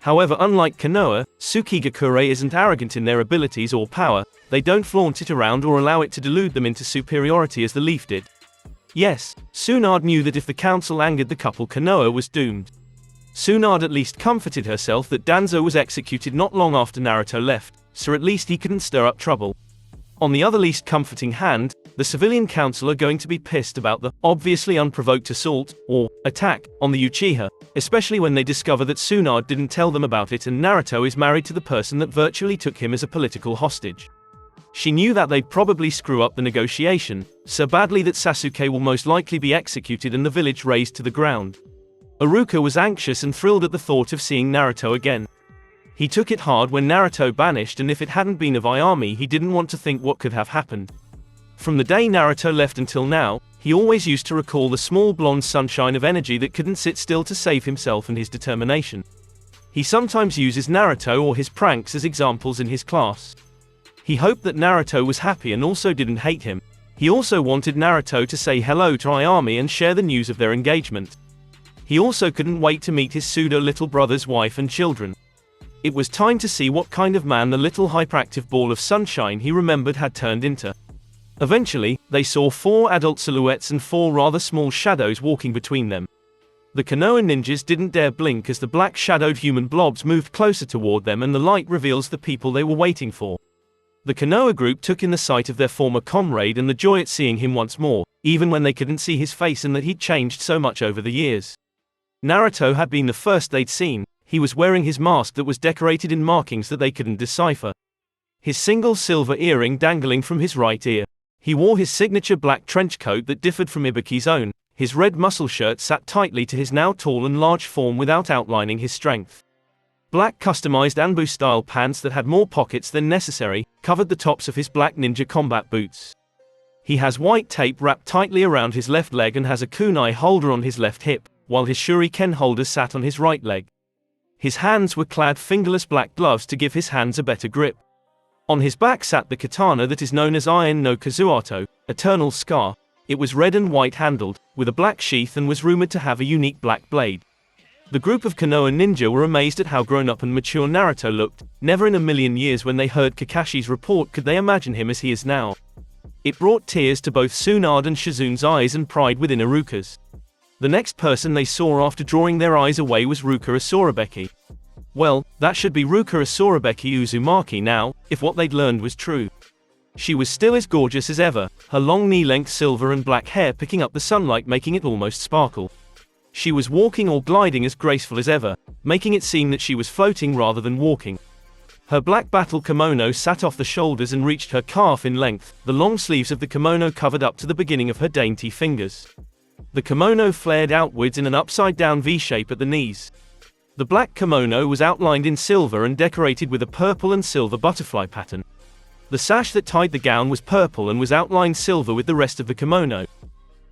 However, unlike Konoha, Sukigakure isn't arrogant in their abilities or power. They don't flaunt it around or allow it to delude them into superiority as the Leaf did. Yes, Tsunade knew that if the council angered the couple, Konoha was doomed. Tsunade at least comforted herself that Danzo was executed not long after Naruto left, so at least he couldn't stir up trouble. On the other least comforting hand, the civilian council are going to be pissed about the obviously unprovoked assault, or attack, on the Uchiha, especially when they discover that Tsunade didn't tell them about it and Naruto is married to the person that virtually took him as a political hostage. She knew that they'd probably screw up the negotiation, so badly that Sasuke will most likely be executed and the village razed to the ground. Iruka was anxious and thrilled at the thought of seeing Naruto again. He took it hard when Naruto banished, and if it hadn't been of Ayami, he didn't want to think what could have happened. From the day Naruto left until now, he always used to recall the small blonde sunshine of energy that couldn't sit still to save himself and his determination. He sometimes uses Naruto or his pranks as examples in his class. He hoped that Naruto was happy and also didn't hate him. He also wanted Naruto to say hello to Ayami and share the news of their engagement. He also couldn't wait to meet his pseudo little brother's wife and children. It was time to see what kind of man the little hyperactive ball of sunshine he remembered had turned into. Eventually, they saw 4 adult silhouettes and 4 rather small shadows walking between them. The Konoha ninjas didn't dare blink as the black shadowed human blobs moved closer toward them, and the light reveals the people they were waiting for. The Konoha group took in the sight of their former comrade and the joy at seeing him once more, even when they couldn't see his face and that he'd changed so much over the years. Naruto had been the first they'd seen. He was wearing his mask that was decorated in markings that they couldn't decipher. His single silver earring dangling from his right ear. He wore his signature black trench coat that differed from Ibuki's own. His red muscle shirt sat tightly to his now tall and large form without outlining his strength. Black customized Anbu-style pants that had more pockets than necessary covered the tops of his black ninja combat boots. He has white tape wrapped tightly around his left leg and has a kunai holder on his left hip, while his shuriken holder sat on his right leg. His hands were clad fingerless black gloves to give his hands a better grip. On his back sat the katana that is known as Iron no Kazuato, Eternal Scar. It was red and white handled, with a black sheath, and was rumored to have a unique black blade. The group of Konoha ninja were amazed at how grown up and mature Naruto looked. Never in a million years when they heard Kakashi's report could they imagine him as he is now. It brought tears to both Tsunade and Shizune's eyes and pride within Iruka's. The next person they saw after drawing their eyes away was Ruka Asurabeki. Well, that should be Ruka Asurabeki Uzumaki now, if what they'd learned was true. She was still as gorgeous as ever, her long knee-length silver and black hair picking up the sunlight making it almost sparkle. She was walking or gliding as graceful as ever, making it seem that she was floating rather than walking. Her black battle kimono sat off the shoulders and reached her calf in length. The long sleeves of the kimono covered up to the beginning of her dainty fingers. The kimono flared outwards in an upside-down V-shape at the knees. The black kimono was outlined in silver and decorated with a purple and silver butterfly pattern. The sash that tied the gown was purple and was outlined silver with the rest of the kimono.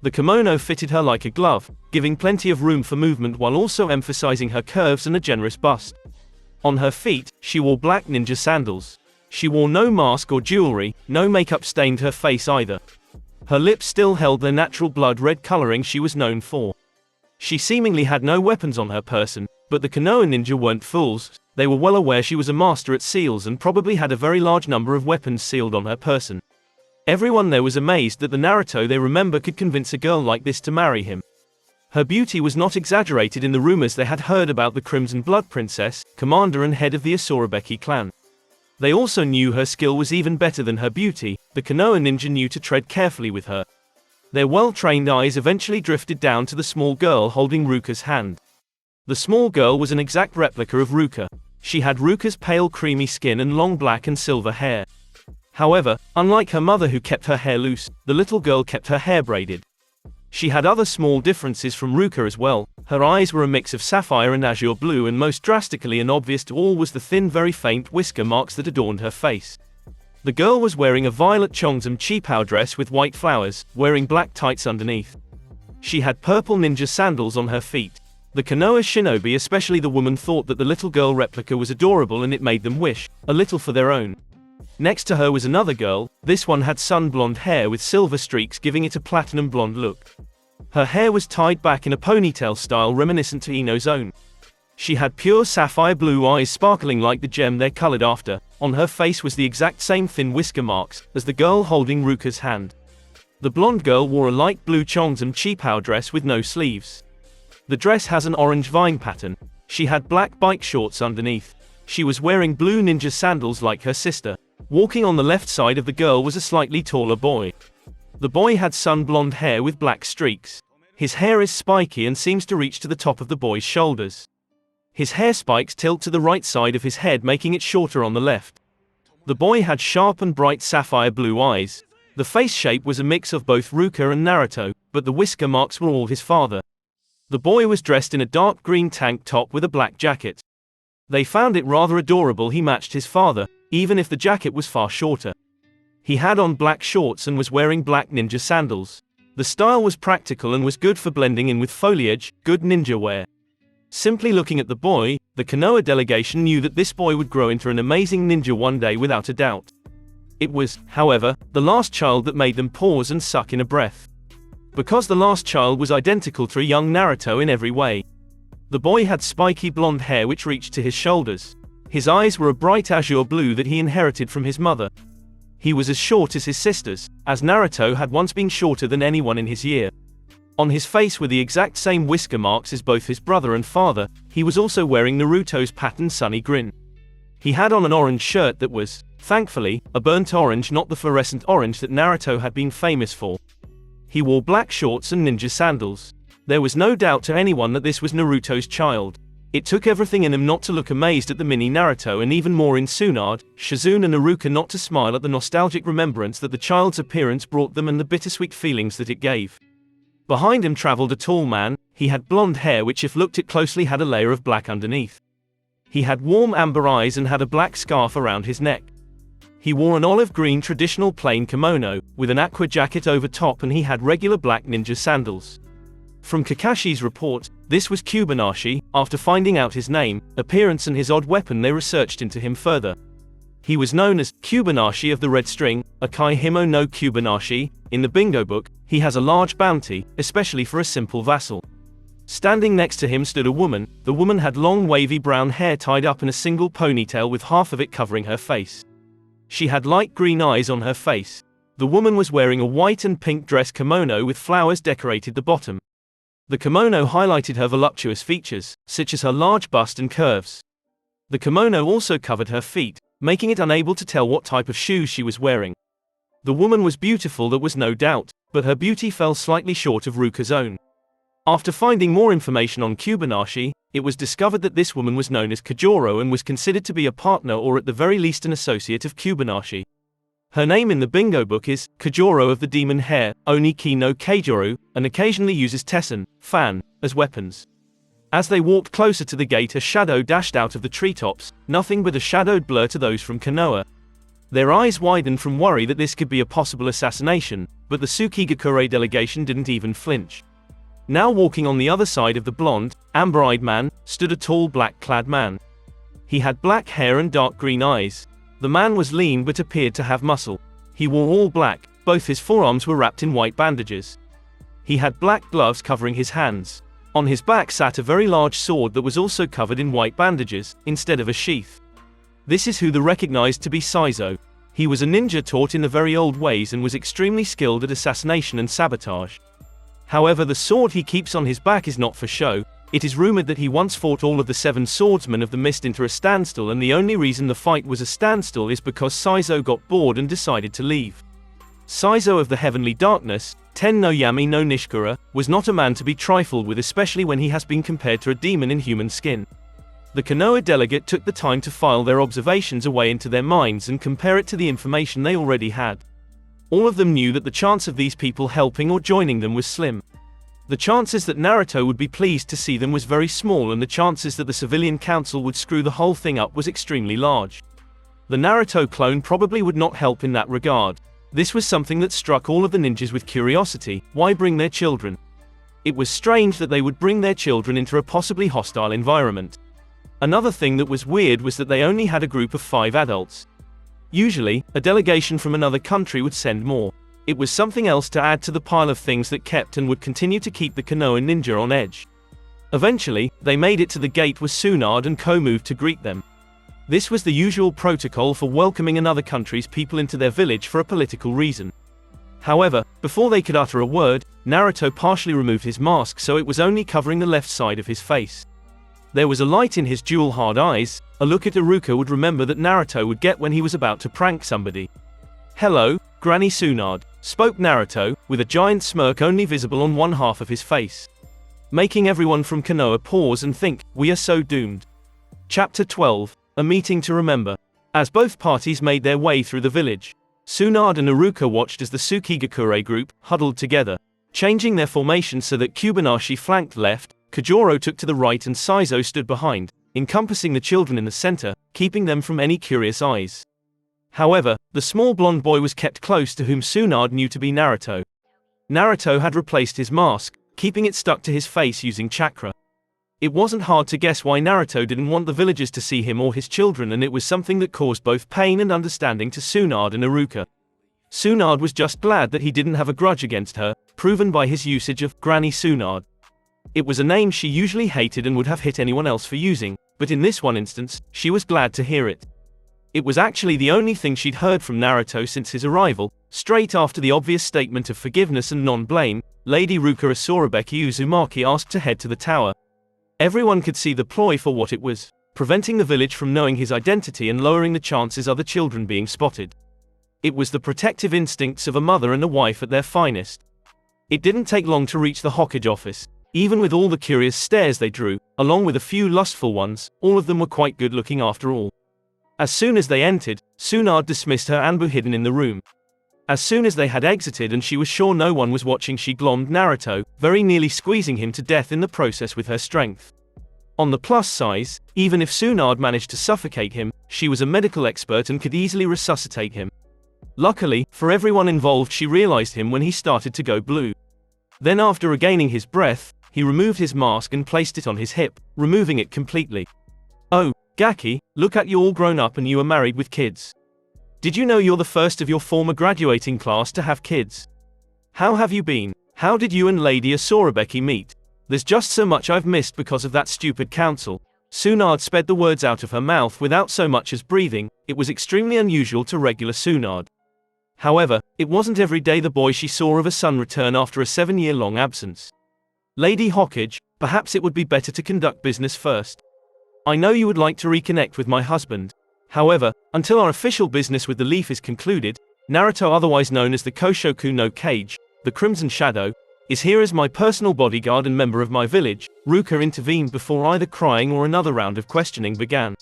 The kimono fitted her like a glove, giving plenty of room for movement while also emphasizing her curves and a generous bust. On her feet, she wore black ninja sandals. She wore no mask or jewelry, no makeup stained her face either. Her lips still held their natural blood red coloring she was known for. She seemingly had no weapons on her person, but the Konoha ninja weren't fools. They were well aware she was a master at seals and probably had a very large number of weapons sealed on her person. Everyone there was amazed that the Naruto they remember could convince a girl like this to marry him. Her beauty was not exaggerated in the rumors they had heard about the Crimson Blood Princess, commander and head of the Asurabeki clan. They also knew her skill was even better than her beauty. The Konoha ninja knew to tread carefully with her. Their well-trained eyes eventually drifted down to the small girl holding Ruka's hand. The small girl was an exact replica of Ruka. She had Ruka's pale creamy skin and long black and silver hair. However, unlike her mother who kept her hair loose, the little girl kept her hair braided. She had other small differences from Ruka as well. Her eyes were a mix of sapphire and azure blue, and most drastically and obvious to all was the thin, very faint whisker marks that adorned her face. The girl was wearing a violet cheongsam cheapao dress with white flowers, wearing black tights underneath. She had purple ninja sandals on her feet. The Konoha shinobi, especially the woman, thought that the little girl replica was adorable and it made them wish a little for their own. Next to her was another girl. This one had sun blonde hair with silver streaks giving it a platinum blonde look. Her hair was tied back in a ponytail style reminiscent to Ino's own. She had pure sapphire blue eyes sparkling like the gem they're colored after. On her face was the exact same thin whisker marks as the girl holding Ruka's hand. The blonde girl wore a light blue cheongsam cheapao dress with no sleeves. The dress has an orange vine pattern. She had black bike shorts underneath. She was wearing blue ninja sandals like her sister. Walking on the left side of the girl was a slightly taller boy. The boy had sun blonde hair with black streaks. His hair is spiky and seems to reach to the top of the boy's shoulders. His hair spikes tilt to the right side of his head, making it shorter on the left. The boy had sharp and bright sapphire blue eyes. The face shape was a mix of both Ruka and Naruto, but the whisker marks were all his father. The boy was dressed in a dark green tank top with a black jacket. They found it rather adorable he matched his father, even if the jacket was far shorter. He had on black shorts and was wearing black ninja sandals. The style was practical and was good for blending in with foliage, good ninja wear. Simply looking at the boy, the Konoha delegation knew that this boy would grow into an amazing ninja one day without a doubt. It was, however, the last child that made them pause and suck in a breath. Because the last child was identical to a young Naruto in every way. The boy had spiky blonde hair which reached to his shoulders. His eyes were a bright azure blue that he inherited from his mother. He was as short as his sisters, as Naruto had once been shorter than anyone in his year. On his face were the exact same whisker marks as both his brother and father. He was also wearing Naruto's patterned sunny grin. He had on an orange shirt that was, thankfully, a burnt orange, not the fluorescent orange that Naruto had been famous for. He wore black shorts and ninja sandals. There was no doubt to anyone that this was Naruto's child. It took everything in him not to look amazed at the mini Naruto, and even more in Tsunade, Shizune and Ruka not to smile at the nostalgic remembrance that the child's appearance brought them and the bittersweet feelings that it gave. Behind him traveled a tall man. He had blonde hair which, if looked at closely, had a layer of black underneath. He had warm amber eyes and had a black scarf around his neck. He wore an olive green traditional plain kimono, with an aqua jacket over top, and he had regular black ninja sandals. From Kakashi's report, this was Kubanashi. After finding out his name, appearance and his odd weapon, they researched into him further. He was known as Kubanashi of the Red String, Akai Himo no Kubanashi. In the bingo book, he has a large bounty, especially for a simple vassal. Standing next to him stood a woman. The woman had long wavy brown hair tied up in a single ponytail with half of it covering her face. She had light green eyes on her face. The woman was wearing a white and pink dress kimono with flowers decorated the bottom. The kimono highlighted her voluptuous features, such as her large bust and curves. The kimono also covered her feet, making it unable to tell what type of shoes she was wearing. The woman was beautiful, there was no doubt, but her beauty fell slightly short of Ruka's own. After finding more information on Kubanashi, it was discovered that this woman was known as Kajoro and was considered to be a partner or at the very least an associate of Kubanashi. Her name in the bingo book is Kajoro of the Demon Hair, Oniki no Keijoru, and occasionally uses Tessen, fan, as weapons. As they walked closer to the gate, a shadow dashed out of the treetops, nothing but a shadowed blur to those from Konoha. Their eyes widened from worry that this could be a possible assassination, but the Sukigakure delegation didn't even flinch. Now walking on the other side of the blonde, amber-eyed man, stood a tall black-clad man. He had black hair and dark green eyes. The man was lean but appeared to have muscle. He wore all black, both his forearms were wrapped in white bandages. He had black gloves covering his hands. On his back sat a very large sword that was also covered in white bandages, instead of a sheath. This is who they recognized to be Saizo. He was a ninja taught in the very old ways and was extremely skilled at assassination and sabotage. However, the sword he keeps on his back is not for show. It is rumored that he once fought all of the 7 swordsmen of the mist into a standstill, and the only reason the fight was a standstill is because Saizo got bored and decided to leave. Saizo of the Heavenly Darkness, Ten no Yami no Nishikura, was not a man to be trifled with, especially when he has been compared to a demon in human skin. The Konoha delegate took the time to file their observations away into their minds and compare it to the information they already had. All of them knew that the chance of these people helping or joining them was slim. The chances that Naruto would be pleased to see them was very small, and the chances that the civilian council would screw the whole thing up was extremely large. The Naruto clone probably would not help in that regard. This was something that struck all of the ninjas with curiosity. Why bring their children? It was strange that they would bring their children into a possibly hostile environment. Another thing that was weird was that they only had a group of 5 adults. Usually, a delegation from another country would send more. It was something else to add to the pile of things that kept and would continue to keep the Konoha ninja on edge. Eventually, they made it to the gate where Tsunade and Ko moved to greet them. This was the usual protocol for welcoming another country's people into their village for a political reason. However, before they could utter a word, Naruto partially removed his mask so it was only covering the left side of his face. There was a light in his jewel hard eyes, a look at Ruka would remember that Naruto would get when he was about to prank somebody. "Hello, Granny Tsunade," spoke Naruto, with a giant smirk only visible on one half of his face. Making everyone from Konoha pause and think, we are so doomed. Chapter 12, A Meeting to Remember. As both parties made their way through the village, Tsunade and Ruka watched as the Sukigakure group huddled together, changing their formation so that Kubanashi flanked left, Kajoro took to the right and Saizo stood behind, encompassing the children in the center, keeping them from any curious eyes. However, the small blonde boy was kept close to whom Tsunade knew to be Naruto. Naruto had replaced his mask, keeping it stuck to his face using chakra. It wasn't hard to guess why Naruto didn't want the villagers to see him or his children, and it was something that caused both pain and understanding to Tsunade and Ruka. Tsunade was just glad that he didn't have a grudge against her, proven by his usage of Granny Tsunade. It was a name she usually hated and would have hit anyone else for using, but in this one instance, she was glad to hear it. It was actually the only thing she'd heard from Naruto since his arrival. Straight after the obvious statement of forgiveness and non-blame, Lady Ruka Asurabeki Uzumaki asked to head to the tower. Everyone could see the ploy for what it was, preventing the village from knowing his identity and lowering the chances of the children being spotted. It was the protective instincts of a mother and a wife at their finest. It didn't take long to reach the Hokage office. Even with all the curious stares they drew, along with a few lustful ones, all of them were quite good looking after all. As soon as they entered, Tsunade dismissed her Anbu hidden in the room. As soon as they had exited and she was sure no one was watching, she glommed Naruto, very nearly squeezing him to death in the process with her strength. On the plus side, even if Tsunade managed to suffocate him, she was a medical expert and could easily resuscitate him. Luckily, for everyone involved, she realized him when he started to go blue. Then after regaining his breath, he removed his mask and placed it on his hip, removing it completely. "Oh, Gaki, look at you all grown up and you are married with kids. Did you know you're the first of your former graduating class to have kids? How have you been? How did you and Lady Asorabeki meet? There's just so much I've missed because of that stupid council." Tsunade sped the words out of her mouth without so much as breathing. It was extremely unusual to regular Tsunade. However, it wasn't every day the boy she saw of a son return after a 7-year-long absence. "Lady Hokage, perhaps it would be better to conduct business first. I know you would like to reconnect with my husband. However, until our official business with the Leaf is concluded, Naruto, otherwise known as the Koshoku no Kage, the Crimson Shadow, is here as my personal bodyguard and member of my village." Ruka intervened before either crying or another round of questioning began.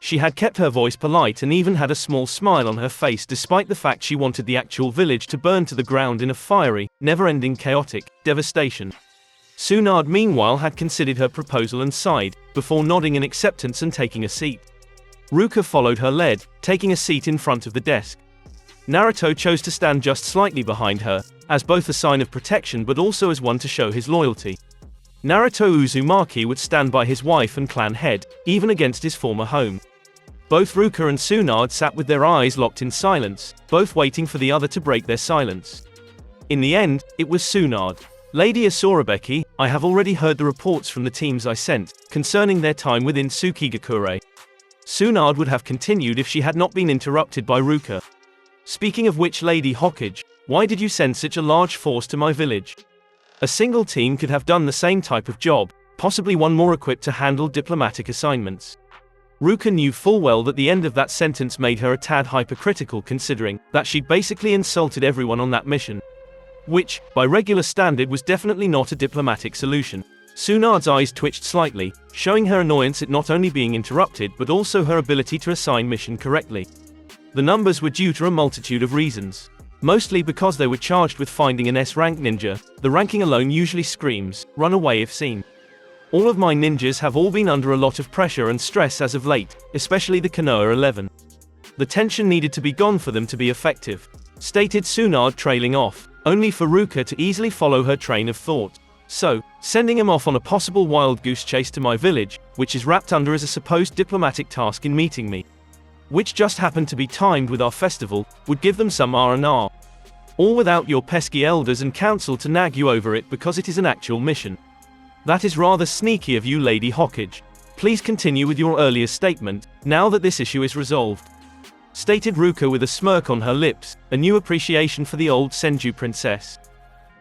She had kept her voice polite and even had a small smile on her face despite the fact she wanted the actual village to burn to the ground in a fiery, never-ending chaotic devastation. Tsunade meanwhile had considered her proposal and sighed, before nodding in acceptance and taking a seat. Ruka followed her lead, taking a seat in front of the desk. Naruto chose to stand just slightly behind her, as both a sign of protection but also as one to show his loyalty. Naruto Uzumaki would stand by his wife and clan head, even against his former home. Both Ruka and Tsunade sat with their eyes locked in silence, both waiting for the other to break their silence. In the end, it was Tsunade. "Lady Asorabeki, I have already heard the reports from the teams I sent, concerning their time within Sukigakure." Tsunade would have continued if she had not been interrupted by Ruka. "Speaking of which, Lady Hokage, why did you send such a large force to my village? A single team could have done the same type of job, possibly one more equipped to handle diplomatic assignments." Ruka knew full well that the end of that sentence made her a tad hypercritical, considering that she'd basically insulted everyone on that mission. Which, by regular standard, was definitely not a diplomatic solution. Tsunade's eyes twitched slightly, showing her annoyance at not only being interrupted but also her ability to assign mission correctly. The numbers were due to a multitude of reasons. Mostly because they were charged with finding an S-rank ninja. The ranking alone usually screams, "run away if seen." All of my ninjas have all been under a lot of pressure and stress as of late, especially the Konoha 11. The tension needed to be gone for them to be effective, stated Tsunade, trailing off, only for Ruka to easily follow her train of thought. "So, sending him off on a possible wild goose chase to my village, which is wrapped under as a supposed diplomatic task in meeting me, which just happened to be timed with our festival, would give them some R&R. All without your pesky elders and council to nag you over it because it is an actual mission. That is rather sneaky of you, Lady Hokage. Please continue with your earlier statement, now that this issue is resolved," stated Ruka with a smirk on her lips, a new appreciation for the old Senju princess.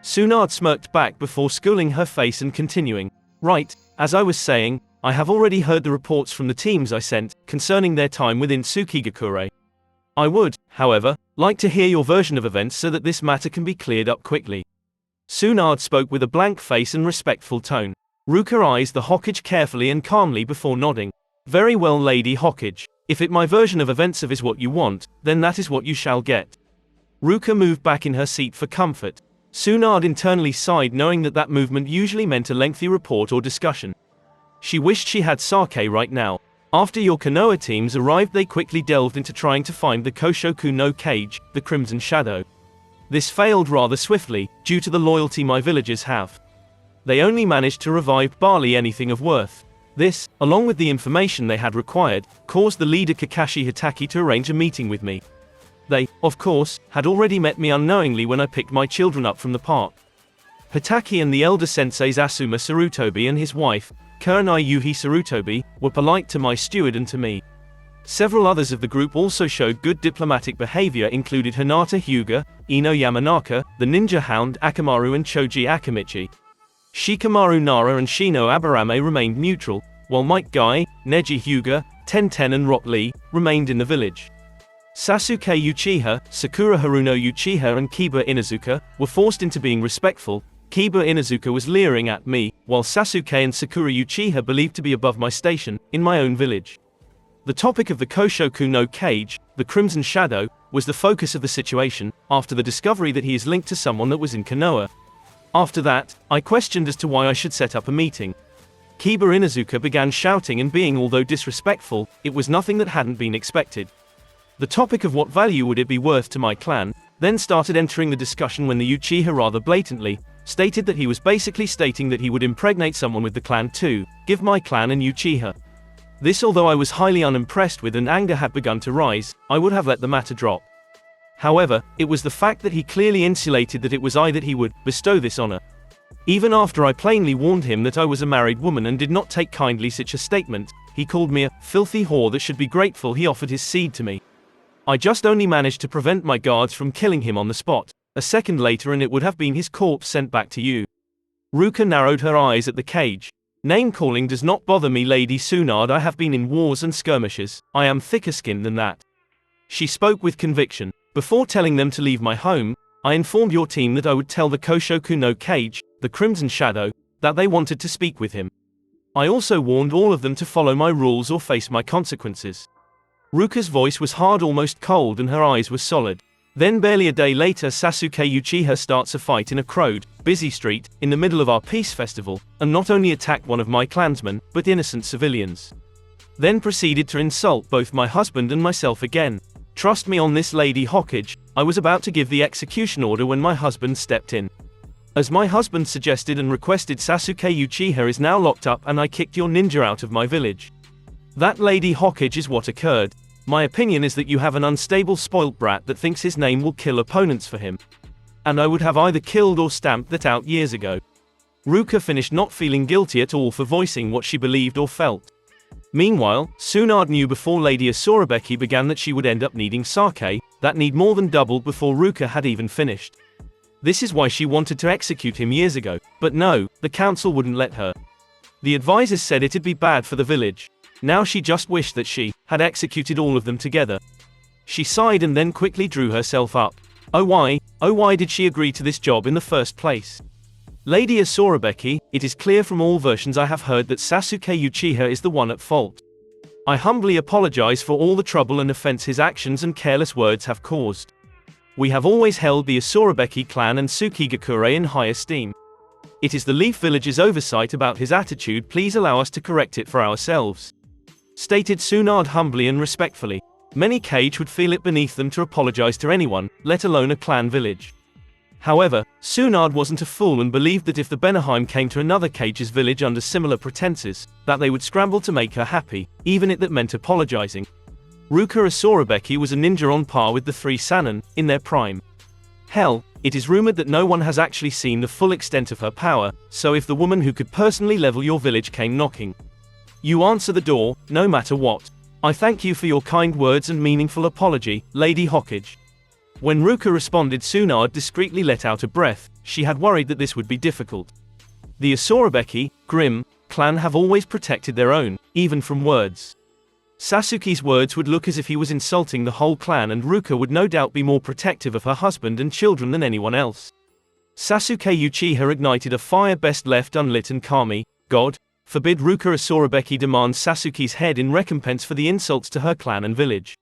Tsunade smirked back before schooling her face and continuing, "Right, as I was saying, I have already heard the reports from the teams I sent, concerning their time within Sukigakure. I would, however, like to hear your version of events so that this matter can be cleared up quickly." Tsunade spoke with a blank face and respectful tone. Ruka eyes the Hokage carefully and calmly before nodding. "Very well, Lady Hokage. If it my version of events of is what you want, then that is what you shall get." Ruka moved back in her seat for comfort. Tsunade internally sighed, knowing that that movement usually meant a lengthy report or discussion. She wished she had Sasuke right now. After your Konoha teams arrived, they quickly delved into trying to find the Koshoku no Kage, the Crimson Shadow. This failed rather swiftly, due to the loyalty my villagers have. They only managed to revive barely anything of worth. This, along with the information they had required, caused the leader Kakashi Hitaki to arrange a meeting with me. They, of course, had already met me unknowingly when I picked my children up from the park. Hitaki and the elder senseis Asuma Sarutobi and his wife, Kurenai Yuhi Sarutobi, were polite to my steward and to me. Several others of the group also showed good diplomatic behavior, included Hinata Hyuga, Ino Yamanaka, the Ninja Hound Akamaru and Choji Akamichi. Shikamaru Nara and Shino Aburame remained neutral, while Might Guy, Neji Hyuga, Ten and Rock Lee remained in the village. Sasuke Uchiha, Sakura Haruno Uchiha and Kiba Inuzuka were forced into being respectful, Kiba Inuzuka was leering at me, while Sasuke and Sakura Uchiha believed to be above my station, in my own village. The topic of the Koshoku no Kage, the Crimson Shadow, was the focus of the situation, after the discovery that he is linked to someone that was in Konoha. After that, I questioned as to why I should set up a meeting. Kiba Inuzuka began shouting and being, although disrespectful, it was nothing that hadn't been expected. The topic of what value would it be worth to my clan, then started entering the discussion when the Uchiha rather blatantly stated that he was basically stating that he would impregnate someone with the clan to give my clan an Uchiha. This, although I was highly unimpressed with and anger had begun to rise, I would have let the matter drop. However, it was the fact that he clearly insulated that it was I that he would bestow this honor. Even after I plainly warned him that I was a married woman and did not take kindly such a statement, he called me a filthy whore that should be grateful he offered his seed to me. I just only managed to prevent my guards from killing him on the spot. A second later and it would have been his corpse sent back to you. Ruka narrowed her eyes at the cage. Name-calling does not bother me, Lady Tsunade. I have been in wars and skirmishes. I am thicker-skinned than that. She spoke with conviction. Before telling them to leave my home, I informed your team that I would tell the Koshoku no Kage, the Crimson Shadow, that they wanted to speak with him. I also warned all of them to follow my rules or face my consequences. Ruka's voice was hard, almost cold, and her eyes were solid. Then barely a day later, Sasuke Uchiha starts a fight in a crowd, busy street, in the middle of our peace festival, and not only attacked one of my clansmen, but innocent civilians. Then proceeded to insult both my husband and myself again. Trust me on this, Lady Hokage, I was about to give the execution order when my husband stepped in. As my husband suggested and requested, Sasuke Uchiha is now locked up and I kicked your ninja out of my village. That, Lady Hokage, is what occurred. My opinion is that you have an unstable spoilt brat that thinks his name will kill opponents for him. And I would have either killed or stamped that out years ago. Ruka finished, not feeling guilty at all for voicing what she believed or felt. Meanwhile, Tsunade knew before Lady Asurabeki began that she would end up needing sake. That need more than doubled before Ruka had even finished. This is why she wanted to execute him years ago, but no, the council wouldn't let her. The advisors said it'd be bad for the village. Now she just wished that she had executed all of them together. She sighed and then quickly drew herself up. Oh why did she agree to this job in the first place? Lady Asurabeki, it is clear from all versions I have heard that Sasuke Uchiha is the one at fault. I humbly apologize for all the trouble and offense his actions and careless words have caused. We have always held the Asurabeki clan and Sukigakure in high esteem. It is the Leaf Village's oversight about his attitude. Please allow us to correct it for ourselves. Stated Tsunade humbly and respectfully. Many Kage would feel it beneath them to apologize to anyone, let alone a clan village. However, Tsunade wasn't a fool and believed that if the Benaheim came to another Kage's village under similar pretenses, that they would scramble to make her happy, even if that meant apologizing. Ruka Asurabeki was a ninja on par with the three Sannin, in their prime. Hell, it is rumored that no one has actually seen the full extent of her power, so if the woman who could personally level your village came knocking, you answer the door, no matter what. I thank you for your kind words and meaningful apology, Lady Hokage. When Ruka responded, Tsunade discreetly let out a breath. She had worried that this would be difficult. The Asurabeki, Grim, clan have always protected their own, even from words. Sasuke's words would look as if he was insulting the whole clan, and Ruka would no doubt be more protective of her husband and children than anyone else. Sasuke Uchiha ignited a fire best left unlit, and Kami, God forbid, Ruka Asurabeki demands Sasuke's head in recompense for the insults to her clan and village.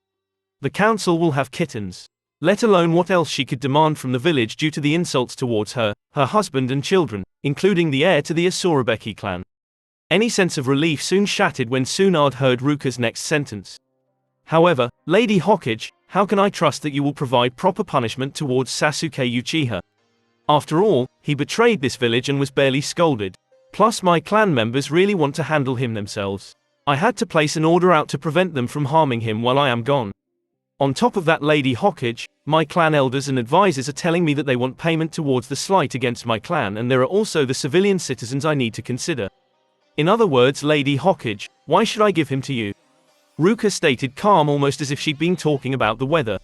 The council will have kittens. Let alone what else she could demand from the village due to the insults towards her husband and children, including the heir to the Asurabeki clan. Any sense of relief soon shattered when Tsunade heard Ruka's next sentence. However, Lady Hokage, how can I trust that you will provide proper punishment towards Sasuke Uchiha? After all, he betrayed this village and was barely scolded. Plus my clan members really want to handle him themselves. I had to place an order out to prevent them from harming him while I am gone. On top of that, Lady Hokage, my clan elders and advisors are telling me that they want payment towards the slight against my clan, and there are also the civilian citizens I need to consider. In other words, Lady Hokage, why should I give him to you? Ruka stated, calm, almost as if she'd been talking about the weather.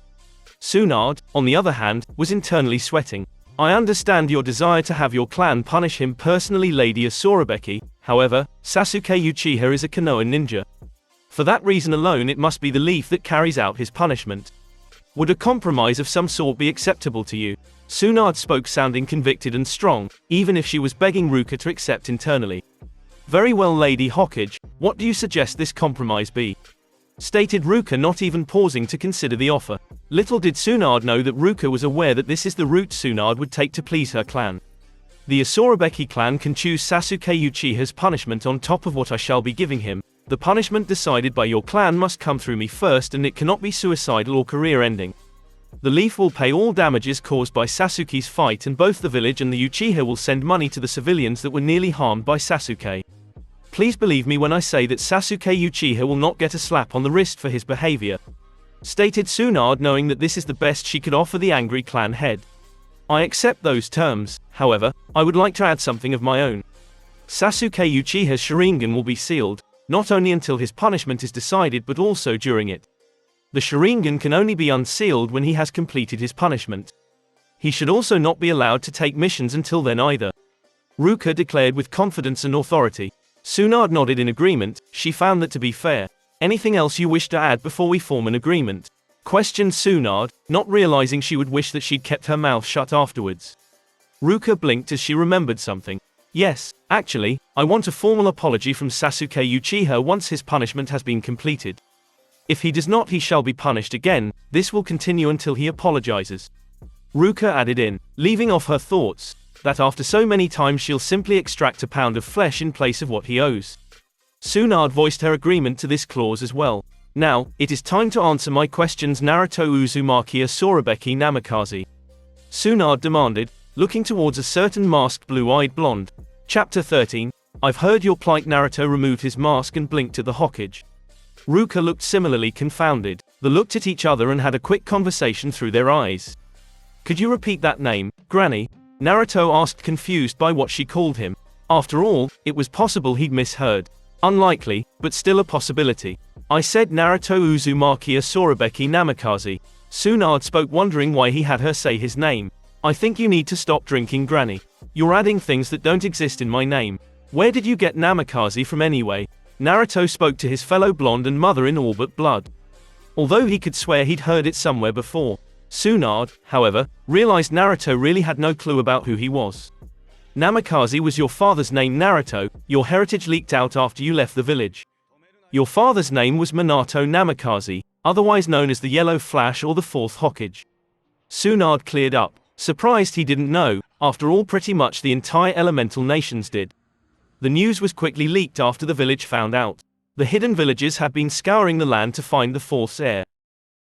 Tsunade, on the other hand, was internally sweating. I understand your desire to have your clan punish him personally, Lady Asurabeki. However, Sasuke Uchiha is a Konoha ninja. For that reason alone, it must be the Leaf that carries out his punishment. Would a compromise of some sort be acceptable to you? Tsunade spoke, sounding convicted and strong, even if she was begging Ruka to accept internally. Very well, Lady Hokage, what do you suggest this compromise be? Stated Ruka, not even pausing to consider the offer. Little did Tsunade know that Ruka was aware that this is the route Tsunade would take to please her clan. The Asurabeki clan can choose Sasuke Uchiha's punishment on top of what I shall be giving him. The punishment decided by your clan must come through me first, and it cannot be suicidal or career-ending. The Leaf will pay all damages caused by Sasuke's fight, and both the village and the Uchiha will send money to the civilians that were nearly harmed by Sasuke. Please believe me when I say that Sasuke Uchiha will not get a slap on the wrist for his behavior. Stated Tsunade, knowing that this is the best she could offer the angry clan head. I accept those terms, however, I would like to add something of my own. Sasuke Uchiha's Sharingan will be sealed, not only until his punishment is decided but also during it. The Sharingan can only be unsealed when he has completed his punishment. He should also not be allowed to take missions until then either. Ruka declared with confidence and authority. Tsunade nodded in agreement. She found that to be fair. Anything else you wish to add before we form an agreement? Questioned Tsunade, not realizing she would wish that she'd kept her mouth shut afterwards. Ruka blinked as she remembered something. Yes, actually, I want a formal apology from Sasuke Uchiha once his punishment has been completed. If he does not, he shall be punished again. This will continue until he apologizes. Ruka added in, leaving off her thoughts, that after so many times she'll simply extract a pound of flesh in place of what he owes. Tsunade voiced her agreement to this clause as well. Now, it is time to answer my questions. Naruto Uzumaki Asurabeki Namikaze? Tsunade demanded, looking towards a certain masked blue-eyed blonde. Chapter 13. I've heard your plight. Naruto removed his mask and blinked at the Hokage. Ruka looked similarly confounded. They looked at each other and had a quick conversation through their eyes. Could you repeat that name, Granny? Naruto asked, confused by what she called him. After all, it was possible he'd misheard. Unlikely, but still a possibility. I said Naruto Uzumaki Asurabeki Namikaze. Tsunade spoke, wondering why he had her say his name. I think you need to stop drinking, Granny. You're adding things that don't exist in my name. Where did you get Namikaze from anyway? Naruto spoke to his fellow blonde and mother in all but blood. Although he could swear he'd heard it somewhere before. Tsunade, however, realized Naruto really had no clue about who he was. Namikaze was your father's name, Naruto. Your heritage leaked out after you left the village. Your father's name was Minato Namikaze, otherwise known as the Yellow Flash or the Fourth Hokage. Tsunade cleared up, surprised he didn't know. After all, pretty much the entire elemental nations did. The news was quickly leaked after the village found out. The hidden villagers had been scouring the land to find the Fourth's heir.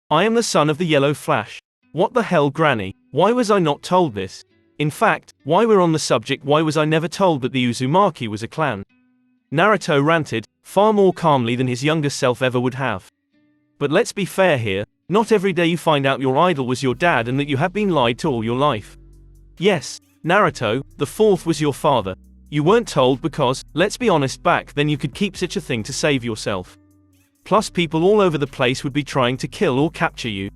I am the son of the Yellow Flash. What the hell, Granny? Why was I not told this? In fact, while we're on the subject, why was I never told that the Uzumaki was a clan? Naruto ranted, far more calmly than his younger self ever would have. But let's be fair here, not every day you find out your idol was your dad and that you have been lied to all your life. Yes, Naruto, the Fourth was your father. You weren't told because, let's be honest, back then you could keep such a thing to save yourself. Plus people all over the place would be trying to kill or capture you.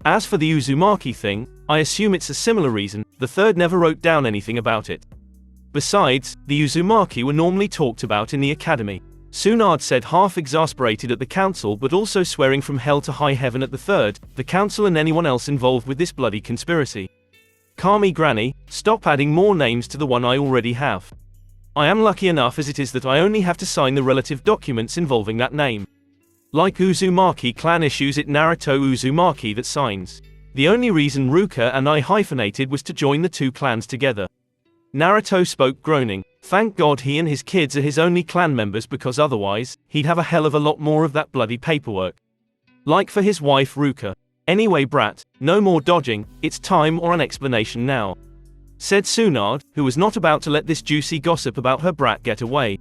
As for the Uzumaki thing, I assume it's a similar reason. The third never wrote down anything about it. Besides, the Uzumaki were normally talked about in the academy. Tsunade said, half exasperated at the council but also swearing from hell to high heaven at the third, the council and anyone else involved with this bloody conspiracy. Calm, Granny, stop adding more names to the one I already have. I am lucky enough as it is that I only have to sign the relative documents involving that name. Like Uzumaki clan issues it, Naruto Uzumaki that signs. The only reason Ruka and I hyphenated was to join the two clans together. Naruto spoke, groaning. Thank God he and his kids are his only clan members, because otherwise, he'd have a hell of a lot more of that bloody paperwork. Like for his wife Ruka. Anyway, brat, no more dodging, it's time or an explanation now. Said Tsunade, who was not about to let this juicy gossip about her brat get away.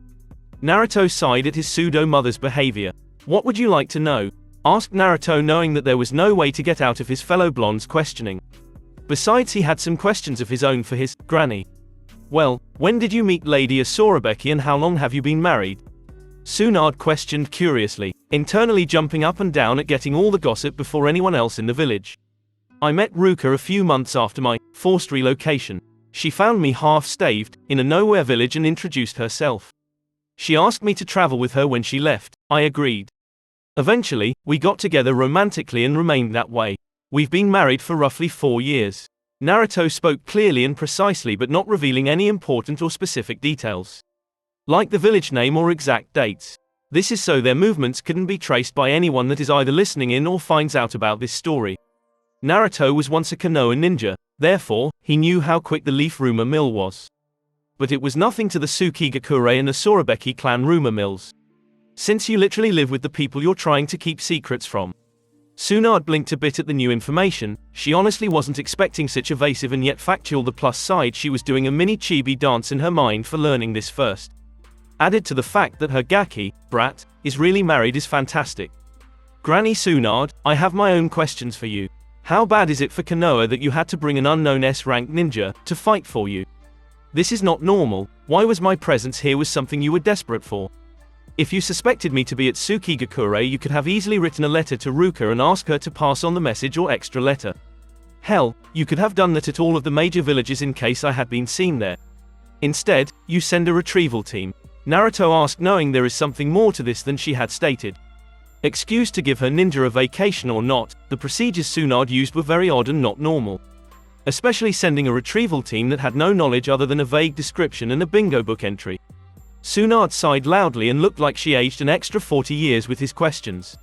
Naruto sighed at his pseudo-mother's behavior. What would you like to know? Asked Naruto, knowing that there was no way to get out of his fellow blonde's questioning. Besides, he had some questions of his own for his Granny. Well, when did you meet Lady Asurabeki and how long have you been married? Tsunade questioned curiously, internally jumping up and down at getting all the gossip before anyone else in the village. I met Ruka a few months after my forced relocation. She found me half-staved, in a nowhere village and introduced herself. She asked me to travel with her when she left. I agreed. Eventually, we got together romantically and remained that way. We've been married for roughly 4 years. Naruto spoke clearly and precisely, but not revealing any important or specific details, like the village name or exact dates. This is so their movements couldn't be traced by anyone that is either listening in or finds out about this story. Naruto was once a Konoha ninja, therefore, he knew how quick the leaf rumor mill was. But it was nothing to the Sukigakure and the Sorobeki clan rumor mills. Since you literally live with the people you're trying to keep secrets from. Tsunade blinked a bit at the new information. She honestly wasn't expecting such evasive and yet factual. The plus side, she was doing a mini chibi dance in her mind for learning this first. Added to the fact that her Gaki, brat, is really married is fantastic. Granny Tsunade, I have my own questions for you. How bad is it for Konoha that you had to bring an unknown S-rank ninja to fight for you? This is not normal. Why was my presence here was something you were desperate for? If you suspected me to be at Sukigakure, you could have easily written a letter to Ruka and ask her to pass on the message or extra letter. Hell, you could have done that at all of the major villages in case I had been seen there. Instead, you send a retrieval team. Naruto asked, knowing there is something more to this than she had stated. Excused to give her ninja a vacation or not, the procedures Tsunade used were very odd and not normal. Especially sending a retrieval team that had no knowledge other than a vague description and a bingo book entry. Tsunade sighed loudly and looked like she aged an extra 40 years with his questions.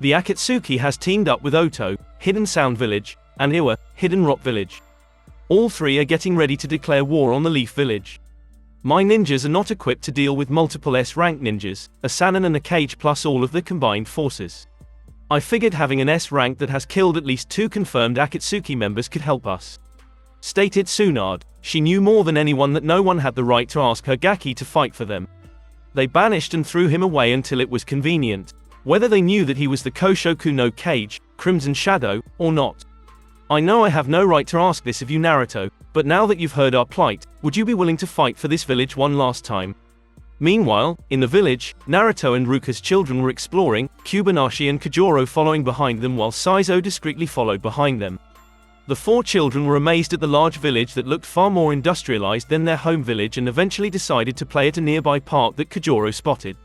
The Akatsuki has teamed up with Oto, Hidden Sound Village, and Iwa, Hidden Rock Village. All three are getting ready to declare war on the Leaf Village. My ninjas are not equipped to deal with multiple S-rank ninjas, a Sannin and a Kage plus all of the combined forces. I figured having an S-rank that has killed at least 2 confirmed Akatsuki members could help us. Stated Tsunade. She knew more than anyone that no one had the right to ask her Gaki to fight for them. They banished and threw him away until it was convenient. Whether they knew that he was the Koshoku no Kage, Crimson Shadow, or not. I know I have no right to ask this of you, Naruto, but now that you've heard our plight, would you be willing to fight for this village one last time? Meanwhile, in the village, Naruto and Ruka's children were exploring, Kubanashi and Kajoro following behind them while Saizo discreetly followed behind them. The 4 children were amazed at the large village that looked far more industrialized than their home village and eventually decided to play at a nearby park that Kajoro spotted.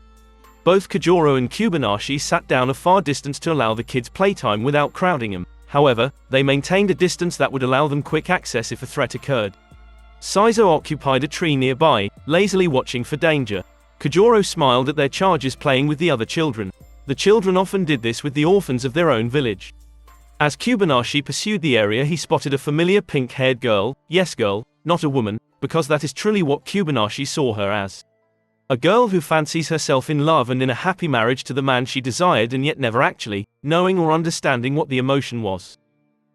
Both Kajoro and Kubanashi sat down a far distance to allow the kids playtime without crowding them. However, they maintained a distance that would allow them quick access if a threat occurred. Saizo occupied a tree nearby, lazily watching for danger. Kajoro smiled at their charges playing with the other children. The children often did this with the orphans of their own village. As Kubanashi pursued the area, he spotted a familiar pink-haired girl, yes girl, not a woman, because that is truly what Kubanashi saw her as. A girl who fancies herself in love and in a happy marriage to the man she desired and yet never actually, knowing or understanding what the emotion was.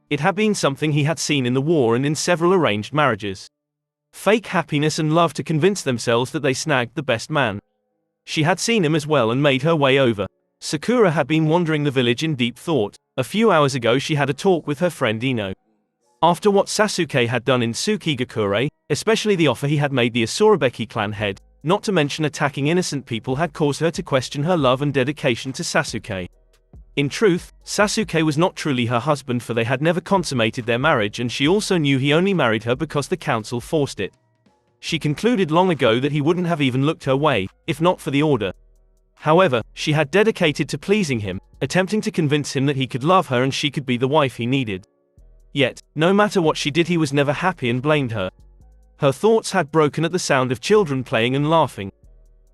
It had been something he had seen in the war and in several arranged marriages. Fake happiness and love to convince themselves that they snagged the best man. She had seen him as well and made her way over. Sakura had been wandering the village in deep thought. A few hours ago she had a talk with her friend Ino. After what Sasuke had done in Sukigakure, especially the offer he had made the Asurabeki clan head, not to mention attacking innocent people, had caused her to question her love and dedication to Sasuke. In truth, Sasuke was not truly her husband, for they had never consummated their marriage, and she also knew he only married her because the council forced it. She concluded long ago that he wouldn't have even looked her way, if not for the order. However, she had dedicated to pleasing him, attempting to convince him that he could love her and she could be the wife he needed. Yet, no matter what she did, he was never happy and blamed her. Her thoughts had broken at the sound of children playing and laughing.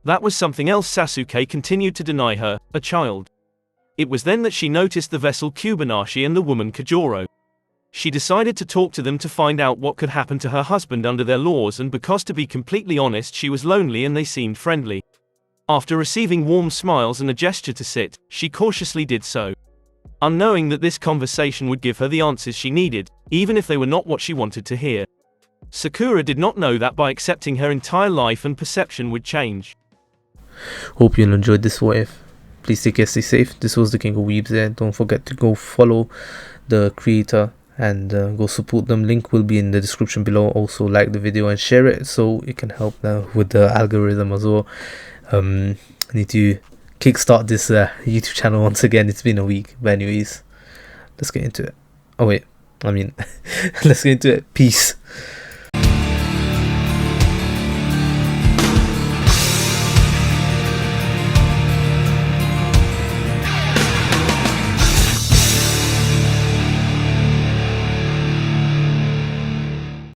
That was something else Sasuke continued to deny her, a child. It was then that she noticed the vessel Kubanashi and the woman Kajoro. She decided to talk to them to find out what could happen to her husband under their laws, and because, to be completely honest, she was lonely and they seemed friendly. After receiving warm smiles and a gesture to sit, she cautiously did so. Unknowing that this conversation would give her the answers she needed, even if they were not what she wanted to hear. Sakura did not know that by accepting her entire life and perception would change. Hope you enjoyed this what if. Please take care, stay safe. This was the King of Weebs there. Don't forget to go follow the creator and go support them. Link will be in the description below. Also like the video and share it so it can help with the algorithm as well. I need to kickstart this YouTube channel once again. It's been a week, but anyways, let's get into it. Let's get into it. Peace.